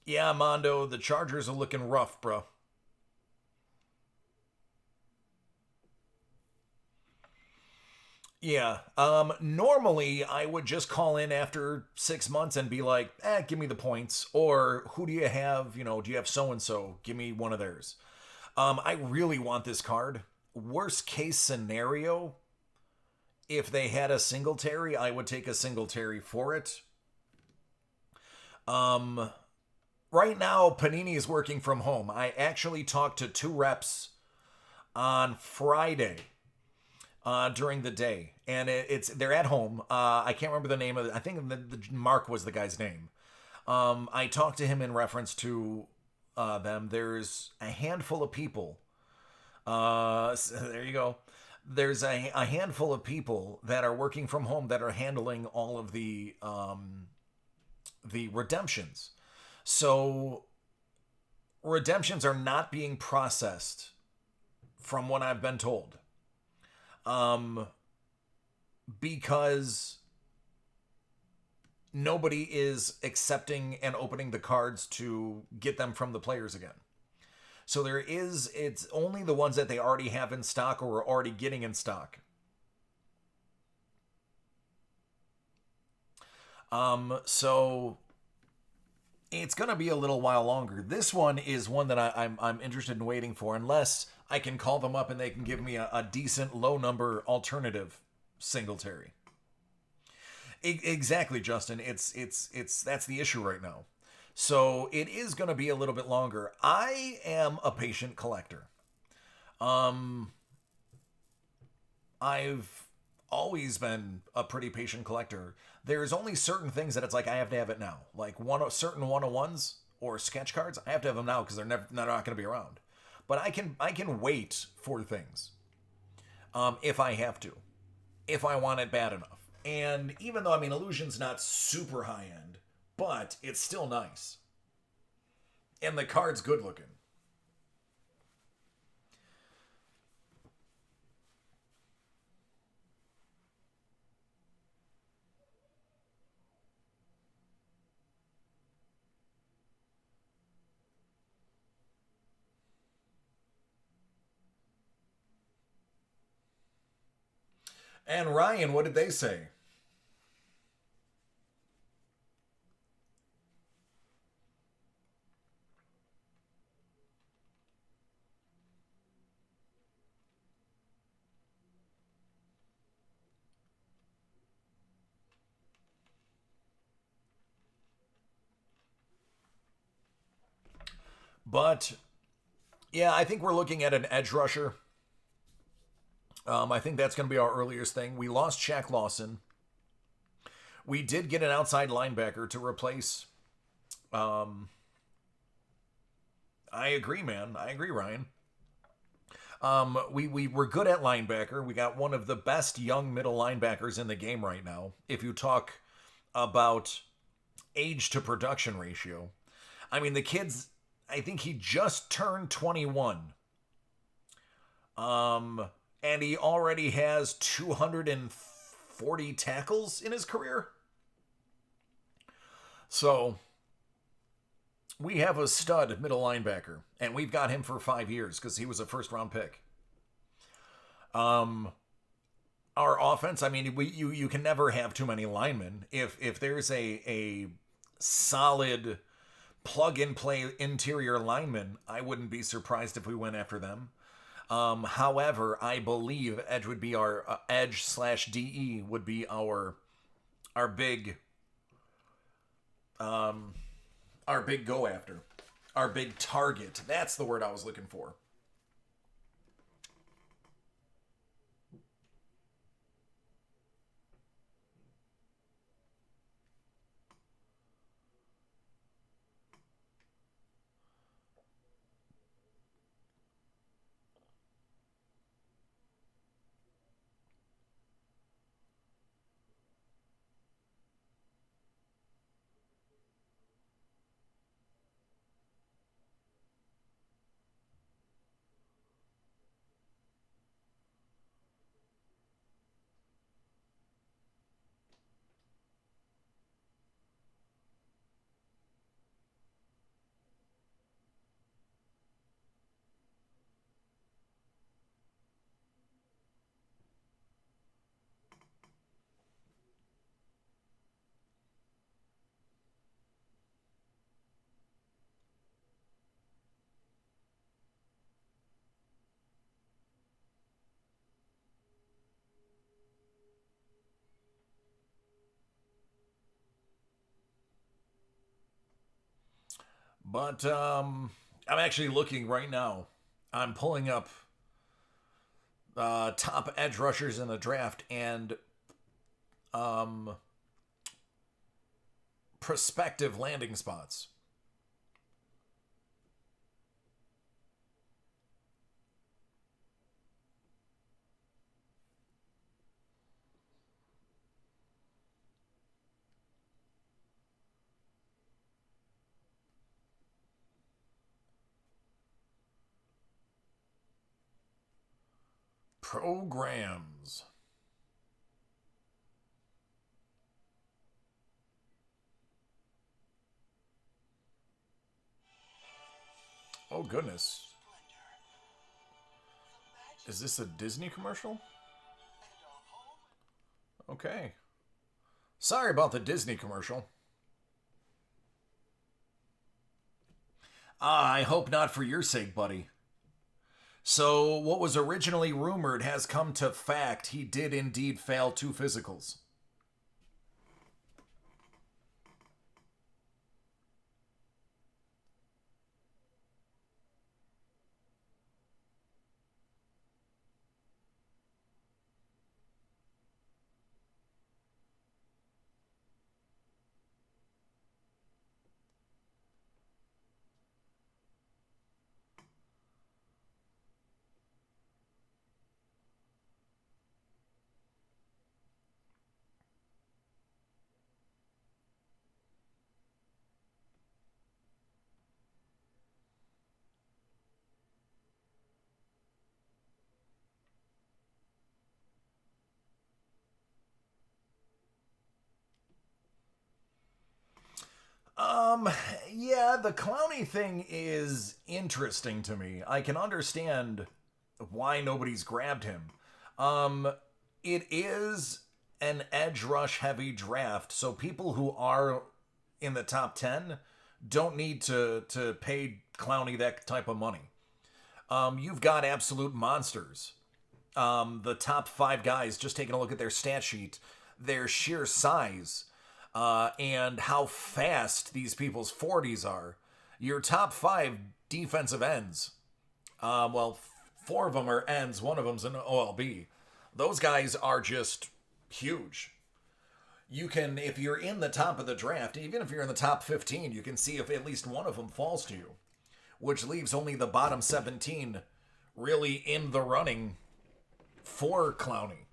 Yeah, Mondo, the Chargers are looking rough, bro. Yeah. Normally I would just call in after 6 months and be like, give me the points. Or who do you have? Do you have so and so? Give me one of theirs. I really want this card. Worst case scenario, if they had a Singletary, I would take a Singletary for it. Um, right now, Panini is working from home. I actually talked to two reps on Friday during the day, and they're at home. I can't remember the name of it. I think the Mark was the guy's name. I talked to him in reference to them. There's a handful of people. So there you go. There's a handful of people that are working from home that are handling all of the redemptions. So redemptions are not being processed, from what I've been told. Um, because nobody is accepting and opening the cards to get them from the players again. So it's only the ones that they already have in stock or are already getting in stock. So it's gonna be a little while longer. This one is one that I'm interested in waiting for, unless I can call them up and they can give me a decent low number alternative Singletary. Exactly, Justin. It's that's the issue right now. So it is going to be a little bit longer. I am a patient collector. Um, I've always been a pretty patient collector. There's only certain things that it's like I have to have it now. Like certain 101s or sketch cards, I have to have them now because they're not going to be around. But I can wait for things if I have to, if I want it bad enough. And even though, I mean, Illusion's not super high end, but it's still nice. And the card's good looking. And Ryan, what did they say? But yeah, I think we're looking at an edge rusher. I think that's going to be our earliest thing. We lost Shaq Lawson. We did get an outside linebacker to replace. Um, I agree, man. I agree, Ryan. We were good at linebacker. We got one of the best young middle linebackers in the game right now. If you talk about age to production ratio, I mean the kid's. I think he just turned 21. Um, and he already has 240 tackles in his career. So we have a stud middle linebacker, and we've got him for 5 years because he was a first round pick. Um, our offense, I mean, you can never have too many linemen. If there's a solid plug and play interior lineman, I wouldn't be surprised if we went after them. However, I believe edge would be our edge slash DE would be our big um, our big go after, our big target. That's the word I was looking for. But I'm actually looking right now. I'm pulling up top edge rushers in the draft and um, prospective landing spots. Programs. Oh, goodness. Is this a Disney commercial? Okay. Sorry about the Disney commercial. I hope not for your sake, buddy. So, what was originally rumored has come to fact. He did indeed fail 2 physicals. Um, yeah, the Clowney thing is interesting to me. I can understand why nobody's grabbed him. Um, it is an edge rush heavy draft, so people who are in the top 10 don't need to pay Clowney that type of money. You've got absolute monsters. The top five guys, just taking a look at their stat sheet, their sheer size, and how fast these people's 40s are. Your top five defensive ends, well, four of them are ends, one of them's an OLB. Those guys are just huge. You can, if you're in the top of the draft, even if you're in the top 15, you can see if at least one of them falls to you, which leaves only the bottom 17 really in the running for Clowney.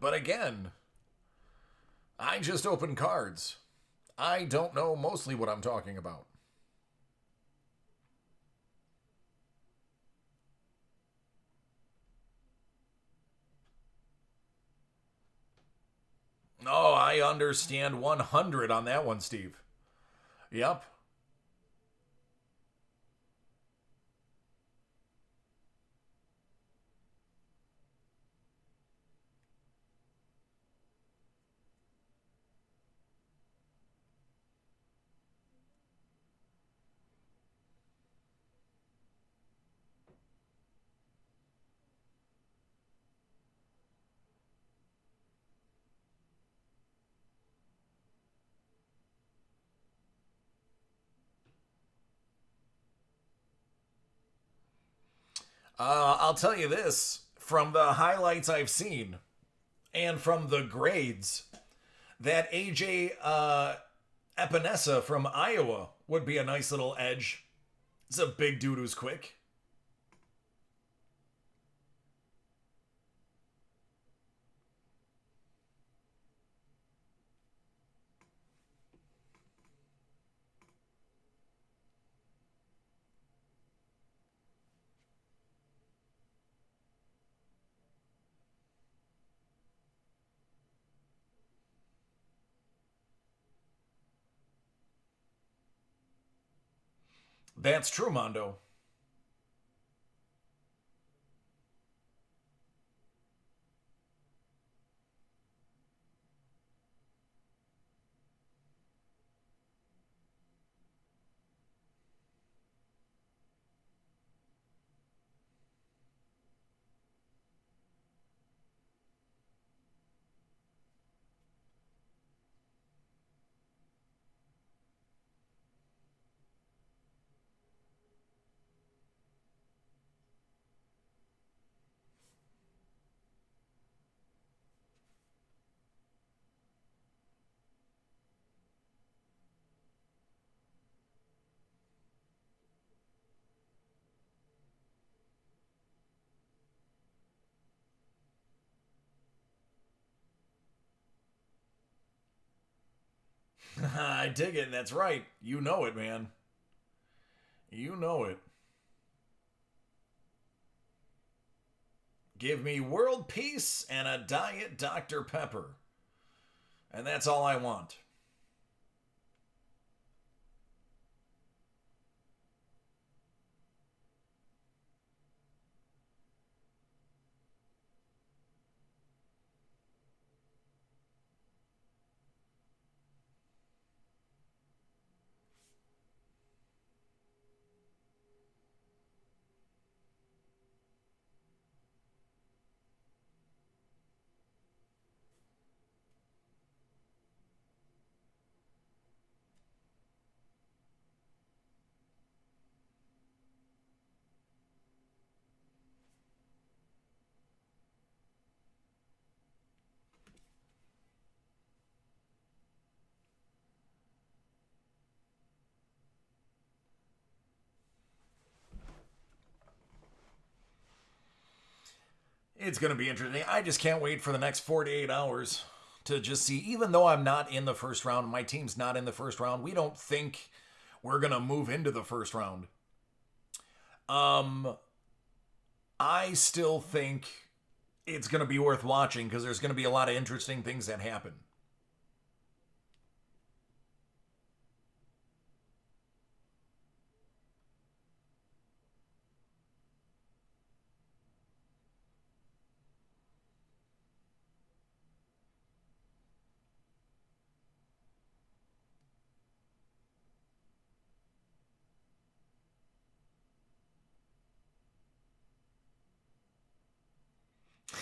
But again, I just open cards. I don't know mostly what I'm talking about. Oh, I understand 100 on that one, Steve. Yep. I'll tell you this from the highlights I've seen and from the grades that AJ Epinesa from Iowa would be a nice little edge. It's a big dude who's quick. That's true, Mondo. I dig it. That's right. You know it, man. You know it. Give me world peace and a diet Dr. Pepper. And that's all I want. It's going to be interesting. I just can't wait for the next 48 hours to just see. Even though I'm not in the first round, my team's not in the first round, we don't think we're going to move into the first round. I still think it's going to be worth watching because there's going to be a lot of interesting things that happen.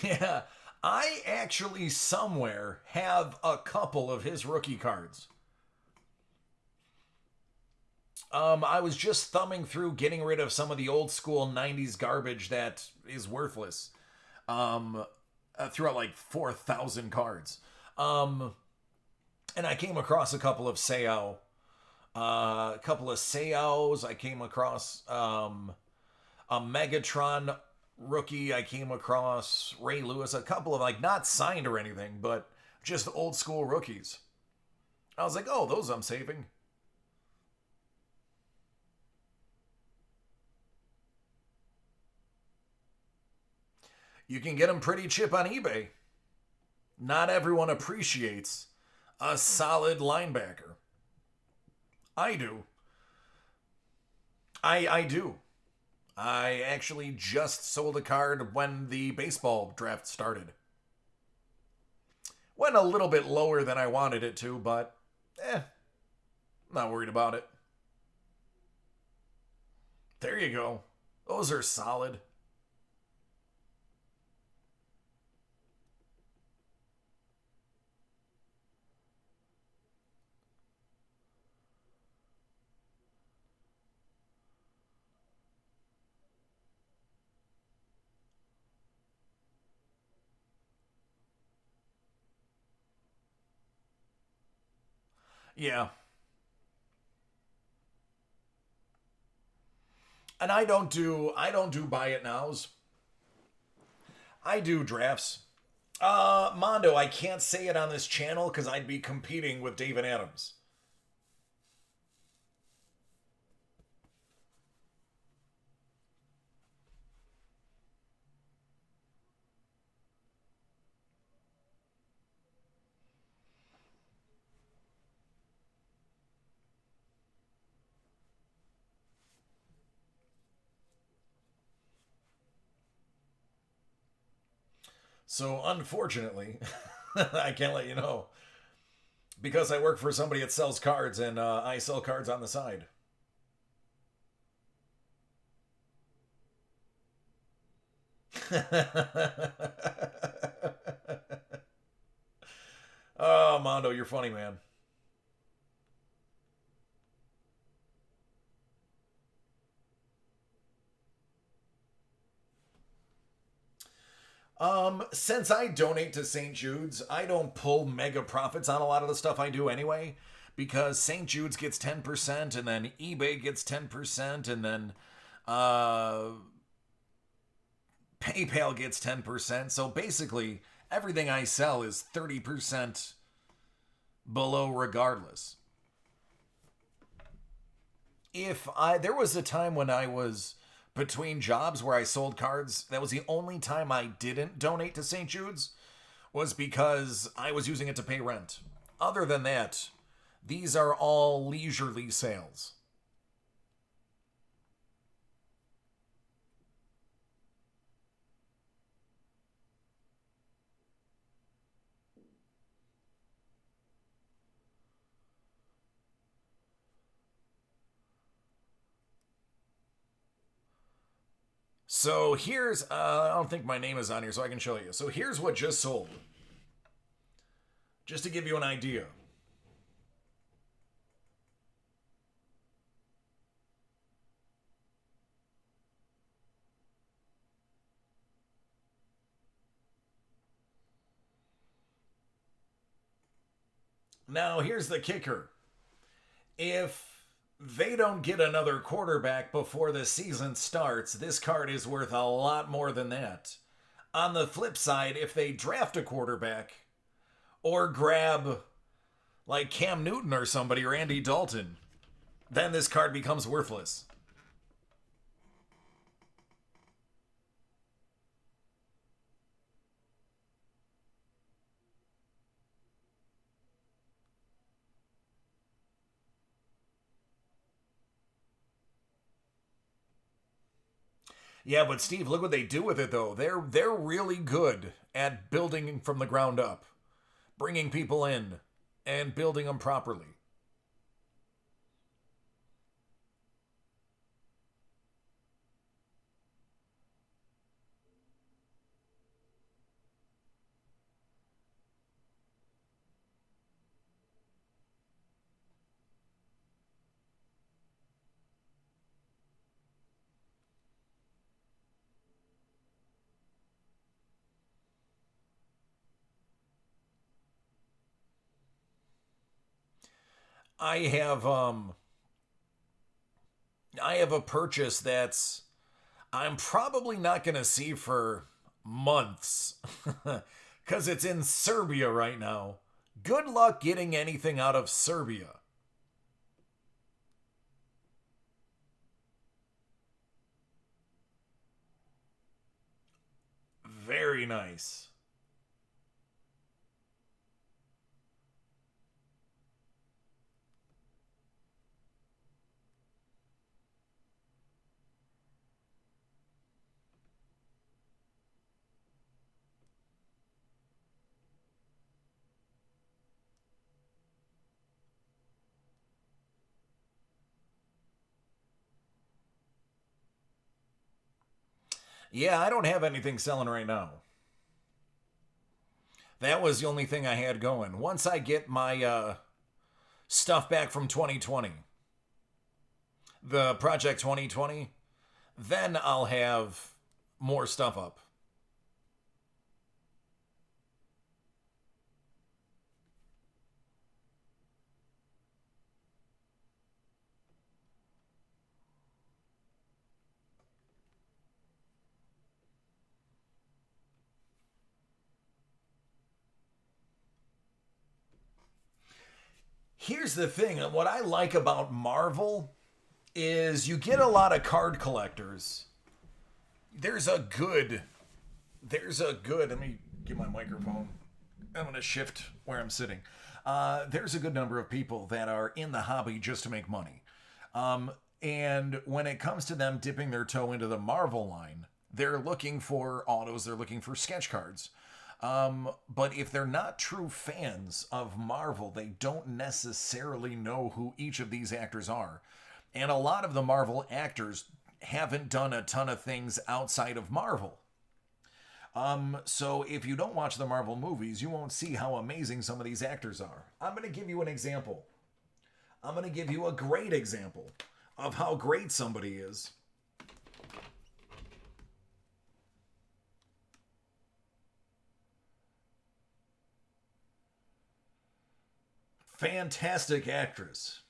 Yeah, I actually somewhere have a couple of his rookie cards. I was just thumbing through getting rid of some of the old school 90s garbage that is worthless. Throughout like 4,000 cards. And I came across a couple of Seiyao. A couple of Seiyaos. I came across a Megatron rookie. I came across Ray Lewis. A couple of like not signed or anything, but just old school rookies. I was like, oh, those I'm saving. You can get them pretty cheap on eBay. Not everyone appreciates a solid linebacker. I do. I do. I actually just sold a card when the baseball draft started. Went a little bit lower than I wanted it to, but not worried about it. There you go. Those are solid. Yeah. And I don't do buy it nows. I do drafts. Mondo, I can't say it on this channel because I'd be competing with David Adams. So unfortunately, I can't let you know because I work for somebody that sells cards and I sell cards on the side. Oh, Mondo, you're funny, man. Since I donate to St. Jude's, I don't pull mega profits on a lot of the stuff I do anyway, because St. Jude's gets 10%, and then eBay gets 10%, and then uh, PayPal gets 10%. So basically, everything I sell is 30% below regardless. If I there was a time when I was between jobs where I sold cards, that was the only time I didn't donate to St. Jude's was because I was using it to pay rent. Other than that, these are all leisurely sales. So here's I don't think my name is on here so I can show you. So here's what just sold. Just to give you an idea. Now here's the kicker. If they don't get another quarterback before the season starts, this card is worth a lot more than that. On the flip side, if they draft a quarterback or grab like Cam Newton or somebody or Andy Dalton, then this card becomes worthless. Yeah, but Steve, look what they do with it though. They're really good at building from the ground up, bringing people in and building them properly. I have um I have a purchase that's I'm probably not going to see for months cuz it's in Serbia right now. Good luck getting anything out of Serbia. Very nice. Yeah, I don't have anything selling right now. That was the only thing I had going. Once I get my stuff back from 2020, the Project 2020, then I'll have more stuff up. Here's the thing, what I like about Marvel is you get a lot of card collectors. There's a good let me get my microphone. I'm going to shift where I'm sitting. There's a good number of people that are in the hobby just to make money. And when it comes to them dipping their toe into the Marvel line, they're looking for autos, they're looking for sketch cards. But if they're not true fans of Marvel, they don't necessarily know who each of these actors are. And a lot of the Marvel actors haven't done a ton of things outside of Marvel. So if you don't watch the Marvel movies, you won't see how amazing some of these actors are. I'm going to give you an example. I'm going to give you a great example of how great somebody is. Fantastic actress.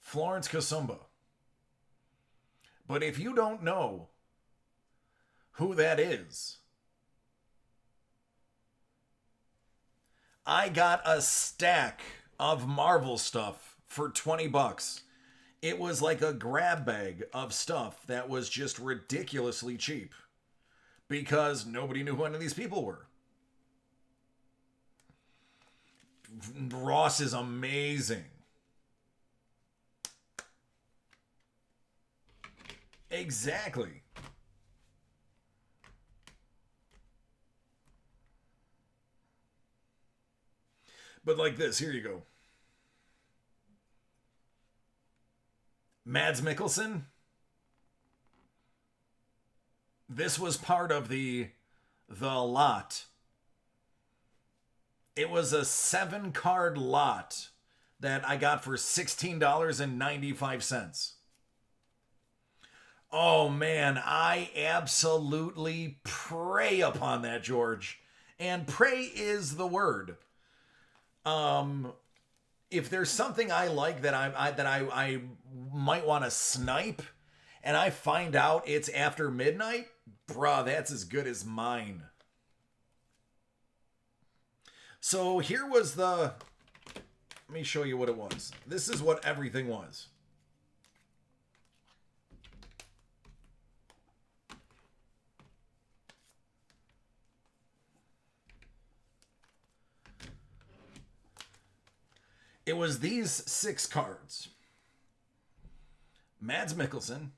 Florence Kasumba. But if you don't know who that is, I got a stack of Marvel stuff for 20 bucks. It was like a grab bag of stuff that was just ridiculously cheap because nobody knew who any of these people were. Ross is amazing. Exactly. But like this, here you go. Mads Mikkelsen. This was part of the lot. It was a 7 card lot that I got for $16.95. Oh man, I absolutely prey upon that, George. And pray is the word. Um, if there's something I like that I might want to snipe, and I find out it's after midnight, bruh, that's as good as mine. So here was the... Let me show you what it was. This is what everything was. It was these 6 cards. Mads Mikkelsen.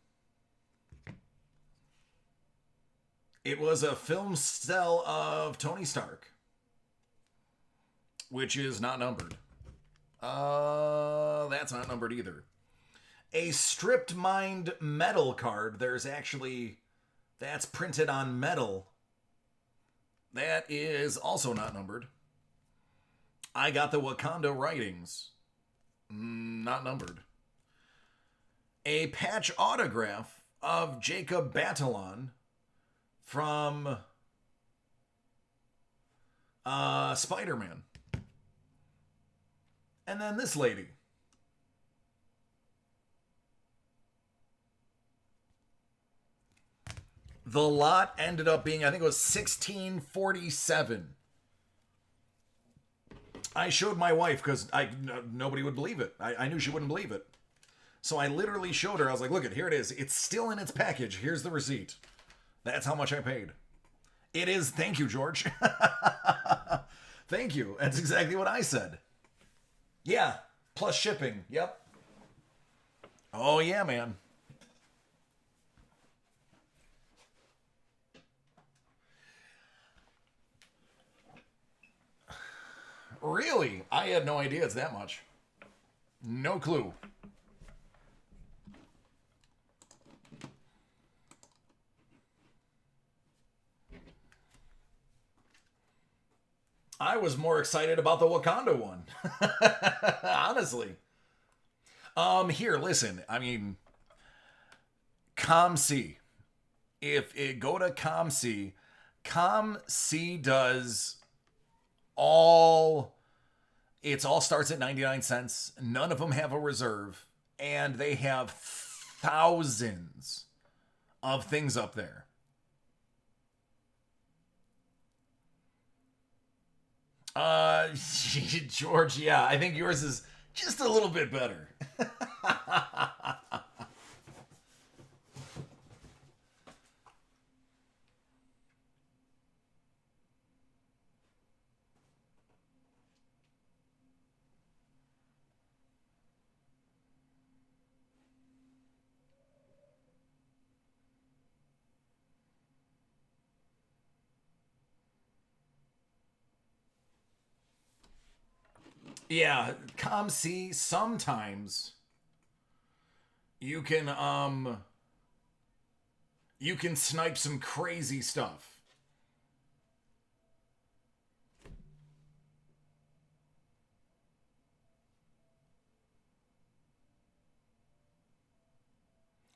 It was a film still of Tony Stark, which is not numbered. That's not numbered either. A stripped mind metal card. There's actually... That's printed on metal. That is also not numbered. I got the Wakanda writings. Not numbered. A patch autograph of Jacob Batalon from Spider-Man. And then this lady. The lot ended up being, I think it was 1647. I showed my wife because nobody would believe it. I knew she wouldn't believe it. So I literally showed her. I was like, look, here it is. It's still in its package. Here's the receipt. That's how much I paid. It is. Thank you, George. Thank you. That's exactly what I said. Yeah. Plus shipping. Yep. Oh, yeah, man. Really? I had no idea it's that much. No clue. I was more excited about the Wakanda one. Honestly. Here, listen. I mean, COMC. If it go to COMC, COMC does all... It all starts at 99 cents. None of them have a reserve. And they have thousands of things up there. George, yeah, I think yours is just a little bit better. Yeah, COMC, sometimes you can snipe some crazy stuff.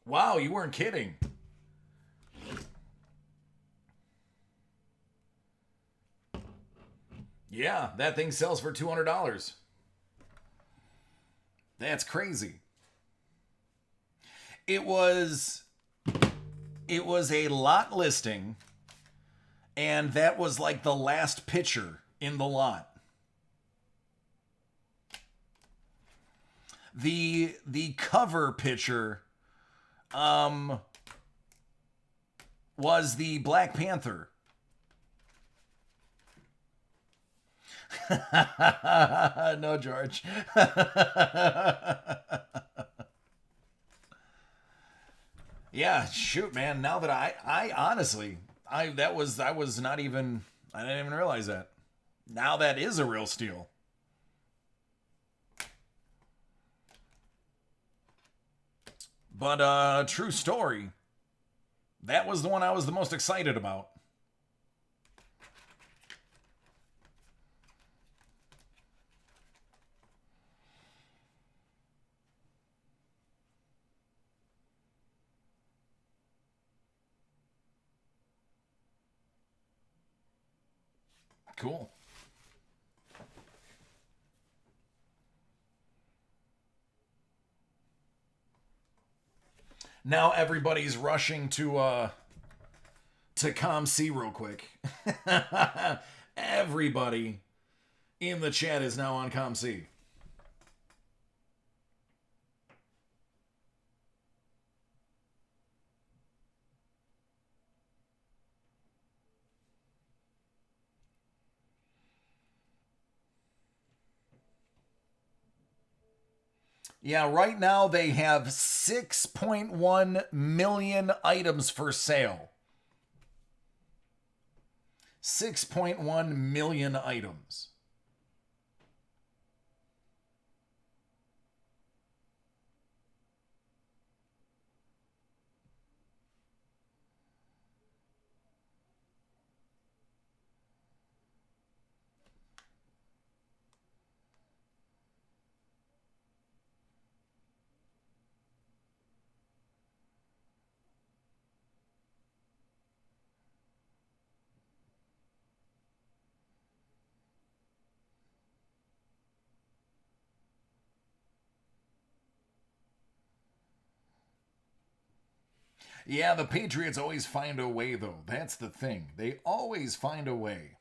Wow, you weren't kidding. Yeah, that thing sells for $200. That's crazy. It was a lot listing, and that was like the last picture in the lot. The cover picture was the Black Panther. No, George. Yeah, shoot, man. Now that I honestly, I was not even, I didn't even realize that. Now that is a real steal. But true story. That was the one I was the most excited about. Cool. Now everybody's rushing to ComC real quick. Everybody in the chat is now on ComC. Yeah, right now they have 6.1 million items for sale. 6.1 million items. Yeah, the Patriots always find a way, though. That's the thing. They always find a way.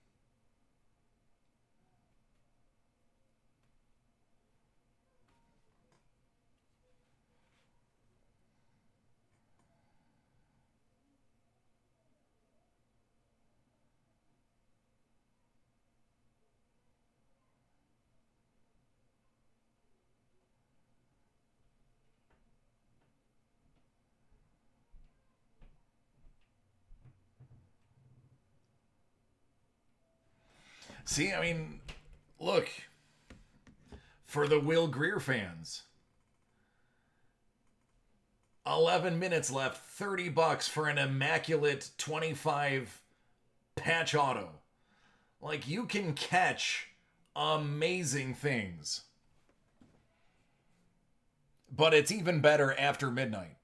See, I mean, look, for the Will Greer fans, 11 minutes left, $30 for an immaculate 25 patch auto. Like, you can catch amazing things. But it's even better after midnight.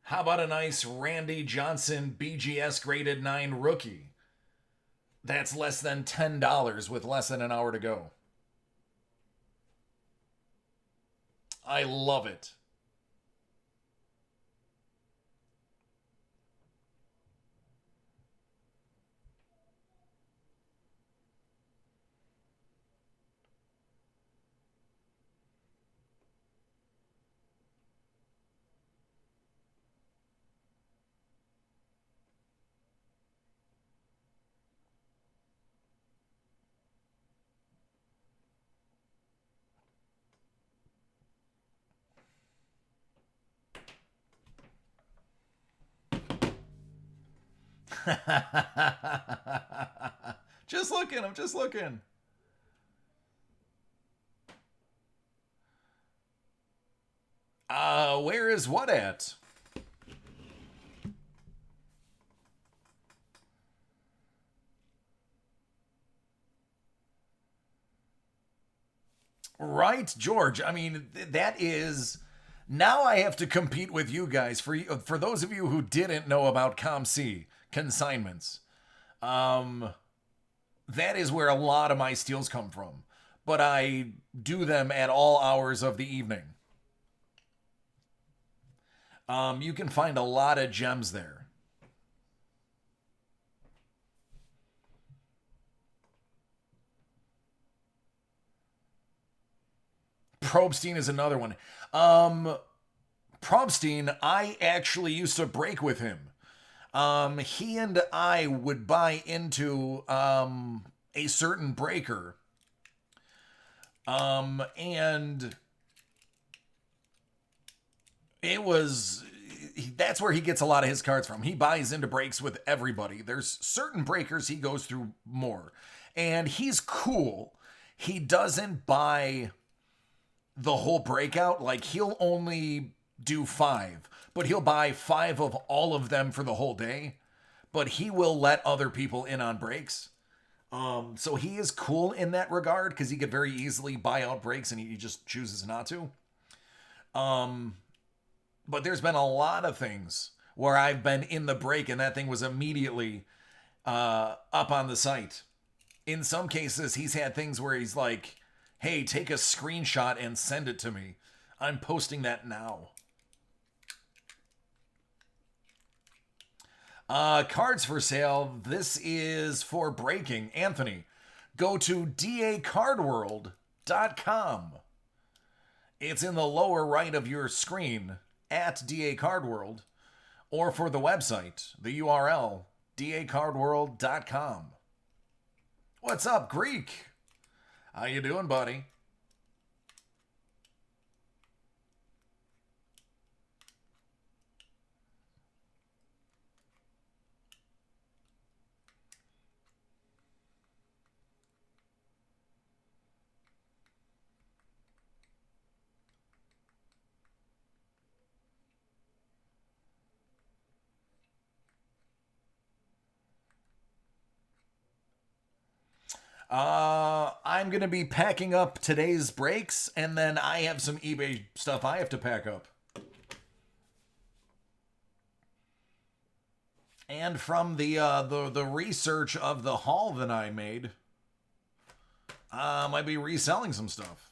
How about a nice Randy Johnson BGS graded 9 rookie? That's less than $10 with less than an hour to go. I love it. Just looking, I'm just looking. Where is what at? Right, George. I mean, that is. Now I have to compete with you guys. For those of you who didn't know about ComC consignments, that is where a lot of my steals come from. But I do them at all hours of the evening. You can find a lot of gems there. Probstein is another one. Probstein, I actually used to break with him. He and I would buy into a certain breaker. And it was that's where he gets a lot of his cards from. He buys into breaks with everybody. There's certain breakers he goes through more. And he's cool. He doesn't buy the whole breakout. Like, he'll only do 5, but he'll buy 5 of all of them for the whole day. But he will let other people in on breaks. So he is cool in that regard because he could very easily buy out breaks and he just chooses not to. But there's been a lot of things where I've been in the break and that thing was immediately up on the site. In some cases, he's had things where he's like, hey, take a screenshot and send it to me. I'm posting that now. Cards for sale. This is for breaking. Anthony, go to dacardworld.com. It's in the lower right of your screen at dacardworld, or for the website, the URL, dacardworld.com. What's up, Greek? How you doing, buddy? I'm going to be packing up today's breaks, and then I have some eBay stuff I have to pack up. And from the research of the haul that I made, I might be reselling some stuff.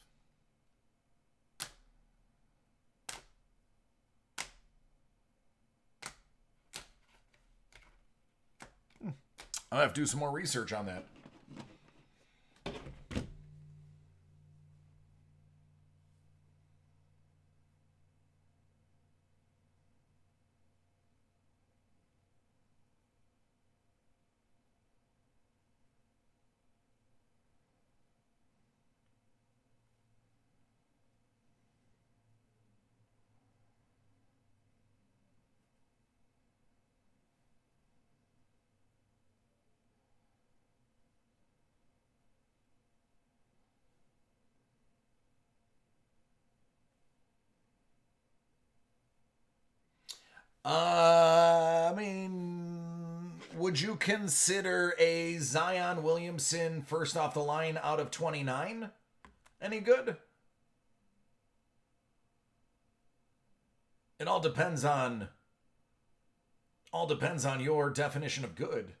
I'll have to do some more research on that. I mean, would you consider a Zion Williamson first off the line out of 29 any good? It all depends on your definition of good.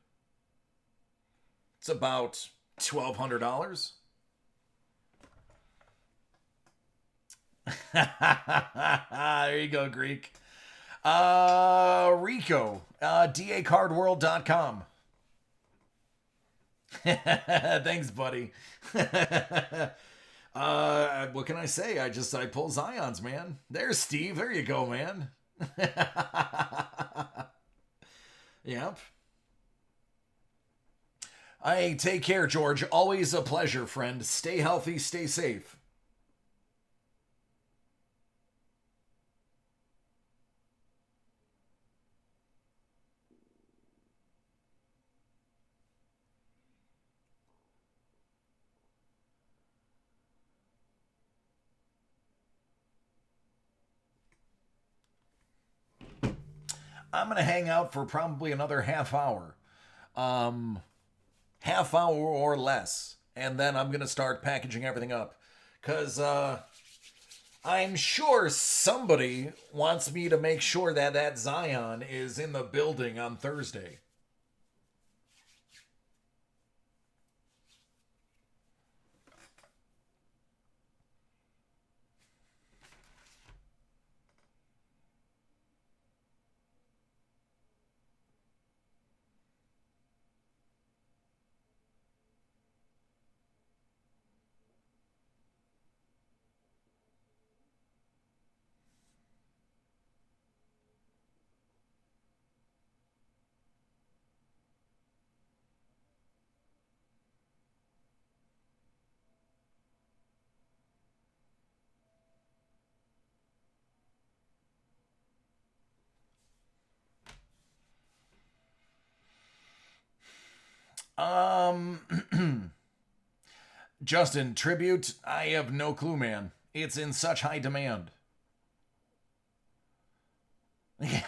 It's about $1,200. There you go, Greek. Rico, dacardworld.com. Thanks, buddy. What can I say? I pull Zions, man. There's Steve. There you go, man. Yep. Hey, take care, George. Always a pleasure, friend. Stay healthy, stay safe. I'm going to hang out for probably another half hour. Half hour or less. And then I'm going to start packaging everything up. Because I'm sure somebody wants me to make sure that that Zion is in the building on Thursday. Justin, tribute? I have no clue, man. It's in such high demand. There's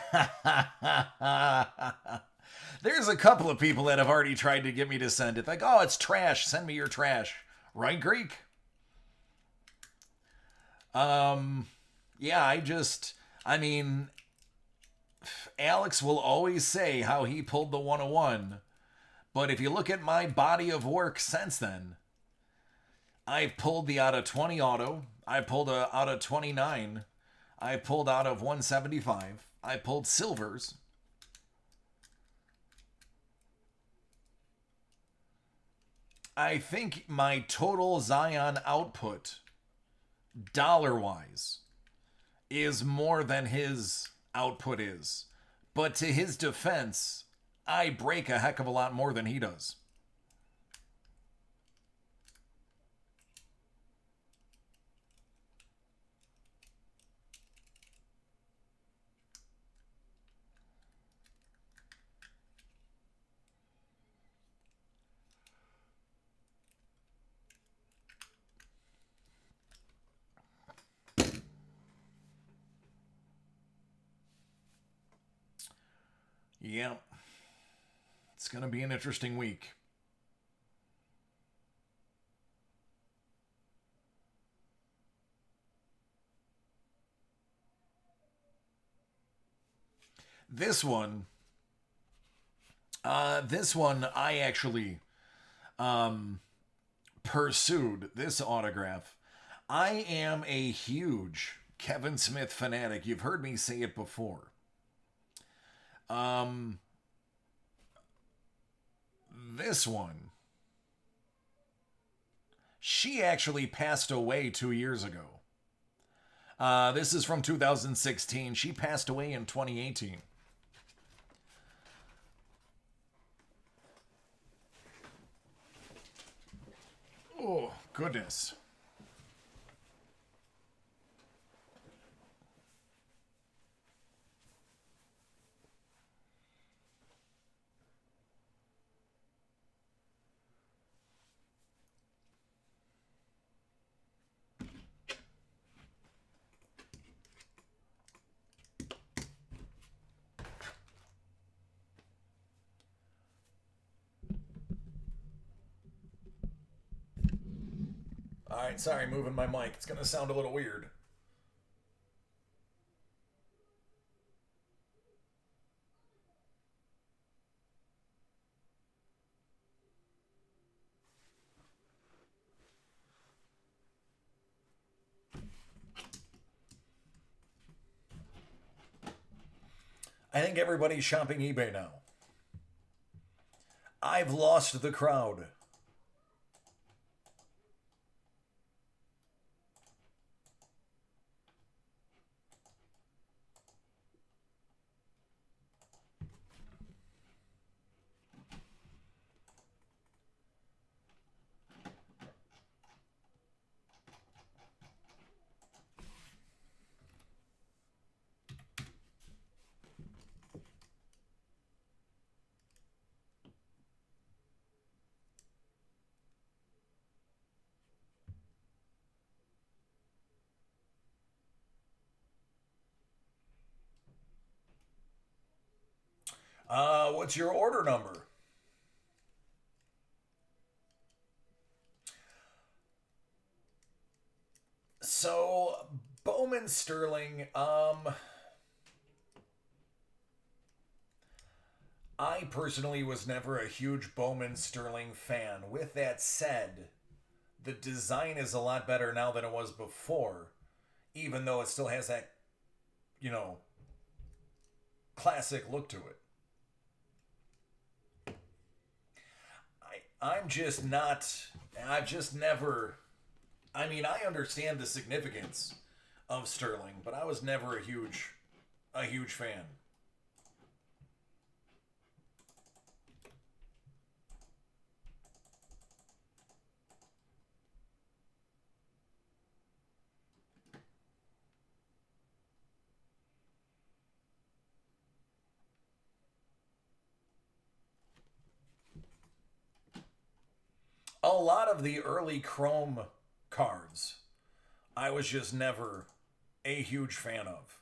a couple of people that have already tried to get me to send it. Like, oh, it's trash. Send me your trash. Right, Greek? Um, yeah, I mean, Alex will always say how he pulled the 101. But if you look at my body of work since then, I've pulled the out of 20 auto. I pulled out of 29. I pulled out of 175. I pulled silvers. I think my total Zion output, dollar wise, is more than his output is. But to his defense, I break a heck of a lot more than he does. Yeah, it's going to be an interesting week. This one, this one, I actually pursued this autograph. I am a huge Kevin Smith fanatic. You've heard me say it before. Um, this one, she actually passed away 2 years ago. This is from 2016. She passed away in 2018. Oh, goodness. All right, sorry, moving my mic. It's going to sound a little weird. I think everybody's shopping eBay now. I've lost the crowd. What's your order number? So, Bowman Sterling, I personally was never a huge Bowman Sterling fan. With that said, the design is a lot better now than it was before, even though it still has that, you know, classic look to it. I'm just not. I've just never. I mean, I understand the significance of Sterling, but I was never a huge fan. A lot of the early Chrome cards, I was just never a huge fan of.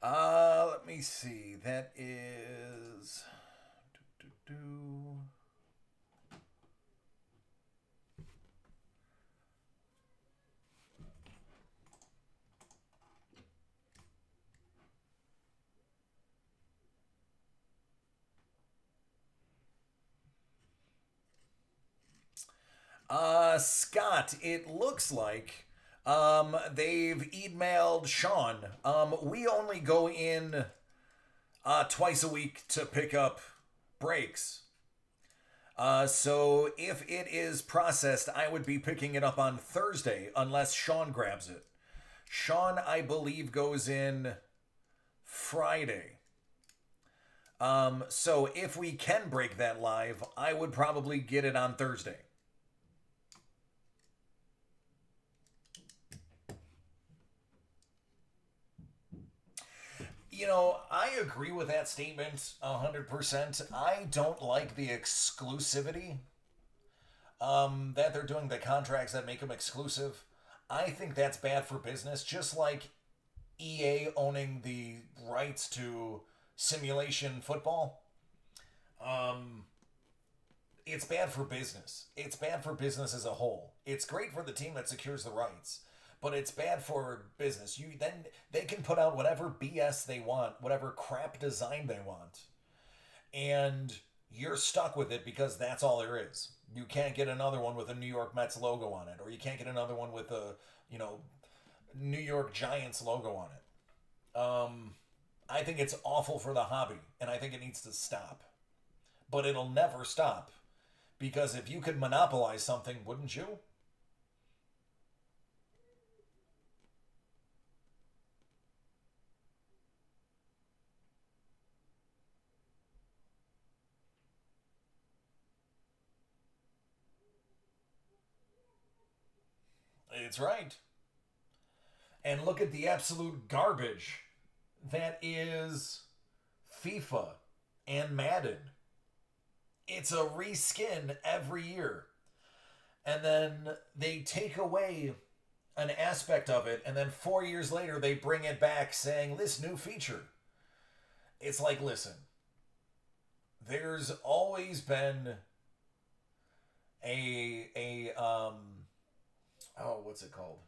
Let me see. That is. Do, do, do. Scott, it looks like they've emailed Sean. We only go in twice a week to pick up breaks. So if it is processed, I would be picking it up on Thursday unless Sean grabs it. Sean, I believe, goes in Friday. So if we can break that live, I would probably get it on Thursday. I agree with that statement 100%. I don't like the exclusivity that they're doing, the contracts that make them exclusive. I think that's bad for business, just like EA owning the rights to simulation football. Um, it's bad for business. It's bad for business as a whole. It's great for the team that secures the rights, but it's bad for business. You then they can put out whatever BS they want, whatever crap design they want, and you're stuck with it because that's all there is. You can't get another one with a New York Mets logo on it, or you can't get another one with a you know New York Giants logo on it. I think it's awful for the hobby, and I think it needs to stop. But it'll never stop because if you could monopolize something, wouldn't you? It's right. And look at the absolute garbage that is FIFA and Madden. It's a reskin every year. And then they take away an aspect of it, and then 4 years later they bring it back saying this new feature. It's like, listen, there's always been a oh, what's it called?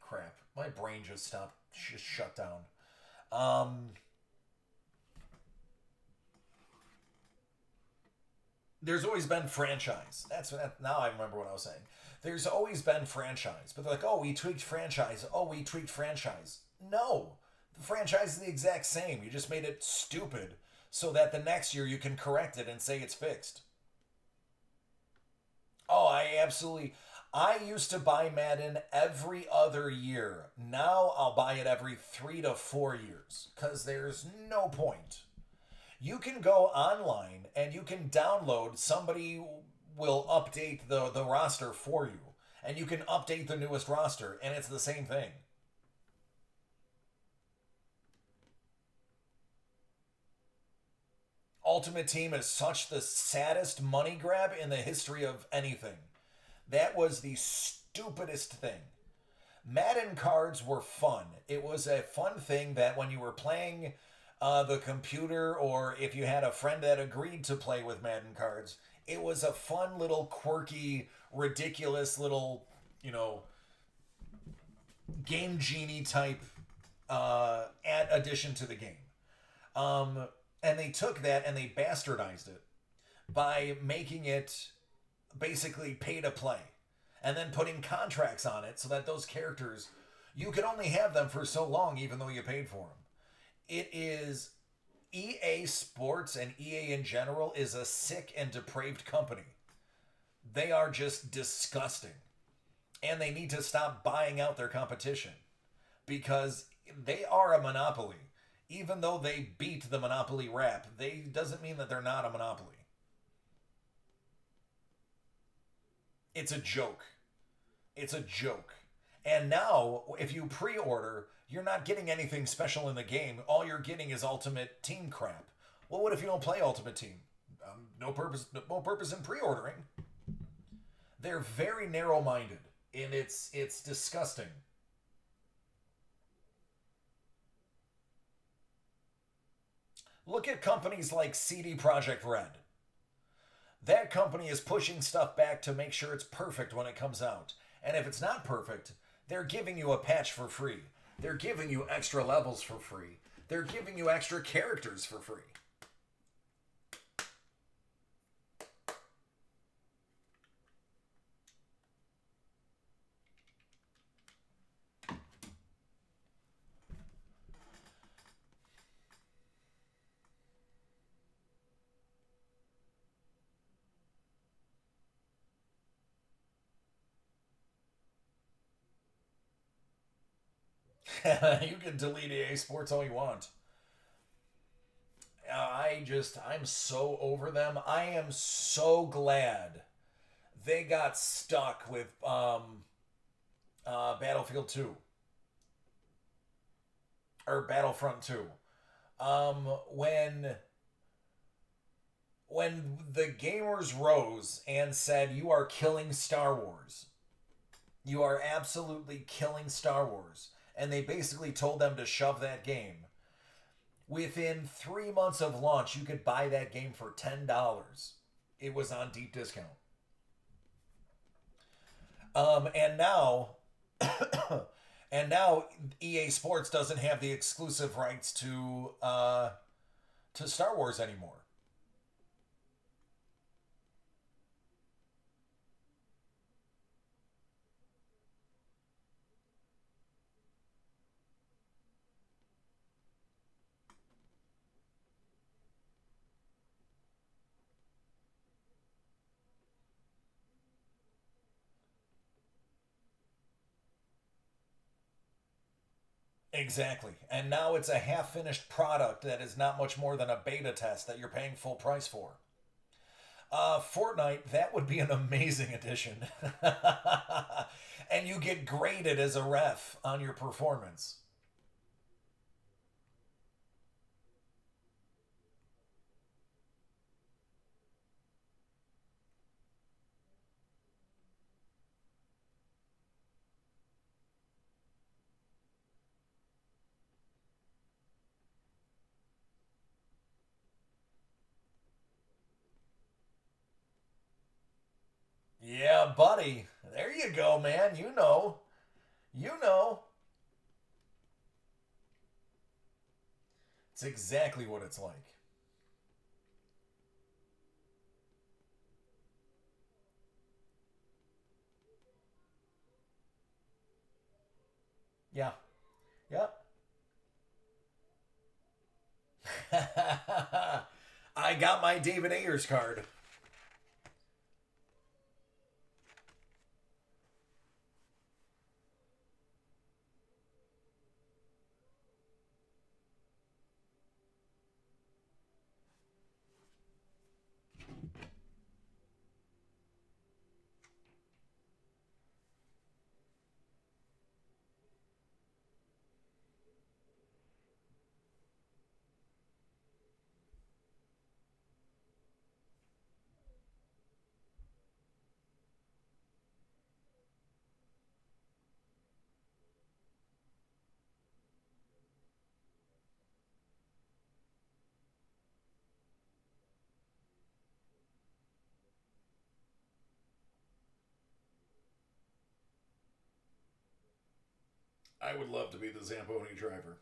Crap, my brain just stopped, just shut down. Um, there's always been franchise. That's what, now I remember what I was saying. There's always been franchise, but they're like, oh, we tweaked franchise. Oh, we tweaked franchise. No, the franchise is the exact same. You just made it stupid so that the next year you can correct it and say it's fixed. Oh, I absolutely. I used to buy Madden every other year. Now I'll buy it every 3 to 4 years because there's no point. You can go online and you can download, somebody will update the roster for you. And you can update the newest roster, and it's the same thing. Ultimate Team is such the saddest money grab in the history of anything. That was the stupidest thing. Madden cards were fun. It was a fun thing that when you were playing the computer, or if you had a friend that agreed to play with Madden cards, it was a fun little quirky, ridiculous little, you know, game genie type addition to the game. Um, and they took that and they bastardized it by making it basically pay to play and then putting contracts on it so that those characters, you can only have them for so long even though you paid for them. It is EA Sports, and EA in general is a sick and depraved company. They are just disgusting. And they need to stop buying out their competition because they are a monopoly. Even though they beat the monopoly rap, they doesn't mean that they're not a monopoly. It's a joke. It's a joke. And now, if you pre-order, you're not getting anything special in the game. All you're getting is Ultimate Team crap. Well, what if you don't play Ultimate Team? No purpose in pre-ordering. They're very narrow-minded, and it's disgusting. Look at companies like CD Projekt Red. That company is pushing stuff back to make sure it's perfect when it comes out. And if it's not perfect, they're giving you a patch for free. They're giving you extra levels for free. They're giving you extra characters for free. You can delete EA Sports all you want. I'm so over them. I am so glad they got stuck with Battlefield 2 or Battlefront 2. Um, when when the gamers rose and said, "You are killing Star Wars. You are absolutely killing Star Wars," and they basically told them to shove that game. Within 3 months of launch, you could buy that game for $10. It was on deep discount. And now, and now EA Sports doesn't have the exclusive rights to Star Wars anymore. Exactly. And now it's a half finished product that is not much more than a beta test that you're paying full price for. Fortnite, that would be an amazing addition. And you get graded as a ref on your performance. Yeah, buddy. There you go, man. You know. You know. It's exactly what it's like. Yeah. Yep. I got my David Ayers card. I would love to be the Zamboni driver.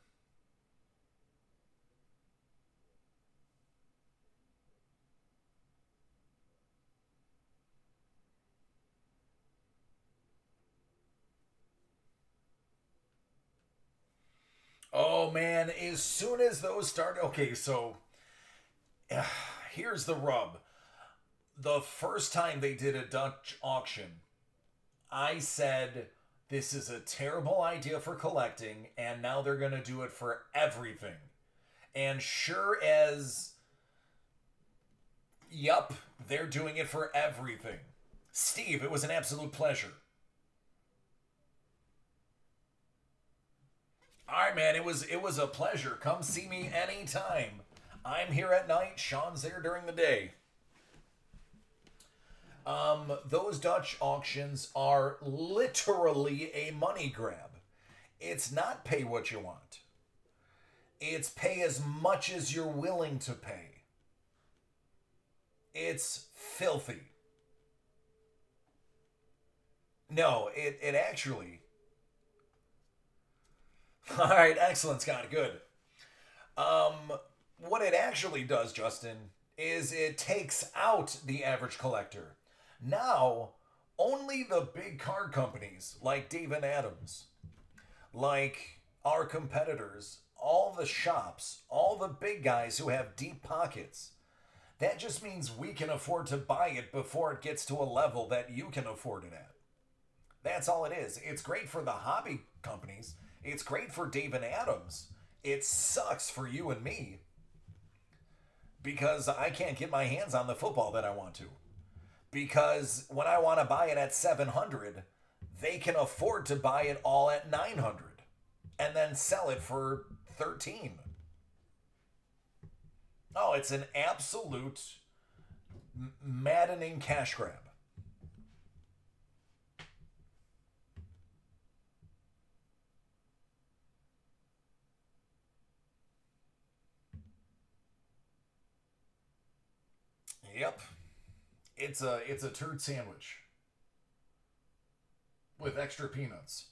Oh man, as soon as those start, okay, so here's the rub. The first time they did a Dutch auction, I said, this is a terrible idea for collecting, and now they're going to do it for everything. And sure as, yup, they're doing it for everything. Steve, it was an absolute pleasure. All right, man, it was a pleasure. Come see me anytime. I'm here at night. Sean's there during the day. Those Dutch auctions are literally a money grab. It's not pay what you want. It's pay as much as you're willing to pay. It's filthy. No, it actually. All right, excellent, Scott. Good. Um, what it actually does, Justin, is it takes out the average collector. Now, only the big card companies like Dave and Adams, like our competitors, all the shops, all the big guys who have deep pockets. That just means we can afford to buy it before it gets to a level that you can afford it at. That's all it is. It's great for the hobby companies. It's great for Dave and Adams. It sucks for you and me because I can't get my hands on the football that I want to. Because when I want to buy it at 700, they can afford to buy it all at 900 and then sell it for 13. Oh, it's an absolute maddening cash grab. Yep. It's a turd sandwich with extra peanuts.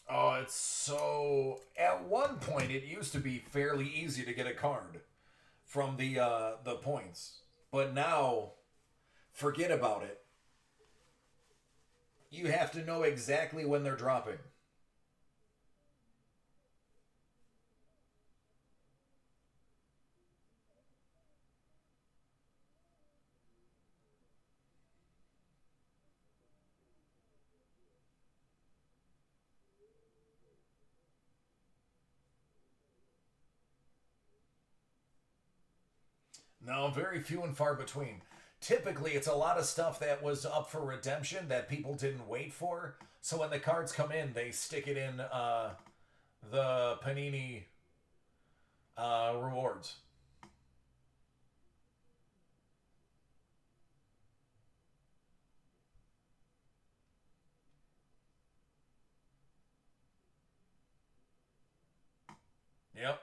Oh, it's so. At one point, it used to be fairly easy to get a card from the points, but now, forget about it. You have to know exactly when they're dropping. No, very few and far between. Typically, it's a lot of stuff that was up for redemption that people didn't wait for. So when the cards come in, they stick it in the Panini rewards. Yep.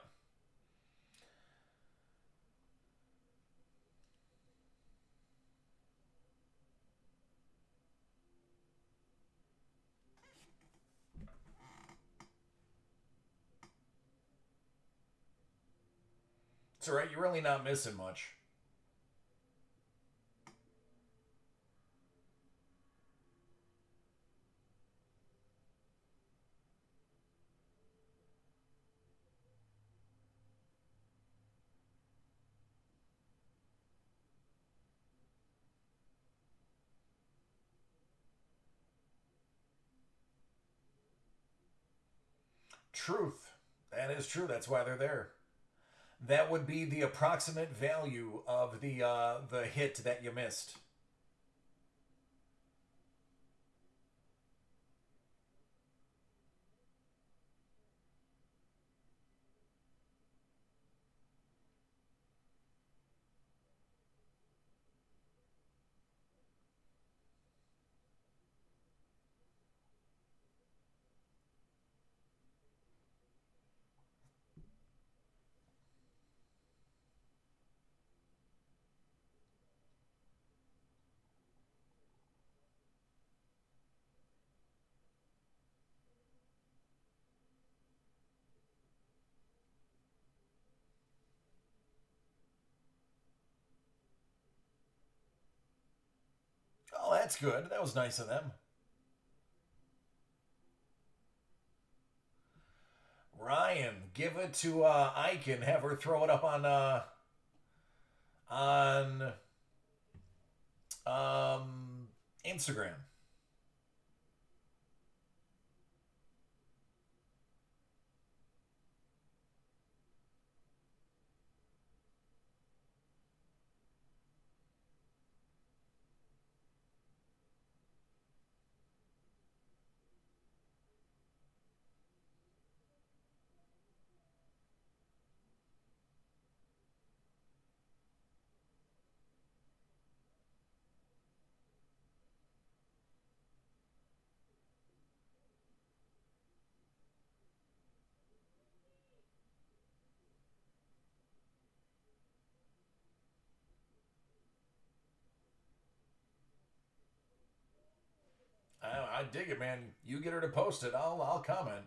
It's all right. You're really not missing much. Truth. That is true. That's why they're there. That would be the approximate value of the hit that you missed. Oh, that's good. That was nice of them. Ryan, give it to Ike and have her throw it up on Instagram. I dig it, man. You get her to post it. I'll comment.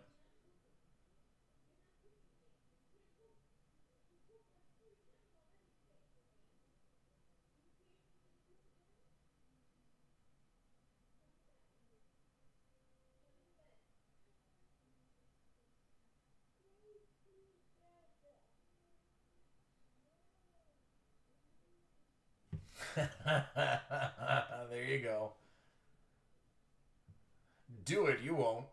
There you go. Do it. You won't.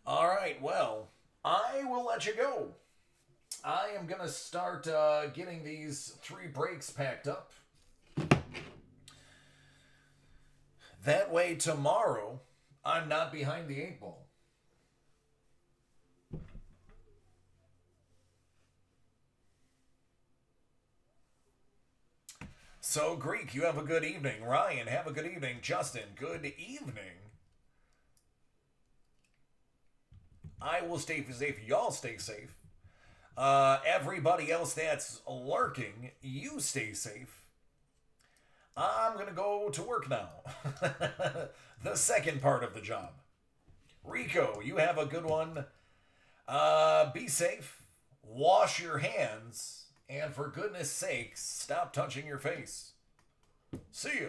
All right. Well, I will let you go. I am gonna start getting these 3 breaks packed up. That way, tomorrow I'm not behind the 8 ball. So, Greek, you have a good evening. Ryan, have a good evening. Justin, good evening. I will stay safe. Y'all stay safe. Everybody else that's lurking, you stay safe. I'm going to go to work now. The second part of the job. Rico, you have a good one. Be safe. Wash your hands. And for goodness sakes, stop touching your face. See ya.